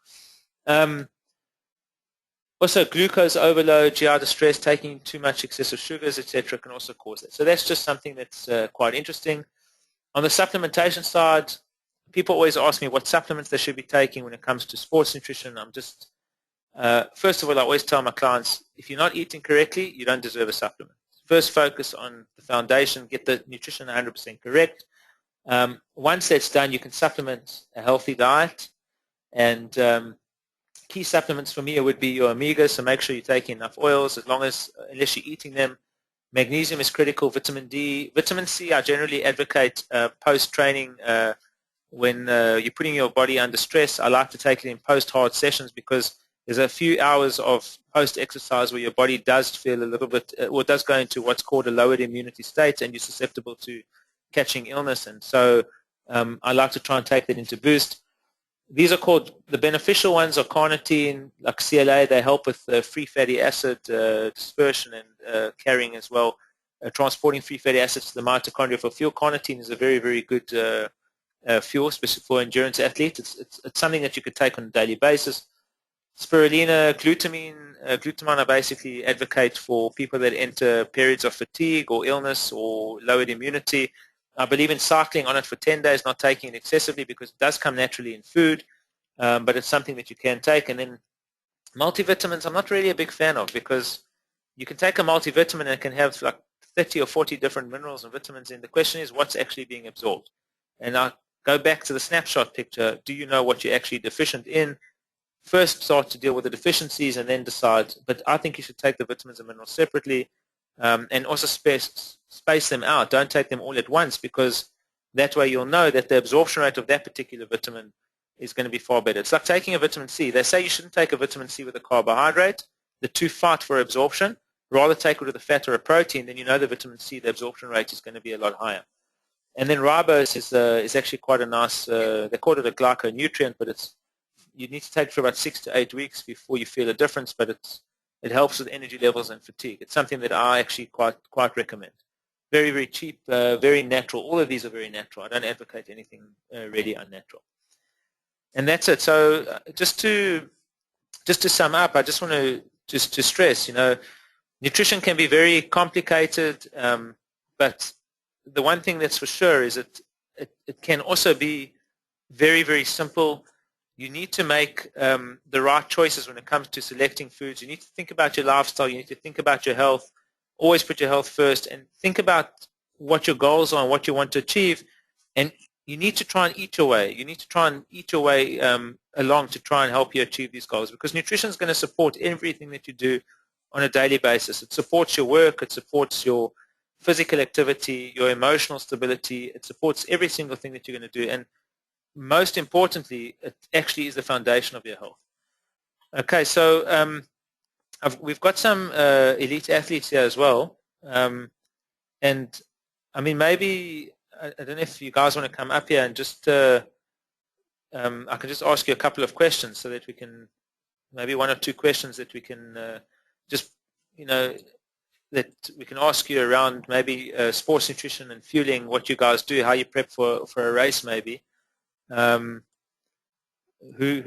Also, glucose overload, GI distress, taking too much excessive sugars, etc., can also cause that. So that's just something that's quite interesting. On the supplementation side, people always ask me what supplements they should be taking when it comes to sports nutrition. I'm just, first of all, I always tell my clients, if you're not eating correctly, you don't deserve a supplement. First, focus on the foundation, get the nutrition 100% correct. Once that's done, you can supplement a healthy diet, and key supplements for me would be your omegas, so make sure you're taking enough oils, unless you're eating them. Magnesium is critical, vitamin D. Vitamin C, I generally advocate post-training when you're putting your body under stress. I like to take it in post-hard sessions, because There's a few hours of post-exercise where your body does feel a little bit, or does go into what's called a lowered immunity state, and you're susceptible to catching illness. And so I like to try and take that into boost. These are called, the beneficial ones are carnitine, like CLA. They help with free fatty acid dispersion and carrying as well, transporting free fatty acids to the mitochondria for fuel. Carnitine is a very, very good fuel, especially for endurance athletes. It's something that you could take on a daily basis. Spirulina, glutamine I basically advocate for people that enter periods of fatigue or illness or lowered immunity. I believe in cycling on it for 10 days, not taking it excessively because it does come naturally in food, but it's something that you can take. And then multivitamins I'm not really a big fan of because you can take a multivitamin and it can have like 30 or 40 different minerals and vitamins in. The question is what's actually being absorbed. And I go back to the snapshot picture. Do you know what you're actually deficient in? First start to deal with the deficiencies and then decide. But I think you should take the vitamins and minerals separately and also space them out. Don't take them all at once because that way you'll know that the absorption rate of that particular vitamin is going to be far better. It's like taking a vitamin C. They say you shouldn't take a vitamin C with a carbohydrate. The two fight for absorption. Rather take it with a fat or a protein, then you know the vitamin C, the absorption rate is going to be a lot higher. And then ribose is actually quite a nice, they call it a glyconutrient, but you need to take it for about 6 to 8 weeks before you feel a difference, but it helps with energy levels and fatigue. It's something that I actually quite recommend. Very, very cheap, very natural. All of these are very natural. I don't advocate anything really unnatural. And that's it. So just to sum up, I just want to stress, nutrition can be very complicated, but the one thing that's for sure is that it can also be very, very simple. You need to make the right choices when it comes to selecting foods. You need to think about your lifestyle. You need to think about your health. Always put your health first and think about what your goals are and what you want to achieve. And you need to try and eat your way. You need to try and eat your way along to try and help you achieve these goals because nutrition is going to support everything that you do on a daily basis. It supports your work. It supports your physical activity, your emotional stability. It supports every single thing that you're going to do. And most importantly, it actually is the foundation of your health. Okay, so we've got some elite athletes here as well. And, I mean, maybe, I don't know if you guys want to come up here and just, I can just ask you a couple of questions so that we can, maybe 1 or 2 questions that we can just, that we can ask you around maybe sports nutrition and fueling, what you guys do, how you prep for a race maybe. Who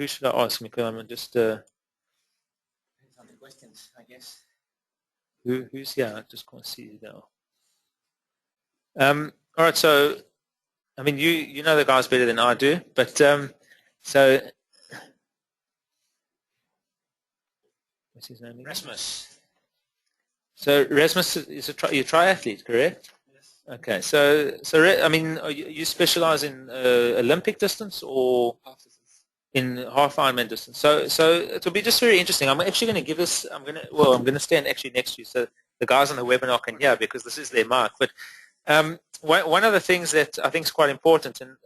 should I ask, Michael? I'm just Depends on the questions, I guess. Who's here? I just can't see you now. All right, so I mean you know the guys better than I do, but so what's his name? Rasmus. So Rasmus is a triathlete, correct? Yes. Okay, so I mean, you specialize in Olympic distance or Half distance. in half Ironman distance? So it'll be just very interesting. I'm actually going to give this. I'm going to stand actually next to you so the guys on the webinar can hear because this is their mic. But one of the things that I think is quite important, and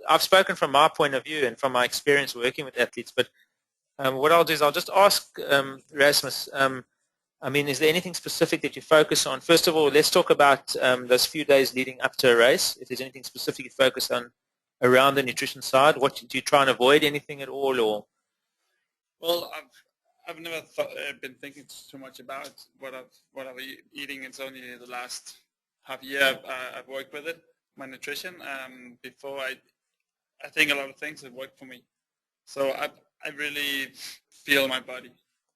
I've spoken from my point of view and from my experience working with athletes. But what I'll do is I'll just ask Rasmus. I mean, is there anything specific that you focus on? First of all, let's talk about those few days leading up to a race. If there's anything specific you focus on around the nutrition side, what do you try and avoid anything at all, or? Well, I've never been thinking too much about what I'm eating. It's only the last half year I've worked with it, my nutrition. Before I think a lot of things have worked for me. So I really feel my body.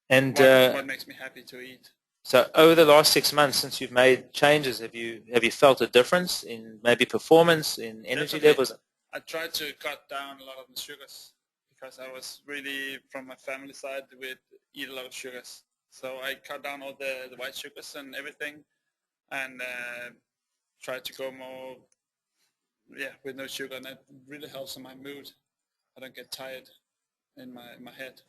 And what makes me happy to eat. So over the last 6 months since you've made changes, have you felt a difference in maybe performance, in energy levels? I tried to cut down a lot of the sugars because I was really, from my family side, we'd eat a lot of sugars. So I cut down all the white sugars and everything and tried to go more, with no sugar, and that really helps in my mood. I don't get tired in my head.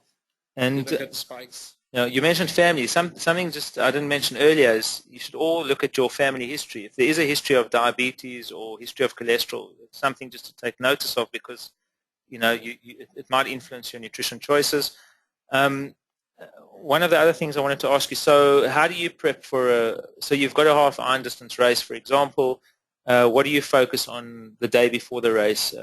And I don't get the spikes. You mentioned family. Something just I didn't mention earlier is you should all look at your family history. If there is a history of diabetes or history of cholesterol, it's something just to take notice of because it might influence your nutrition choices. one of the other things I wanted to ask you, so how do you prep for so you've got a half iron distance race, for example. What do you focus on the day before the race?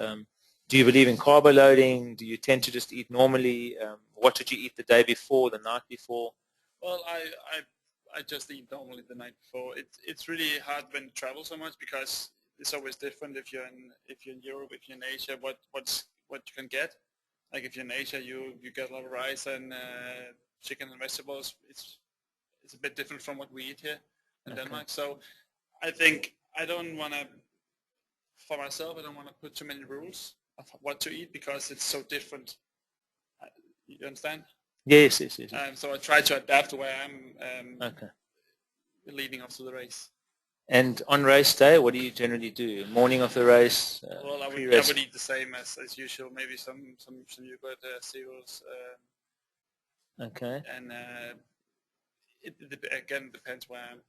Do you believe in carbo loading? Do you tend to just eat normally? What did you eat the day before, the night before? Well, I just eat normally the night before. It's really hard when you travel so much because it's always different if you're in Europe, if you're in Asia, what you can get. Like if you're in Asia, you get a lot of rice and chicken and vegetables. It's a bit different from what we eat here in Denmark. So I think I don't want to, for myself, I don't want to put too many rules of what to eat because it's so different. You understand? Yes. So I try to adapt to where I'm leading up to the race. And on race day, what do you generally do? Morning of the race? Well, I would eat the same as usual. Maybe some yogurt, cereals. Okay. And it again depends where I am.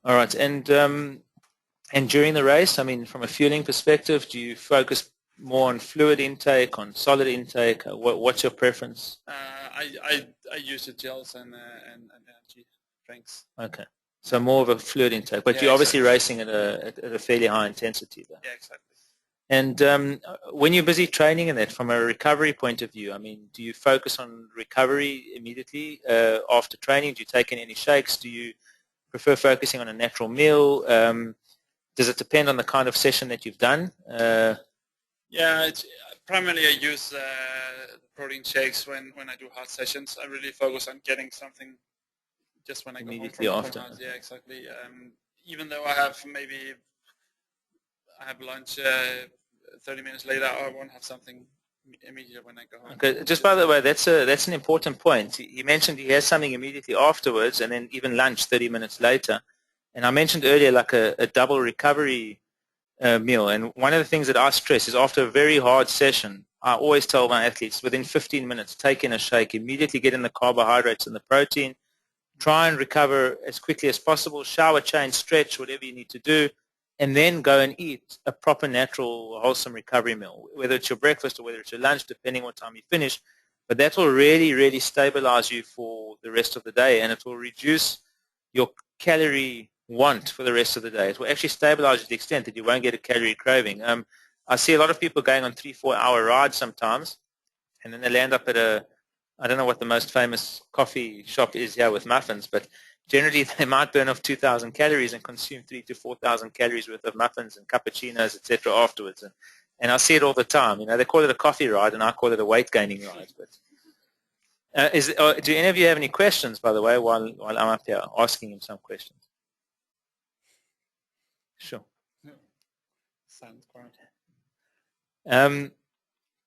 All right. And during the race, I mean, from a fueling perspective, do you focus more on fluid intake, on solid intake? What's your preference? I use the gels and energy drinks. Okay. So more of a fluid intake, but Yeah, you're obviously exactly. racing at a fairly high intensity there. Yeah, exactly. And when you're busy training in that, from a recovery point of view, I mean, do you focus on recovery immediately after training? Do you take in any shakes? Do you prefer focusing on a natural meal? Does it depend on the kind of session that you've done? Yeah, primarily I use protein shakes when I do hard sessions. I really focus on getting something just when I Immediately go home after. from house. Yeah, exactly. Even though I have lunch 30 minutes later, I won't have something immediately when I go home. Okay. Just by the way, that's an important point. He mentioned he has something immediately afterwards, and then even lunch 30 minutes later. And I mentioned earlier like a double recovery meal. And one of the things that I stress is after a very hard session, I always tell my athletes within 15 minutes, take in a shake, immediately get in the carbohydrates and the protein, try and recover as quickly as possible, shower, change, stretch, whatever you need to do, and then go and eat a proper, natural, wholesome recovery meal, whether it's your breakfast or whether it's your lunch, depending what time you finish. But that will really, really stabilize you for the rest of the day, and it will reduce your calorie want for the rest of the day. It will actually stabilize you to the extent that you won't get a calorie craving. I see a lot of people going on 3-4 hour rides sometimes, and then they land up at I don't know what the most famous coffee shop is here with muffins, but generally they might burn off 2,000 calories and consume 3,000 to 4,000 calories worth of muffins and cappuccinos, etc. afterwards. And I see it all the time. You know, they call it a coffee ride, and I call it a weight gaining ride. But do any of you have any questions, by the way, while I'm up here asking him some questions? Sure. Sounds great.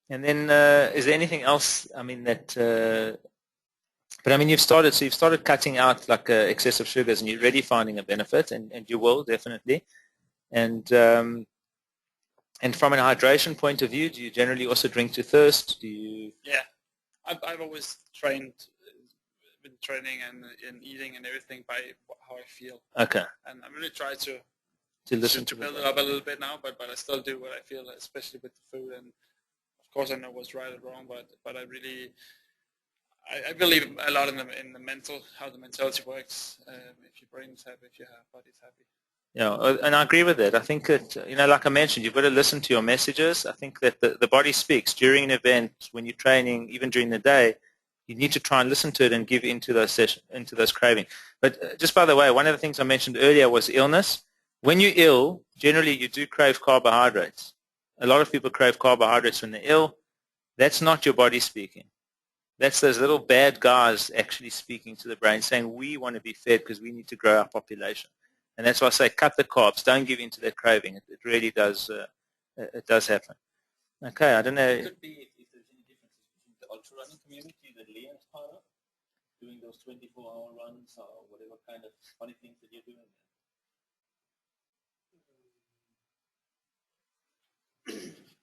And then is there anything else, I mean, that, but I mean, you've started cutting out like excessive sugars, and you're already finding a benefit, and you will definitely. And from an hydration point of view, do you generally also drink to thirst? Do you? Yeah, I've always trained with training and eating and everything by how I feel. Okay. And I really try to listen to build it up a little bit now, but I still do what I feel, especially with the food. And of course, I know what's right and wrong, but I really I believe a lot in the mental, how the mentality works. If your brain is happy, if your body's happy. Yeah, and I agree with that. I think that, like I mentioned, you've got to listen to your messages. I think that the body speaks during an event, when you're training, even during the day. You need to try and listen to it and give into those cravings. But just by the way, one of the things I mentioned earlier was illness. When you're ill, generally you do crave carbohydrates. A lot of people crave carbohydrates when they're ill. That's not your body speaking. That's those little bad guys actually speaking to the brain, saying we want to be fed because we need to grow our population. And that's why I say cut the carbs. Don't give in to that craving. It really does. It does happen. Okay, I don't know. It could be if there's any differences between the ultra running community that Liam is part of, doing those 24-hour runs or whatever kind of funny things that you're doing.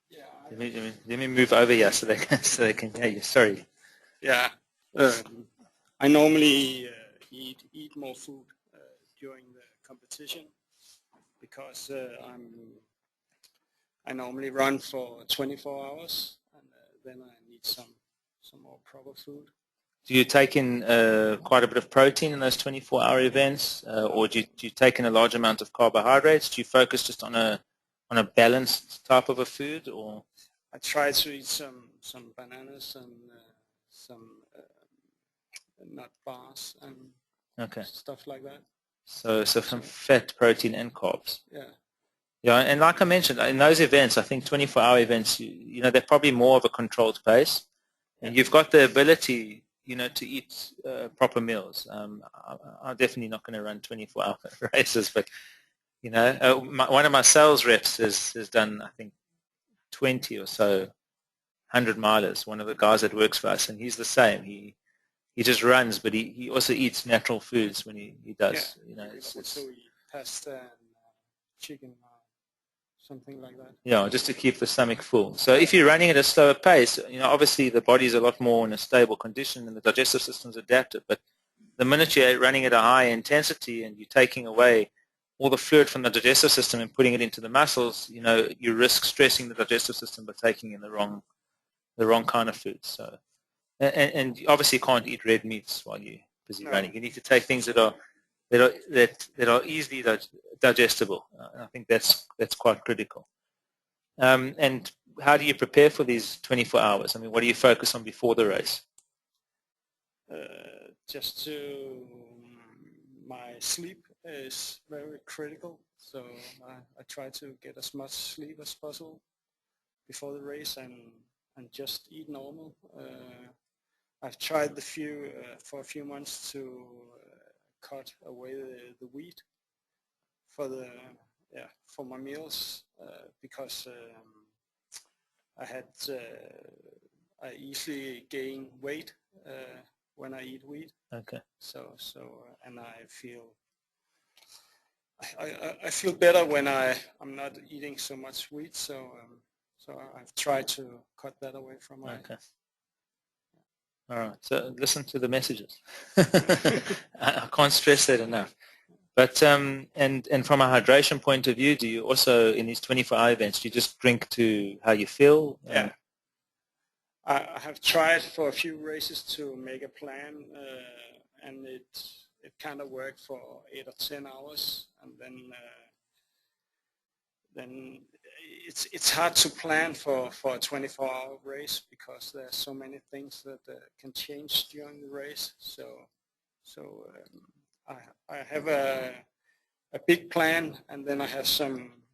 Yeah. Let me move over here so they can hear you. Sorry. Yeah. I normally eat more food during the competition because I normally run for 24 hours, and then I need some more proper food. Do you take in quite a bit of protein in those 24-hour events, or do you take in a large amount of carbohydrates? Do you focus just on a balanced type of a food, or? I try to eat some bananas and some nut bars and stuff like that. So from fat, protein, and carbs. Yeah. Yeah, and like I mentioned, in those events, I think 24-hour events, you know, they're probably more of a controlled pace, and you've got the ability, you know, to eat proper meals. I'm definitely not going to run 24-hour races, but you know, one of my sales reps has done, I think, 20 or so 100-milers. One of the guys that works for us, and he's the same. He just runs, but he also eats natural foods when he does. Yeah. You know, so we eat pasta and chicken, something like that. Yeah, just to keep the stomach full. So if you're running at a slower pace, you know, obviously the body's a lot more in a stable condition and the digestive system's adapted. But the minute you're running at a high intensity and you're taking away all the fluid from the digestive system and putting it into the muscles, you know, you risk stressing the digestive system by taking in the wrong kind of foods. So, and you obviously can't eat red meats while you're busy running. You need to take things that are easily digestible. I think that's quite critical. And how do you prepare for these 24 hours? I mean, what do you focus on before the race? Just my sleep is very critical, so I try to get as much sleep as possible before the race and just eat normal. I've tried for a few months to cut away the wheat for my meals because I easily gain weight when I eat wheat. Okay. And I feel better when I'm not eating so much wheat. So I've tried to cut that away from my. Okay. All right. So listen to the messages. I can't stress that enough. But and from a hydration point of view, do you also in these 24-hour events, do you just drink to how you feel? Yeah. I have tried for a few races to make a plan, and it kind of worked for 8 or 10 hours, and then it's hard to plan for a 24-hour race because there are so many things that can change during the race. So I have a big plan, and then I have some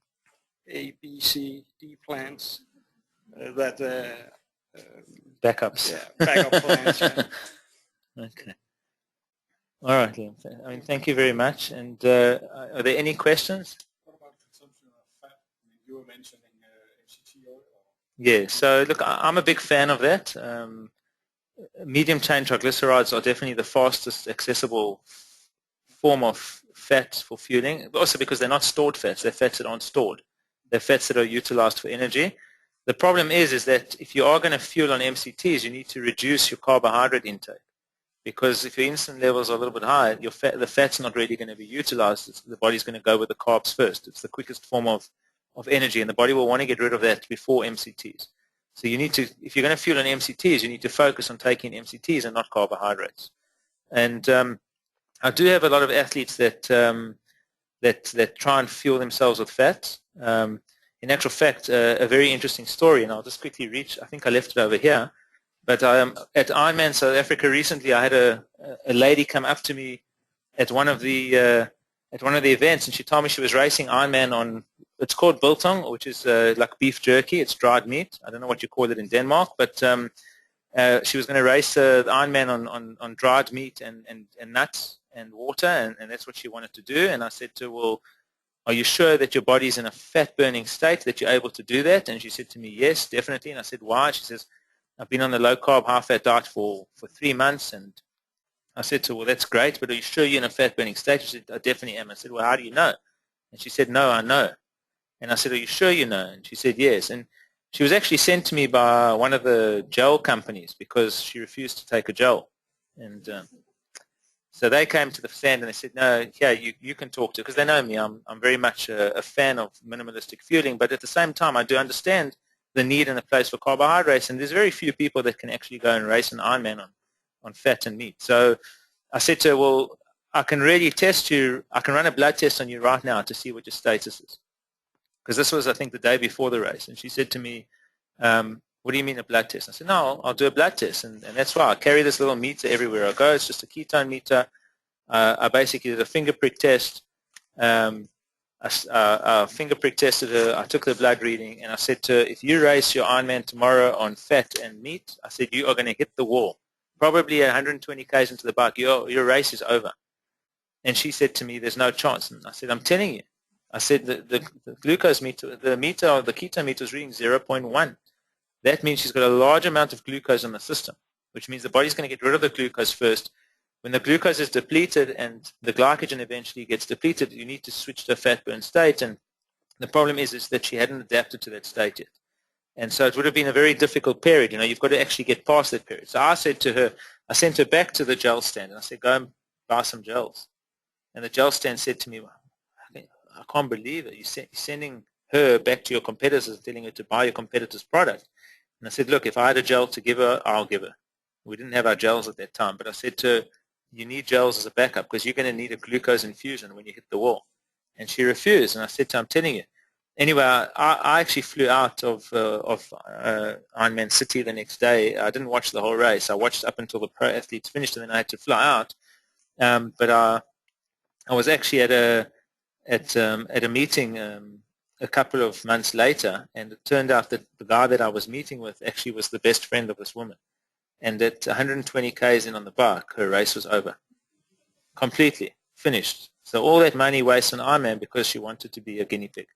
A, B, C, D plans that backups. Yeah, backup plans. Yeah. Okay. All right, Liam. I mean, thank you very much. And are there any questions? What about consumption of fat? I mean, you were mentioning MCT oil. Yeah. So look, I'm a big fan of that. Medium chain triglycerides are definitely the fastest accessible form of fat for fueling, but also because they're not stored fats. They're fats that aren't stored. They're fats that are utilized for energy. The problem is that if you are going to fuel on MCTs, you need to reduce your carbohydrate intake, because if your insulin levels are a little bit high, the fat's not really going to be utilized. The body's going to go with the carbs first. It's the quickest form of energy, and the body will want to get rid of that before MCTs. So you need to, if you're going to fuel on MCTs, you need to focus on taking MCTs and not carbohydrates. And I do have a lot of athletes that try and fuel themselves with fats. In actual fact, a very interesting story, and I'll just quickly reach. I think I left it over here. But at Ironman South Africa recently, I had a lady come up to me at one of the events, and she told me she was racing Ironman on. It's called biltong, which is like beef jerky. It's dried meat. I don't know what you call it in Denmark, but she was going to race the Ironman on dried meat and nuts and water, and that's what she wanted to do. And I said to her, well, are you sure that your body's in a fat-burning state, that you're able to do that? And she said to me, yes, definitely. And I said, why? She says, I've been on the low-carb, high-fat diet for 3 months. And I said to her, well, that's great, but are you sure you're in a fat-burning state? She said, I definitely am. I said, well, how do you know? And she said, no, I know. And I said, are you sure you know? And she said, yes. And she was actually sent to me by one of the gel companies because she refused to take a gel. And so they came to the stand and they said, no, yeah, you can talk to, because they know me. I'm very much a fan of minimalistic fueling, but at the same time, I do understand the need and the place for carbohydrates, and there's very few people that can actually go and race an Ironman fat and meat. So I said to her, well, I can really test you. I can run a blood test on you right now to see what your status is. Because this was, I think, the day before the race. And she said to me, what do you mean a blood test? I said, no, I'll do a blood test. And that's why I carry this little meter everywhere I go. It's just a ketone meter. I basically did a finger prick test. I finger prick tested her. I took the blood reading, and I said to her, if you race your Ironman tomorrow on fat and meat, I said, you are going to hit the wall. Probably 120 k's into the bike, your race is over. And she said to me, there's no chance. And I said, I'm telling you. I said, the glucose meter, the ketone meter is reading 0.1. That means she's got a large amount of glucose in the system, which means the body's going to get rid of the glucose first. When the glucose is depleted and the glycogen eventually gets depleted, you need to switch to a fat burn state. And the problem is that she hadn't adapted to that state yet. And so it would have been a very difficult period. You've got to actually get past that period. So I said to her, I sent her back to the gel stand, and I said, go and buy some gels. And the gel stand said to me, I can't believe it. You're sending her back to your competitors and telling her to buy your competitor's product. And I said, look, if I had a gel to give her, I'll give her. We didn't have our gels at that time. But I said to her, you need gels as a backup because you're going to need a glucose infusion when you hit the wall. And she refused. And I said to her, I'm telling you. Anyway, I actually flew out of Ironman City the next day. I didn't watch the whole race. I watched up until the pro athletes finished, and then I had to fly out. But I was actually at a meeting a couple of months later, and it turned out that the guy that I was meeting with actually was the best friend of this woman. And at 120 k's in on the bike, her race was over. Completely. Finished. So all that money wasted on Ironman because she wanted to be a guinea pig.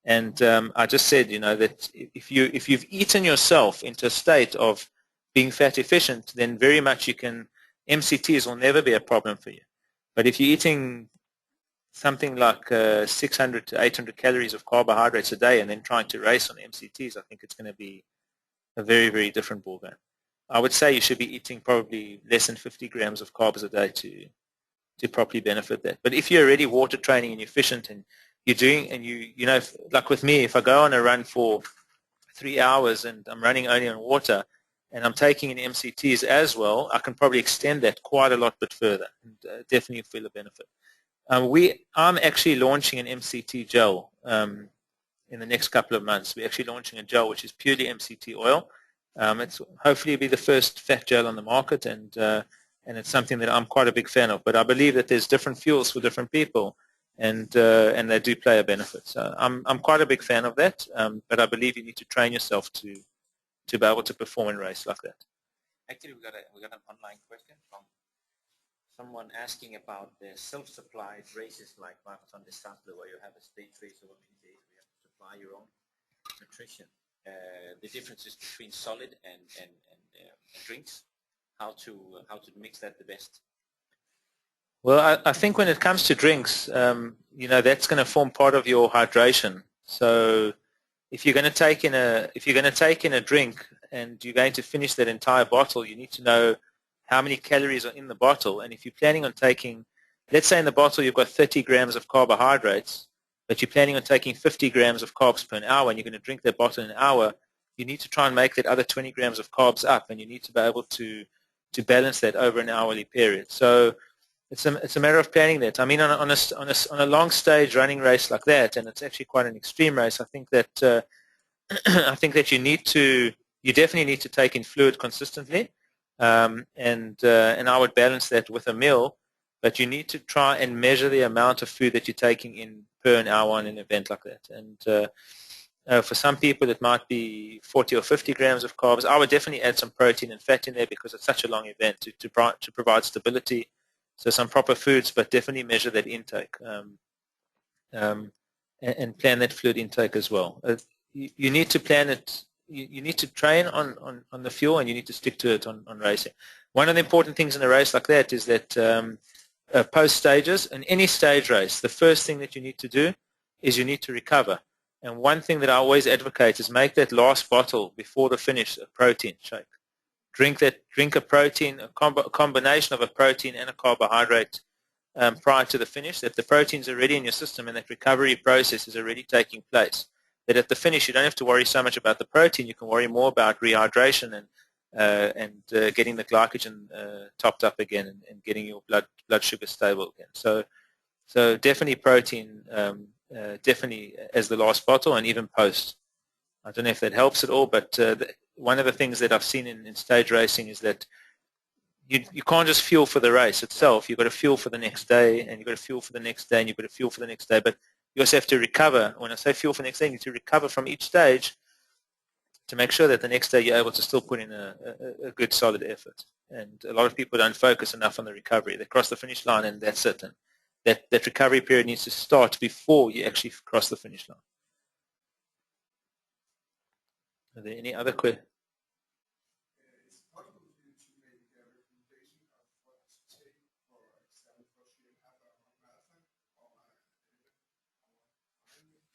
And I just said, that if you've eaten yourself into a state of being fat efficient, then very much MCTs will never be a problem for you. But if you're eating something like 600 to 800 calories of carbohydrates a day and then trying to race on MCTs, I think it's going to be a very, very different ballgame. I would say you should be eating probably less than 50 grams of carbs a day to properly benefit that. But if you're already water training and you're efficient and you're doing, and like with me, if I go on a run for 3 hours and I'm running only on water and I'm taking in MCTs as well, I can probably extend that quite a lot bit further and definitely feel a benefit. I'm actually launching an MCT gel in the next couple of months. We're actually launching a gel which is purely MCT oil. It's hopefully be the first fat gel on the market, and it's something that I'm quite a big fan of. But I believe that there's different fuels for different people, and they do play a benefit. So I'm quite a big fan of that. But I believe you need to train yourself to be able to perform in a race like that. Actually, we got an online question from someone asking about the self-supplied races like Marathon des Sables, where you have a stage race over many days, where you have to supply your own nutrition. The differences between solid and drinks, how to mix that the best. Well, I think when it comes to drinks, that's going to form part of your hydration. So if you're going to take in a drink and you're going to finish that entire bottle, you need to know how many calories are in the bottle. And if you're planning on taking, let's say in the bottle you've got 30 grams of carbohydrates, but you're planning on taking 50 grams of carbs per hour, and you're going to drink that bottle in an hour, you need to try and make that other 20 grams of carbs up, and you need to be able to balance that over an hourly period. So it's a matter of planning that. I mean, on a long stage running race like that, and it's actually quite an extreme race, I think that you definitely need to take in fluid consistently, and I would balance that with a meal. But you need to try and measure the amount of food that you're taking in per an hour on an event like that. And for some people, it might be 40 or 50 grams of carbs. I would definitely add some protein and fat in there because it's such a long event to provide stability. So some proper foods, but definitely measure that intake and plan that fluid intake as well. You need to plan it. You need to train on the fuel, and you need to stick to it on racing. One of the important things in a race like that is that post stages, in any stage race, the first thing that you need to do is you need to recover. And one thing that I always advocate is make that last bottle before the finish a protein shake. Drink a protein, a combination of a protein and a carbohydrate prior to the finish, that the protein's already in your system and that recovery process is already taking place. That at the finish you don't have to worry so much about the protein, you can worry more about rehydration and getting the glycogen topped up again, and getting your blood sugar stable again. So definitely protein, definitely as the last bottle, and even post. I don't know if that helps at all, but one of the things that I've seen in stage racing is that you can't just fuel for the race itself. You've got to fuel for the next day, and you've got to fuel for the next day, and you've got to fuel for the next day. But you also have to recover. When I say fuel for the next day, you need to recover from each stage to make sure that the next day you're able to still put in a good, solid effort. And a lot of people don't focus enough on the recovery. They cross the finish line, and that's it. And that recovery period needs to start before you actually cross the finish line. Are there any other questions?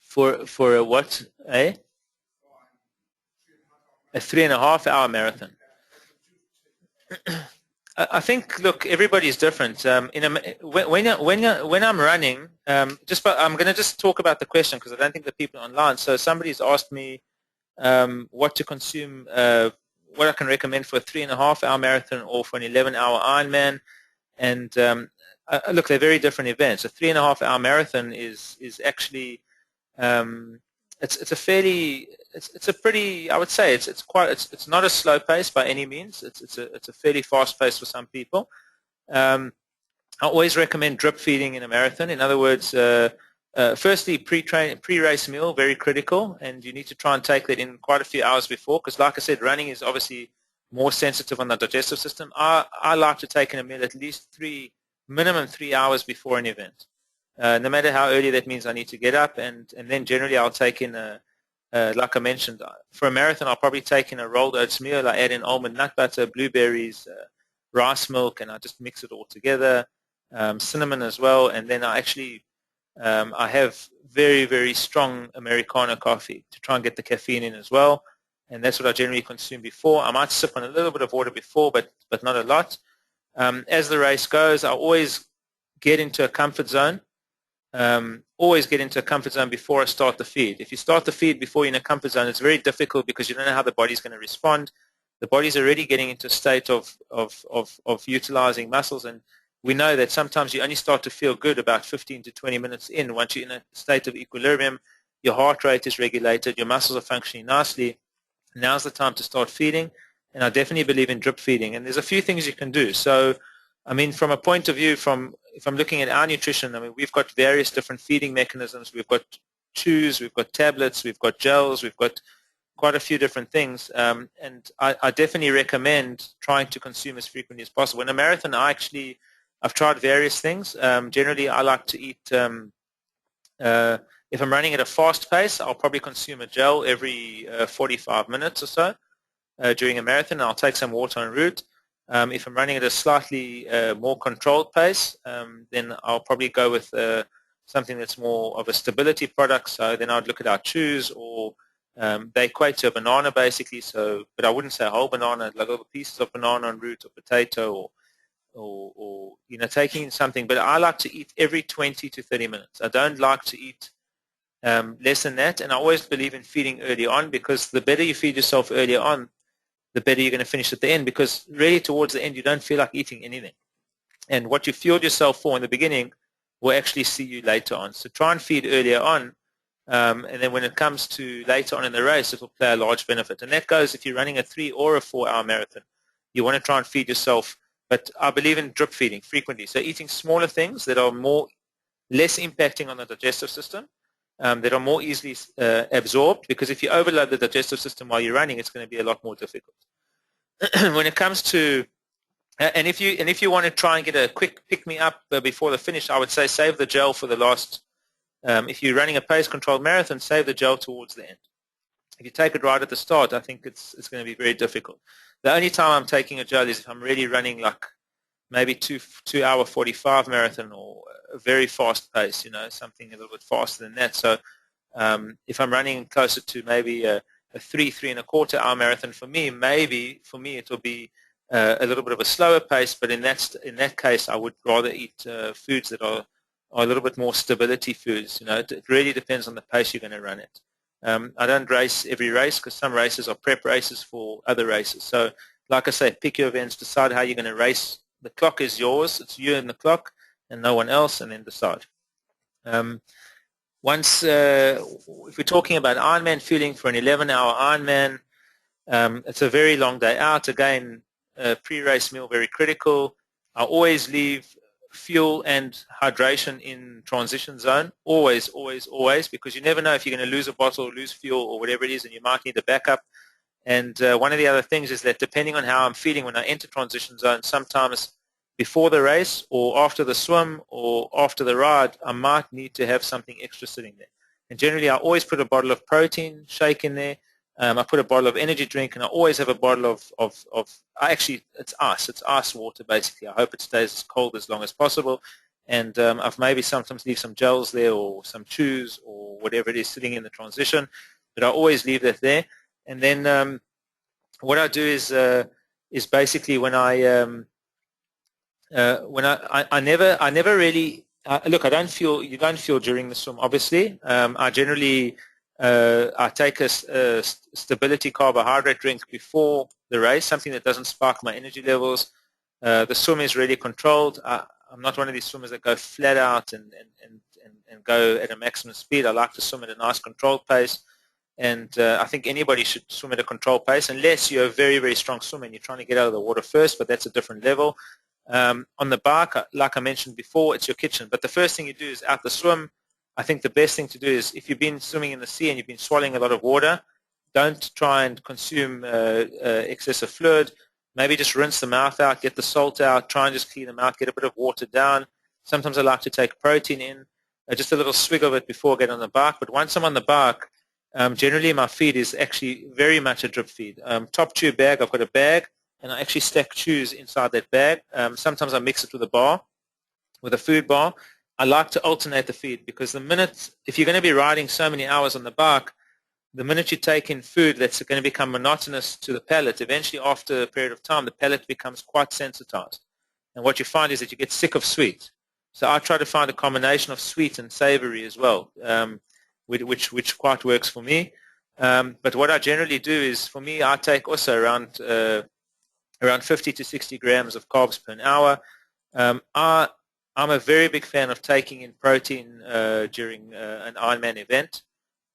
For a what? A 3.5-hour marathon. I think, look, everybody's different. When I'm running, I'm going to just talk about the question because I don't think the people online. So somebody's asked me what to consume, what I can recommend for a 3.5-hour marathon or for an 11-hour Ironman. And look, they're very different events. A 3.5-hour marathon is actually it's a pretty, I would say it's not a slow pace by any means. It's a fairly fast pace for some people. I always recommend drip feeding in a marathon. In other words, firstly, pre-race meal, very critical, and you need to try and take that in quite a few hours before, because like I said, running is obviously more sensitive on the digestive system. I like to take in a meal at least minimum 3 hours before an event. No matter how early that means I need to get up, and then generally I'll take in like I mentioned, for a marathon I'll probably take in a rolled oats meal. I add in almond nut butter, blueberries, rice milk, and I just mix it all together, cinnamon as well, and then I actually I have very, very strong Americano coffee to try and get the caffeine in as well, and that's what I generally consume before. I might sip on a little bit of water before, but not a lot. As the race goes, I always get into a comfort zone. Always get into a comfort zone before I start the feed. If you start the feed before you're in a comfort zone, it's very difficult because you don't know how the body's going to respond. The body's already getting into a state of utilizing muscles, and we know that sometimes you only start to feel good about 15 to 20 minutes in. Once you're in a state of equilibrium, your heart rate is regulated, your muscles are functioning nicely. Now's the time to start feeding, and I definitely believe in drip feeding. And there's a few things you can do. So, I mean, from a point of view, if I'm looking at our nutrition, I mean, we've got various different feeding mechanisms. We've got chews, we've got tablets, we've got gels, we've got quite a few different things. And I definitely recommend trying to consume as frequently as possible. In a marathon, I've tried various things. Generally, I like to eat, if I'm running at a fast pace, I'll probably consume a gel every 45 minutes or so during a marathon. I'll take some water en route. If I'm running at a slightly more controlled pace, then I'll probably go with something that's more of a stability product. So then I'd look at our chews, or they equate to a banana basically. So, but I wouldn't say a whole banana, like little pieces of banana en route, or potato, or taking in something. But I like to eat every 20 to 30 minutes. I don't like to eat less than that, and I always believe in feeding early on, because the better you feed yourself earlier on, the better you're going to finish at the end, because really towards the end you don't feel like eating anything. And what you fueled yourself for in the beginning will actually see you later on. So try and feed earlier on, and then when it comes to later on in the race, it will play a large benefit. And that goes if you're running a 3 or a 4-hour marathon. You want to try and feed yourself, but I believe in drip feeding frequently. So eating smaller things that are less impacting on the digestive system, that are more easily absorbed, because if you overload the digestive system while you're running, it's going to be a lot more difficult. When it comes to, and if you want to try and get a quick pick-me-up before the finish, I would say save the gel for the last, if you're running a pace-controlled marathon, save the gel towards the end. If you take it right at the start, I think it's going to be very difficult. The only time I'm taking a gel is if I'm really running like maybe 2-hour 45 marathon, or a very fast pace, something a little bit faster than that. So if I'm running closer to maybe a 3.25 hour marathon, for me it will be a little bit of a slower pace. But in that case, I would rather eat foods that are a little bit more stability foods. It really depends on the pace you're going to run it. I don't race every race, because some races are prep races for other races. So like I say, pick your events, decide how you're going to race. The clock is yours. It's you and the clock and no one else, and then decide. If we're talking about Ironman fueling for an 11-hour Ironman, it's a very long day out. Again, pre-race meal, very critical. I always leave fuel and hydration in transition zone, always, always, always, because you never know if you're going to lose a bottle or lose fuel or whatever it is, and you might need a backup. And one of the other things is that depending on how I'm feeling when I enter transition zone, sometimes before the race or after the swim or after the ride, I might need to have something extra sitting there. And generally, I always put a bottle of protein shake in there. I put a bottle of energy drink, and I always have a bottle of actually, it's ice. It's ice water, basically. I hope it stays as cold as long as possible. And I've maybe sometimes leave some gels there or some chews or whatever it is sitting in the transition, but I always leave that there. And then what I do is basically when I never really look. I don't feel. You don't feel during the swim, obviously. I generally I take a stability carbohydrate drink before the race, something that doesn't spike my energy levels. The swim is really controlled. I'm not one of these swimmers that go flat out and go at a maximum speed. I like to swim at a nice controlled pace. And I think anybody should swim at a controlled pace unless you're a very, very strong swimmer and you're trying to get out of the water first, but that's a different level. On the bike, like I mentioned before, it's your kitchen. But the first thing you do is out the swim. I think the best thing to do is if you've been swimming in the sea and you've been swallowing a lot of water, don't try and consume excessive fluid. Maybe just rinse the mouth out, get the salt out, try and just clean them out, get a bit of water down. Sometimes I like to take protein in, just a little swig of it before I get on the bike. But once I'm on the bike, generally my feed is actually very much a drip feed. Top chew bag, I've got a bag, and I actually stack chews inside that bag. Sometimes I mix it with a bar, with a food bar. I like to alternate the feed because if you're going to be riding so many hours on the bike, the minute you take in food that's going to become monotonous to the palate, eventually after a period of time, the palate becomes quite sensitized. And what you find is that you get sick of sweet. So I try to find a combination of sweet and savory as well, which quite works for me. But what I generally do is, for me, I take also around 50 to 60 grams of carbs per hour. I'm a very big fan of taking in protein during an Ironman event.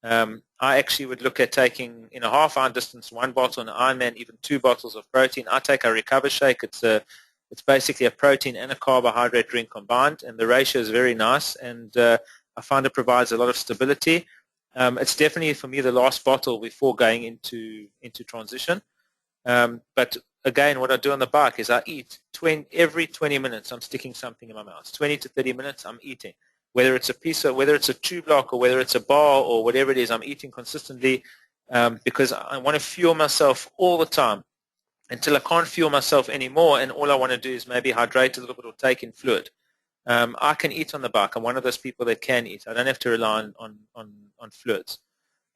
I actually would look at taking in a half-iron distance 1 bottle, in an Ironman even 2 bottles of protein. I take a Recover Shake. It's basically a protein and a carbohydrate drink combined, and the ratio is very nice, and I find it provides a lot of stability. It's definitely, for me, the last bottle before going into transition. But again, what I do on the bike is I eat every 20 minutes. I'm sticking something in my mouth. 20 to 30 minutes, I'm eating. Whether it's a piece of, whether it's a chew block or whether it's a bar or whatever it is, I'm eating consistently because I want to fuel myself all the time until I can't fuel myself anymore, and all I want to do is maybe hydrate a little bit or take in fluid. I can eat on the bike. I'm one of those people that can eat. I don't have to rely on fluids.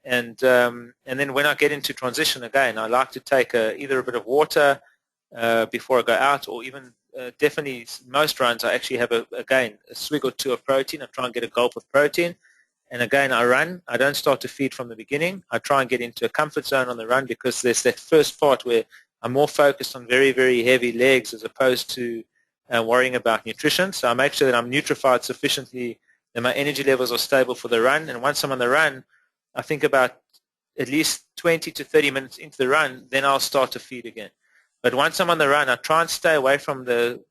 And then when I get into transition again, I like to take either a bit of water before I go out, or even definitely most runs I actually have a swig or two of protein. I try and get a gulp of protein, and again I run. I don't start to feed from the beginning. I try and get into a comfort zone on the run because there's that first part where I'm more focused on very, very heavy legs as opposed to worrying about nutrition. So I make sure that I'm nutrified sufficiently, that my energy levels are stable for the run, and once I'm on the run, I think about at least 20 to 30 minutes into the run, then I'll start to feed again. But once I'm on the run, I try and stay away from the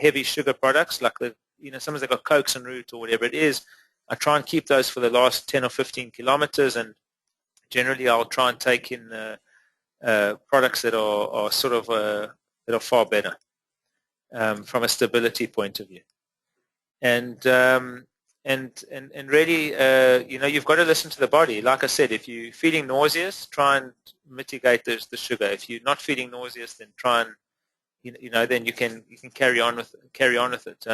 heavy sugar products, like sometimes they've got Cokes and Root or whatever it is. I try and keep those for the last 10 or 15 kilometers, and generally I'll try and take in products that are sort of that are far better from a stability point of view. And really, you've got to listen to the body. Like I said, if you're feeling nauseous, try and mitigate the sugar. If you're not feeling nauseous, then try and then you can carry on with it.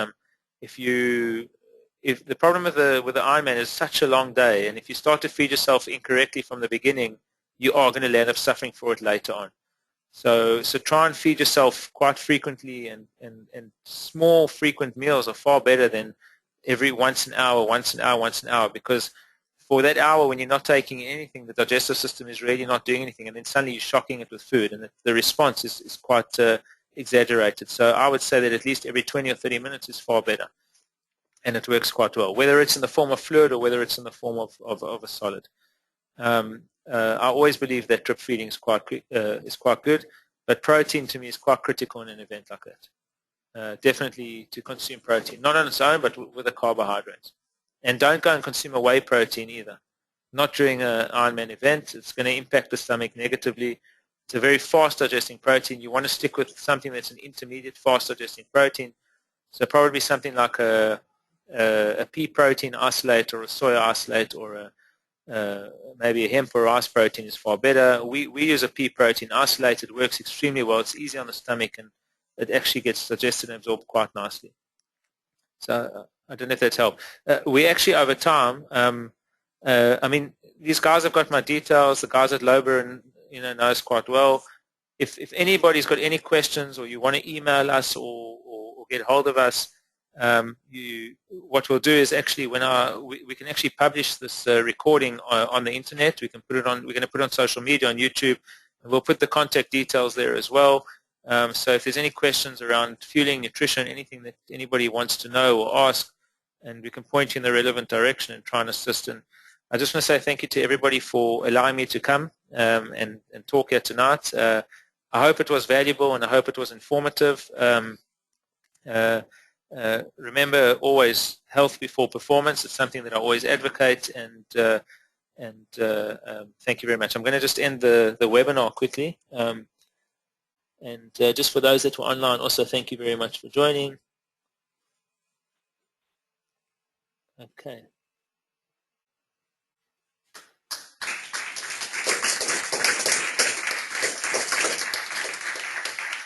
If the problem with the Ironman is such a long day, and if you start to feed yourself incorrectly from the beginning, you are going to end up suffering for it later on. So try and feed yourself quite frequently, and small frequent meals are far better than every once an hour, because for that hour when you're not taking anything, the digestive system is really not doing anything, and then suddenly you're shocking it with food, and the response is quite exaggerated. So I would say that at least every 20 or 30 minutes is far better, and it works quite well, whether it's in the form of fluid or whether it's in the form of a solid. I always believe that drip feeding is quite good, but protein to me is quite critical in an event like that. Definitely to consume protein, not on its own, but with the carbohydrates. And don't go and consume a whey protein either. Not during an Ironman event. It's going to impact the stomach negatively. It's a very fast digesting protein. You want to stick with something that's an intermediate fast digesting protein. So probably something like a pea protein isolate or a soy isolate, or maybe a hemp or rice protein is far better. We use a pea protein isolate. It works extremely well. It's easy on the stomach, and it actually gets digested and absorbed quite nicely. So I don't know if that's helped. We actually, over time, I mean, these guys have got my details. The guys at Lober, know us quite well. If anybody's got any questions, or you want to email us or get hold of us, what we'll do is actually we can actually publish this recording on the internet. We can put it on. We're going to put it on social media, on YouTube, and we'll put the contact details there as well. So if there's any questions around fueling, nutrition, anything that anybody wants to know or ask, and we can point you in the relevant direction and try and assist. And I just want to say thank you to everybody for allowing me to come and talk here tonight. I hope it was valuable, and I hope it was informative. Remember, always health before performance. It's something that I always advocate, and thank you very much. I'm going to just end the webinar quickly. And just for those that were online, also thank you very much for joining. Okay.